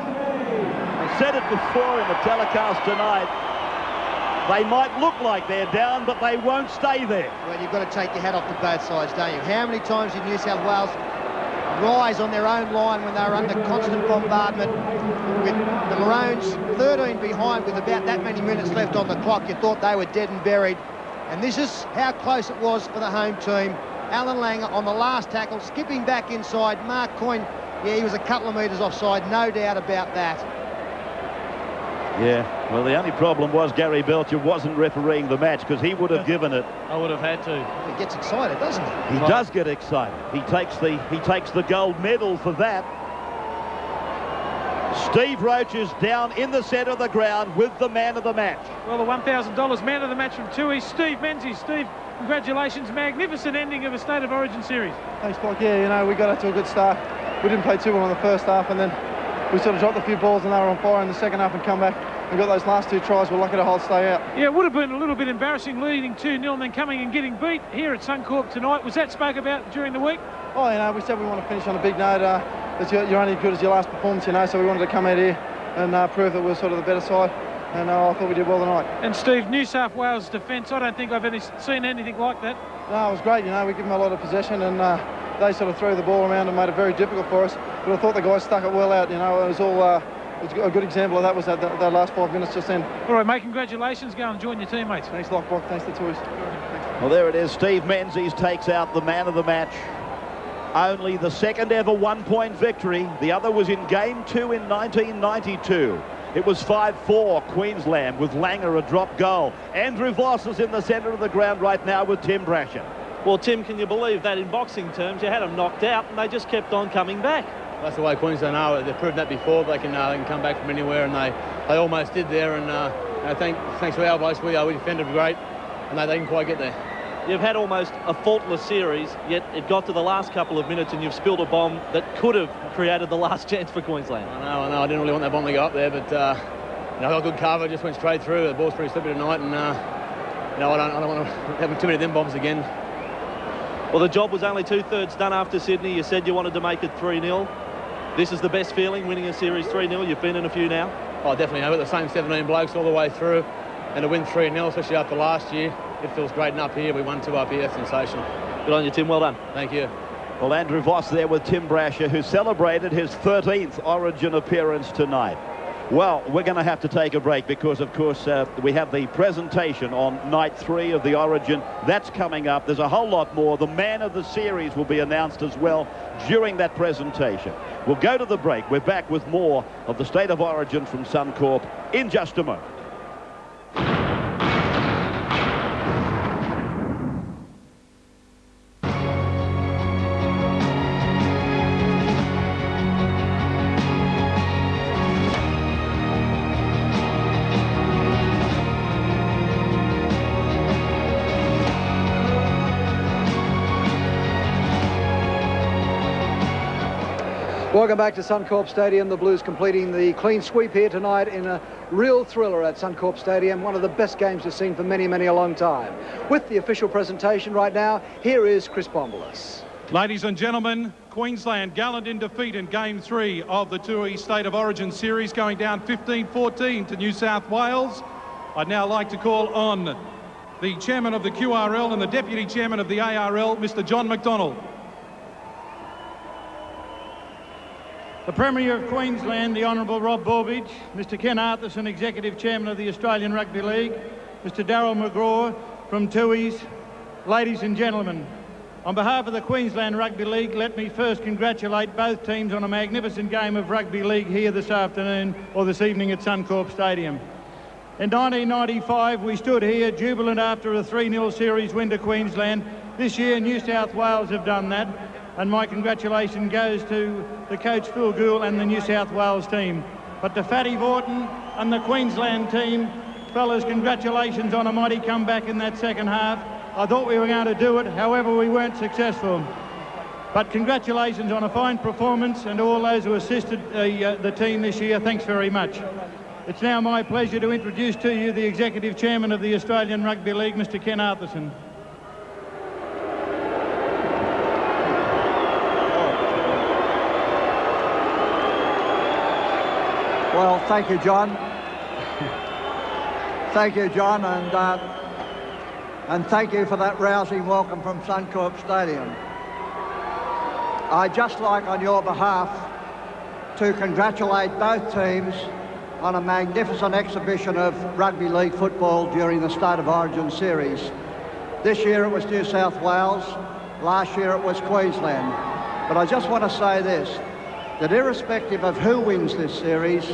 I've said it before in the telecast tonight. They might look like they're down, but they won't stay there. Well, you've got to take your hat off to both sides, don't you? How many times did New South Wales rise on their own line when they were under constant bombardment with the Maroons 13 behind with about that many minutes left on the clock? You thought they were dead and buried. And this is how close it was for the home team. Alan Langer on the last tackle, skipping back inside. Mark Coyne, yeah, he was a couple of metres offside, no doubt about that. Yeah, well, the only problem was Gary Belcher wasn't refereeing the match, because he would have given it. I would have had to. He gets excited, doesn't he? He does get excited. He takes the gold medal for that. Steve Roach is down in the centre of the ground with the man of the match. Well, the $1,000 man of the match from Tooheys, Steve Menzies. Steve, congratulations. Magnificent ending of a State of Origin series. Thanks, Block. Yeah, you know, we got out to a good start. We didn't play too well in the first half, and then we sort of dropped a few balls and they were on fire in the second half and come back and got those last two tries. We're lucky to hold stay out. Yeah, it would have been a little bit embarrassing leading 2-0 and then coming and getting beat here at Suncorp tonight. Was that spoke about during the week? Oh, you know, we said we want to finish on a big note. You're only as good as your last performance, you know, so we wanted to come out here and prove that we're sort of the better side. And I thought we did well tonight. And Steve, New South Wales defence, I don't think I've ever seen anything like that. No, it was great, you know, we give them a lot of possession and they sort of threw the ball around and made it very difficult for us. But I thought the guys stuck it well out, you know, it was all... a good example of that was that last 5 minutes just then. All right, mate, congratulations. Go and join your teammates. Thanks a lot, Brock. Thanks to Toys. Well, there it is. Steve Menzies takes out the man of the match. Only the second ever one-point victory. The other was in Game 2 in 1992. It was 5-4 Queensland with Langer a drop goal. Andrew Voss is in the centre of the ground right now with Tim Brasher. Well, Tim, can you believe that in boxing terms? You had them knocked out and they just kept on coming back. That's the way Queensland are. They've proved that before. They can come back from anywhere, and they almost did there. And thanks to our blokes, we defended great, and they didn't quite get there. You've had almost a faultless series, yet it got to the last couple of minutes and you've spilled a bomb that could have created the last chance for Queensland. I know. I didn't really want that bomb to go up there, but I got good cover. Just went straight through. The ball's pretty slippery tonight, and I don't want to have too many of them bombs again. Well, the job was only 2/3 done after Sydney. You said you wanted to make it 3-0. This is the best feeling, winning a series 3-0. You've been in a few now. Oh, definitely. I've got the same 17 blokes all the way through, and to win 3-0, especially after last year, it feels great. And up here, we won 2 up here. Sensational. Good on you, Tim. Well done. Thank you. Well, Andrew Voss there with Tim Brasher, who celebrated his 13th Origin appearance tonight. Well, we're going to have to take a break because, of course, we have the presentation on night 3 of the Origin. That's coming up. There's a whole lot more. The man of the series will be announced as well during that presentation. We'll go to the break. We're back with more of the State of Origin from Suncorp in just a moment. Welcome back to Suncorp Stadium. The Blues completing the clean sweep here tonight in a real thriller at Suncorp Stadium. One of the best games we've seen for many, many a long time. With the official presentation right now, here is Chris Bombolas. Ladies and gentlemen, Queensland gallant in defeat in Game 3 of the Tooheys State of Origin series, going down 15-14 to New South Wales. I'd now like to call on the chairman of the QRL and the deputy chairman of the ARL, Mr. John McDonald. The Premier of Queensland, the Honourable Rob Borbidge, Mr Ken Arthurson, Executive Chairman of the Australian Rugby League, Mr Darryl McGraw from Tooheys, ladies and gentlemen, on behalf of the Queensland Rugby League, let me first congratulate both teams on a magnificent game of rugby league here this afternoon or this evening at Suncorp Stadium. In 1995, we stood here jubilant after a 3-0 series win to Queensland. This year, New South Wales have done that. And my congratulations goes to the coach Phil Gould and the New South Wales team. But to Fatty Vorton and the Queensland team, fellas, congratulations on a mighty comeback in that second half. I thought we were going to do it, however we weren't successful. But congratulations on a fine performance, and all those who assisted the team this year, thanks very much. It's now my pleasure to introduce to you the Executive Chairman of the Australian Rugby League, Mr Ken Arthurson. Well, thank you, John. Thank you, John, and thank you for that rousing welcome from Suncorp Stadium. I'd just like, on your behalf, to congratulate both teams on a magnificent exhibition of rugby league football during the State of Origin series. This year it was New South Wales, last year it was Queensland. But I just want to say this, that irrespective of who wins this series,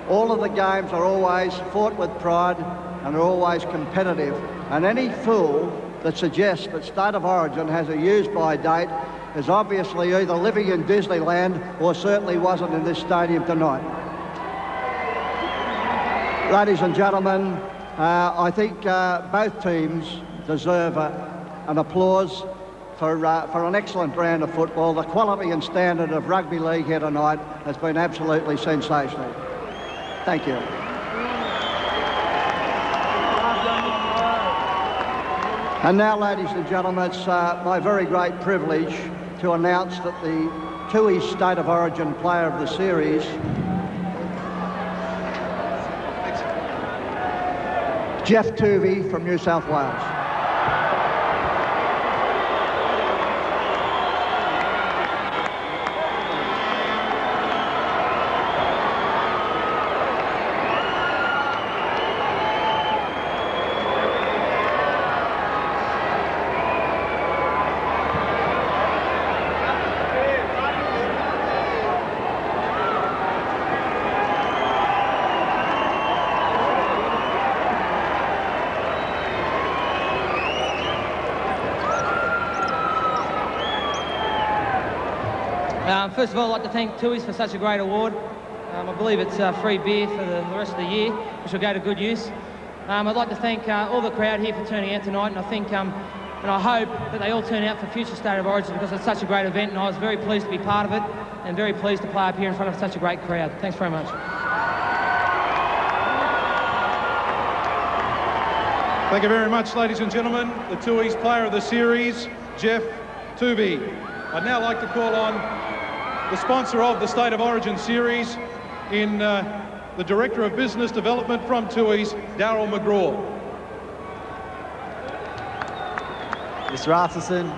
all of the games are always fought with pride and are always competitive. And any fool that suggests that State of Origin has a use-by date is obviously either living in Disneyland or certainly wasn't in this stadium tonight. Ladies and gentlemen, I think both teams deserve an applause for an excellent brand of football. The quality and standard of rugby league here tonight has been absolutely sensational. Thank you. And now, ladies and gentlemen, it's my very great privilege to announce that the TUI State of Origin Player of the Series, Jeff Tuvey from New South Wales. First of all, I'd like to thank TUI's for such a great award. I believe it's free beer for the rest of the year, which will go to good use. I'd like to thank all the crowd here for turning out tonight, and I think and I hope that they all turn out for future State of Origin, because it's such a great event, and I was very pleased to be part of it and very pleased to play up here in front of such a great crowd. Thanks very much. Thank you very much, ladies and gentlemen. The TUI's Player of the Series, Jeff Tuvey. I'd now like to call on the sponsor of the State of Origin series in the Director of Business Development from TUI's, Darryl McGraw. Mr. Arthurson,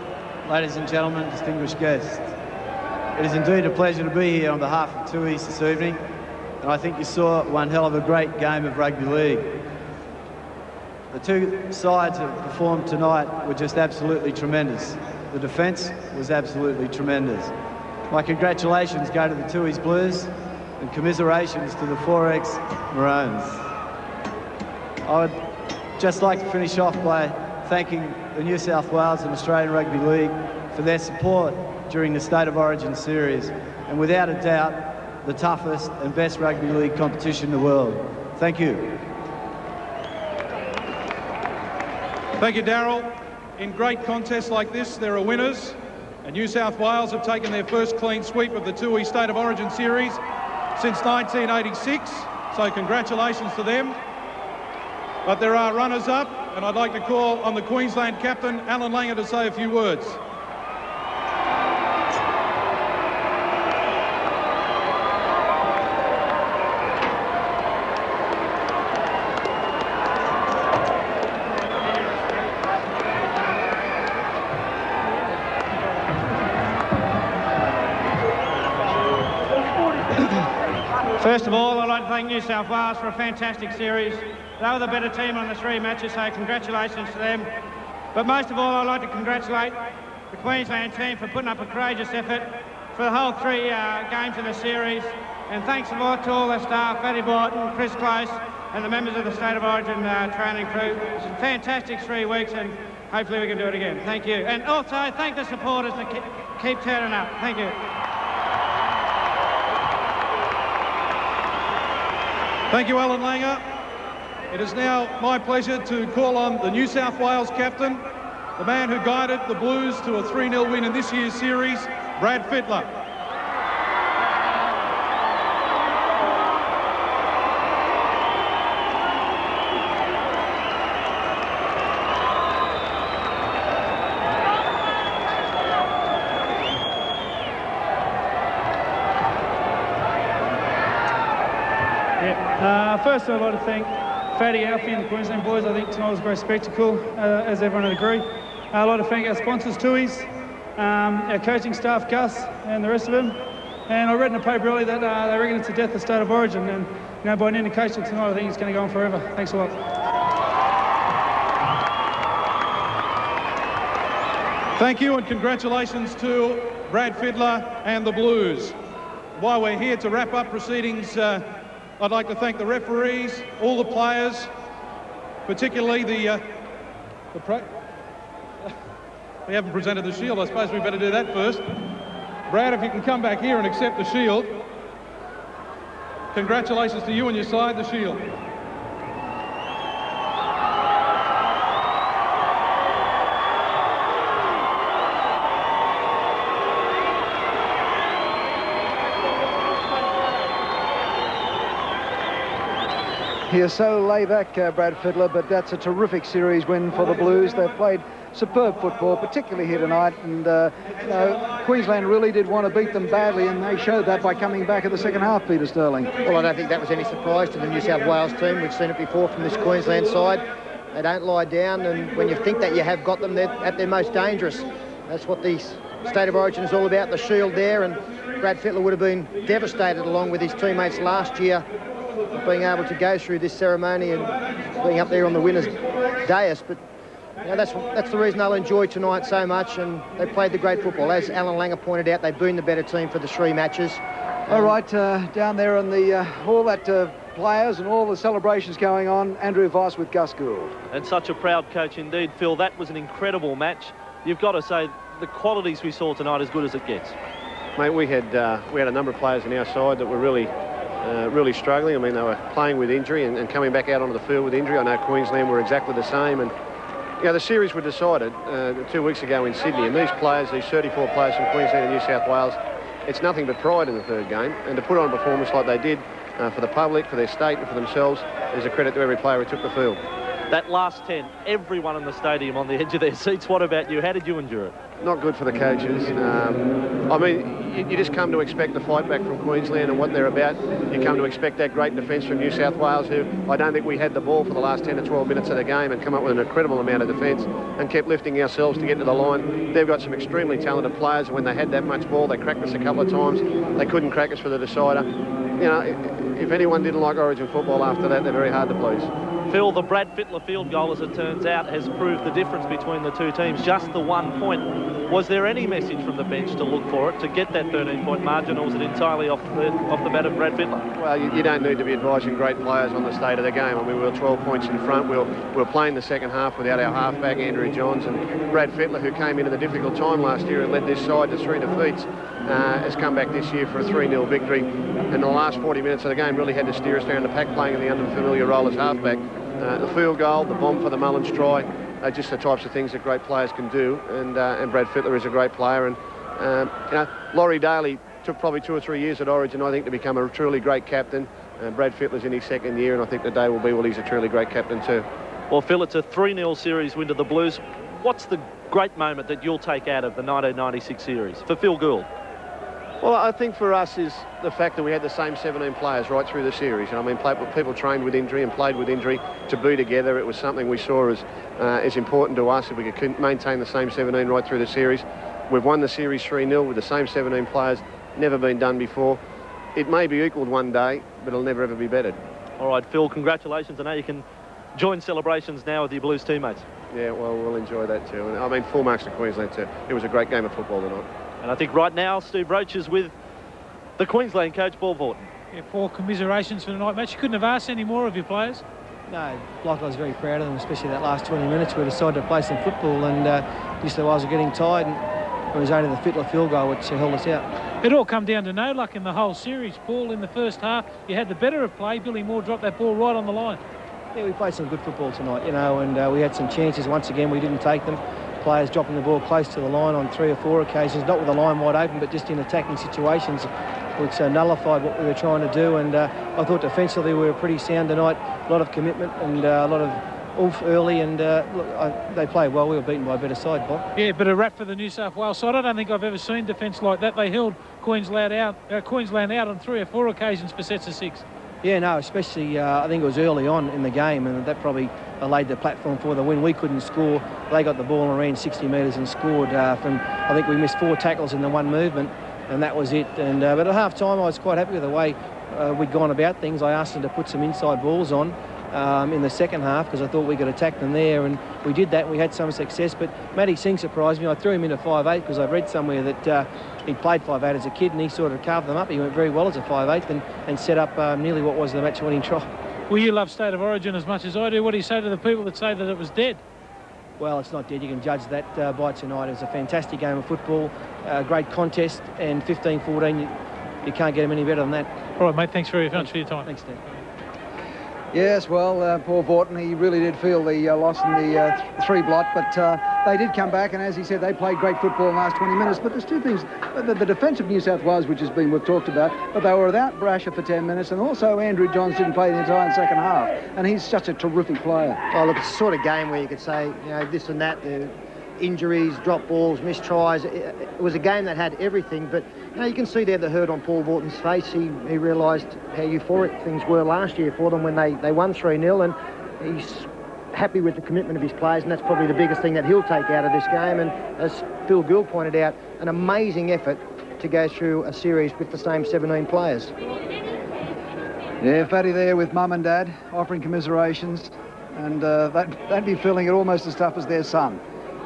ladies and gentlemen, distinguished guests. It is indeed a pleasure to be here on behalf of TUI's this evening, and I think you saw one hell of a great game of rugby league. The two sides that performed tonight were just absolutely tremendous. The defence was absolutely tremendous. My congratulations go to the TUI's Blues and commiserations to the 4X Maroons. I would just like to finish off by thanking the New South Wales and Australian Rugby League for their support during the State of Origin series, and without a doubt, the toughest and best rugby league competition in the world. Thank you. Thank you, Darryl. In great contests like this, there are winners, and New South Wales have taken their first clean sweep of the TUI State of Origin series since 1986, so congratulations to them. But there are runners-up, and I'd like to call on the Queensland captain, Alan Langer, to say a few words. First of all, I'd like to thank New South Wales for a fantastic series. They were the better team on the three matches, so congratulations to them. But most of all, I'd like to congratulate the Queensland team for putting up a courageous effort for the whole three games of the series. And thanks a lot to all the staff, Eddie Borton, Chris Close, and the members of the State of Origin training crew. It's a fantastic 3 weeks, and hopefully we can do it again. Thank you. And also, thank the supporters that keep turning up. Thank you. Thank you, Alan Langer. It is now my pleasure to call on the New South Wales captain, the man who guided the Blues to a 3-0 win in this year's series, Brad Fittler. first I'd like to thank Fatty, Alfie and the Queensland boys. I think tonight was a great spectacle, as everyone would agree. I'd like to thank our sponsors, Tui's, our coaching staff, Gus, and the rest of them. And I read in the paper earlier that they reckon it's the death of State of Origin, and by an indication tonight, I think it's going to go on forever. Thanks a lot. Thank you, and congratulations to Brad Fiddler and the Blues. While we're here to wrap up proceedings, I'd like to thank the referees, all the players, particularly we haven't presented the shield. I suppose we better do that first. Brad, if you can come back here and accept the shield. Congratulations to you and your side, the shield. He is so laid back, Brad Fiddler, but that's a terrific series win for the Blues. They've played superb football, particularly here tonight, and Queensland really did want to beat them badly, and they showed that by coming back at the second half, Peter Sterling. Well, I don't think that was any surprise to the New South Wales team. We've seen it before from this Queensland side. They don't lie down, and when you think that you have got them, they're at their most dangerous. That's what the State of Origin is all about, the shield there, and Brad Fittler would have been devastated along with his teammates last year, being able to go through this ceremony and being up there on the winner's dais. But that's the reason they'll enjoy tonight so much, and they played the great football. As Alan Langer pointed out, they've been the better team for the 3 matches. All right, down there on the all that players and all the celebrations going on, Andrew Voss with Gus Gould. And such a proud coach indeed, Phil. That was an incredible match. You've got to say the qualities we saw tonight as good as it gets. Mate, we had a number of players on our side that were really struggling. I mean, they were playing with injury and coming back out onto the field with injury. I know Queensland were exactly the same. And the series were decided 2 weeks ago in Sydney. And these players, these 34 players from Queensland and New South Wales, it's nothing but pride in the third game. And to put on a performance like they did for the public, for their state and for themselves, is a credit to every player who took the field. That last 10, everyone in the stadium on the edge of their seats. What about you? How did you endure it? Not good for the coaches. I mean, you just come to expect the fight back from Queensland and what they're about. You come to expect that great defence from New South Wales, who I don't think we had the ball for the last 10 to 12 minutes of the game and come up with an incredible amount of defence and kept lifting ourselves to get to the line. They've got some extremely talented players, and when they had that much ball, they cracked us a couple of times. They couldn't crack us for the decider. If anyone didn't like Origin football after that, they're very hard to please. Phil, the Brad Fittler field goal, as it turns out, has proved the difference between the two teams. Just the 1 point. Was there any message from the bench to look for it, to get that 13-point margin, or was it entirely off the bat of Brad Fittler? Well, you don't need to be advising great players on the state of the game. I mean, we were 12 points in front. We were playing the second half without our halfback, Andrew Johns, and Brad Fittler, who came in at a difficult time last year and led this side to 3 defeats, has come back this year for a 3-0 victory. And the last 40 minutes of the game really had to steer us down the pack, playing in the unfamiliar role as halfback. The field goal, the bomb for the Mullins try, are just the types of things that great players can do, and Brad Fittler is a great player. And Laurie Daly took probably 2 or 3 years at Origin, I think, to become a truly great captain. Brad Fittler's in his 2nd year, and I think the day will be, well, he's a truly great captain too. Well, Phil, it's a 3-0 series win to the Blues. What's the great moment that you'll take out of the 1996 series for Phil Gould? Well, I think for us is the fact that we had the same 17 players right through the series. And I mean, people trained with injury and played with injury. To be together, it was something we saw as important to us, if we could maintain the same 17 right through the series. We've won the series 3-0 with the same 17 players. Never been done before. It may be equalled one day, but it'll never ever be bettered. All right, Phil, congratulations. I know you can join celebrations now with your Blues teammates. Yeah, well, we'll enjoy that too. And I mean, full marks to Queensland too. It was a great game of football tonight. And I think right now, Steve Roach is with the Queensland coach, Paul Vaughton. Yeah, Paul, commiserations for the night match. You couldn't have asked any more of your players. No, like I was very proud of them, especially that last 20 minutes. We decided to play some football, and New South Wales were getting tired, and it was only the Fittler field goal which held us out. It all come down to no luck in the whole series, Paul. In the first half, you had the better of play. Billy Moore dropped that ball right on the line. Yeah, we played some good football tonight, and we had some chances. Once again, we didn't take them. Players dropping the ball close to the line on 3 or 4 occasions, not with the line wide open, but just in attacking situations, which nullified what we were trying to do. And I thought defensively we were pretty sound tonight. A lot of commitment and a lot of oomph early, and look, they played well. We were beaten by a better side, Bob. Yeah, but a wrap for the New South Wales side. I don't think I've ever seen defence like that. They held Queensland out on 3 or 4 occasions for sets of 6. Yeah, no, especially I think it was early on in the game, and that probably laid the platform for the win. We couldn't score. They got the ball and ran 60 metres and scored from, I think we missed 4 tackles in the one movement, and that was it. And but at half-time, I was quite happy with the way we'd gone about things. I asked them to put some inside balls on in the second half because I thought we could attack them there, and we did that. We had some success, but Matty Singh surprised me. I threw him in a 5'8" because I've read somewhere that he'd played 5'8" as a kid, and he sort of carved them up. He went very well as a 5'8" and set up nearly what was the match-winning try. Well, you love State of Origin as much as I do. What do you say to the people that say that it was dead? Well, it's not dead. You can judge that by tonight. It was a fantastic game of football, great contest, and 15-14, you can't get them any better than that. All right, mate, thanks very much for your time. Thanks, Dan. Yes, well, Paul Vaughton, he really did feel the loss in the 3 blot, but they did come back, and as he said, they played great football in the last 20 minutes. But there's two things. The defence of New South Wales, which has been, we've talked about, but they were without Brasher for 10 minutes, and also Andrew Johns didn't play the entire second half, and he's such a terrific player. Oh, look, it's the sort of game where you could say, you know, this and that, the injuries, drop balls, missed tries. It was a game that had everything, but you know, you can see there the hurt on Paul Vaughton's face. He realised how euphoric things were last year for them when they won 3-0, and he's happy with the commitment of his players, and that's probably the biggest thing that he'll take out of this game. And as Phil Gould pointed out, an amazing effort to go through a series with the same 17 players. Yeah, Fatty there with mum and dad offering commiserations, and they'd be feeling it almost as tough as their son.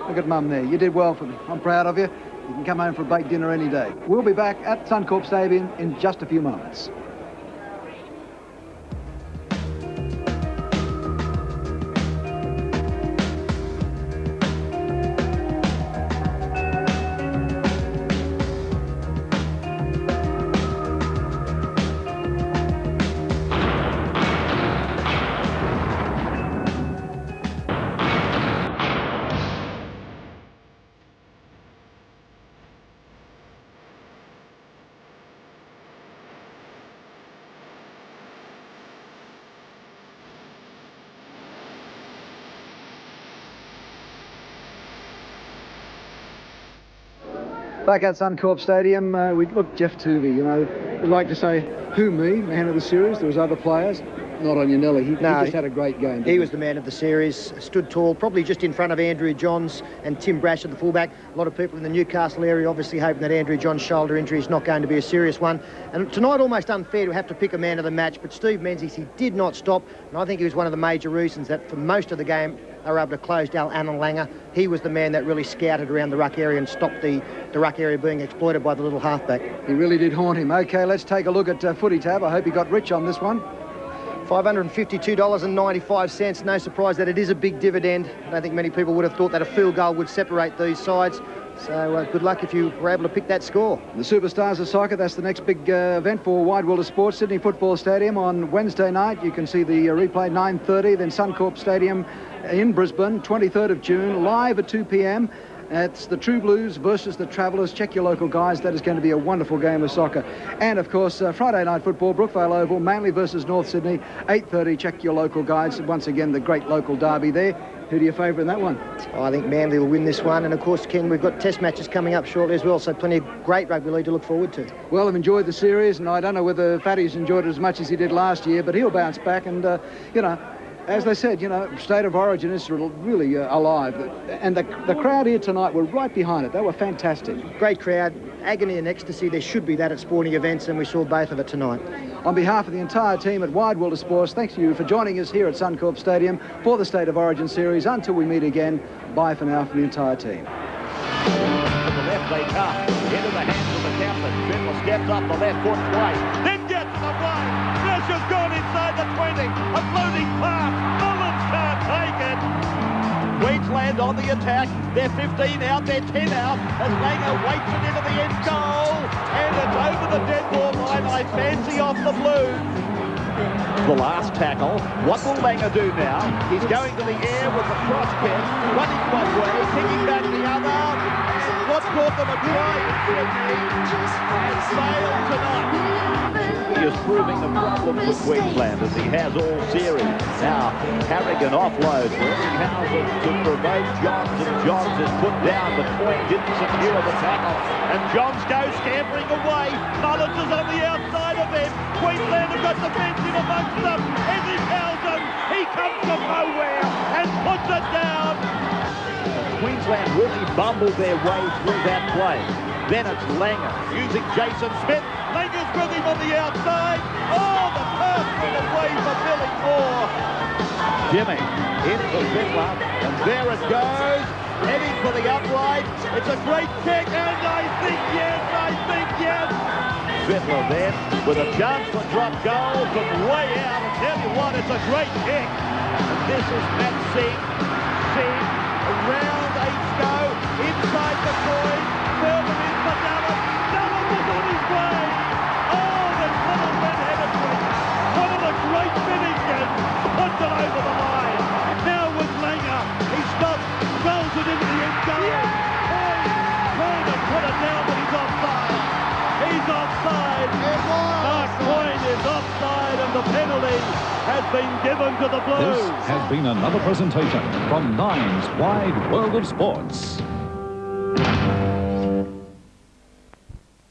Look at mum there. You did well for me. I'm proud of you. You can come home for a baked dinner any day. We'll be back at Suncorp Stadium in just a few moments. Back at Suncorp Stadium, look, Jeff Tuvey, you know, we'd like to say, who me, man of the series? There was other players. Not on your Nelly. He just had a great game. He was the man of the series, stood tall, probably just in front of Andrew Johns and Tim Brasher, the fullback. A lot of people in the Newcastle area obviously hoping that Andrew Johns' shoulder injury is not going to be a serious one. And tonight, almost unfair to have to pick a man of the match, but Steve Menzies, he did not stop, and I think he was one of the major reasons that for most of the game they were able to close down Alan Langer. He was the man that really scouted around the ruck area and stopped the ruck area being exploited by the little halfback. He really did haunt him. OK, let's take a look at Footy Tab. I hope he got rich on this one. $552.95. No surprise that it is a big dividend. I don't think many people would have thought that a field goal would separate these sides. So good luck if you were able to pick that score. The Superstars of Soccer, that's the next big event for Wide World of Sport. Sydney Football Stadium on Wednesday night. You can see the replay 9:30. Then Suncorp Stadium in Brisbane, 23rd of June, live at 2 p.m. It's the True Blues versus the Travellers. Check your local guys. That is going to be a wonderful game of soccer. And, of course, Friday night football, Brookvale Oval, Manly versus North Sydney, 8:30. Check your local guys. Once again, the great local derby there. Who do you favour in that one? Oh, I think Manly will win this one. And, of course, Ken, we've got test matches coming up shortly as well, so plenty of great rugby league to look forward to. Well, I've enjoyed the series, and I don't know whether Fatty's enjoyed it as much as he did last year, but he'll bounce back. And, you know, as they said, you know, State of Origin is really alive. And the crowd here tonight were right behind it. They were fantastic. Great crowd, agony and ecstasy. There should be that at sporting events, and we saw both of it tonight. On behalf of the entire team at Wide World of Sports, thanks to you for joining us here at Suncorp Stadium for the State of Origin series. Until we meet again, bye for now from the entire team. To the left they come, into the hands of the captain. Triple steps up the left foot twice, then gets in the way. Pressure's gone inside the 20. A floating pass. Mullins can't take it. Queensland on the attack. They're 15 out, they're 10 out. As Langer waits it into the end goal. And it's over the dead ball line. I fancy off the Blues. The last tackle. What will Langer do now? He's going to the air with the cross kick, running one way, kicking back the other. What caught them a try in Sydney and failed tonight. He is proving the problem for Queensland as he has all series. Now Harrigan offloads Ringhausen to provoke Johns, and Johns is put down, but Coyne didn't secure the tackle. And Johns goes scampering away. Mullins is on the outside of them. Queensland have got the bench in amongst them. As he fouls him, he comes from nowhere and puts it down. Queensland really bumbled their way through that play. Then it's Langer using Jason Smith. Langer's with him on the outside. Oh, the pass went away for Billy Moore. Jimmy in for Fittler, and there it goes. Heading for the upright. It's a great kick, and I think yes. Fittler then with a chance for drop goal from way out. I tell you what, it's a great kick. And this is Matt Singh. Around H-go, inside the coin. Melbourne in for Dallas. Dallas is on his way. Oh, the tunnel red-headed trick. One of the great finishes. Puts it over the line. Now with Langer, he stops, rolls it into the end goal. Yes. Trying to put it down, but he's offside. He's offside. Mark Coyne is offside, and the penalty has been given to the Blues. This has been another presentation from Nine's Wide World of Sports.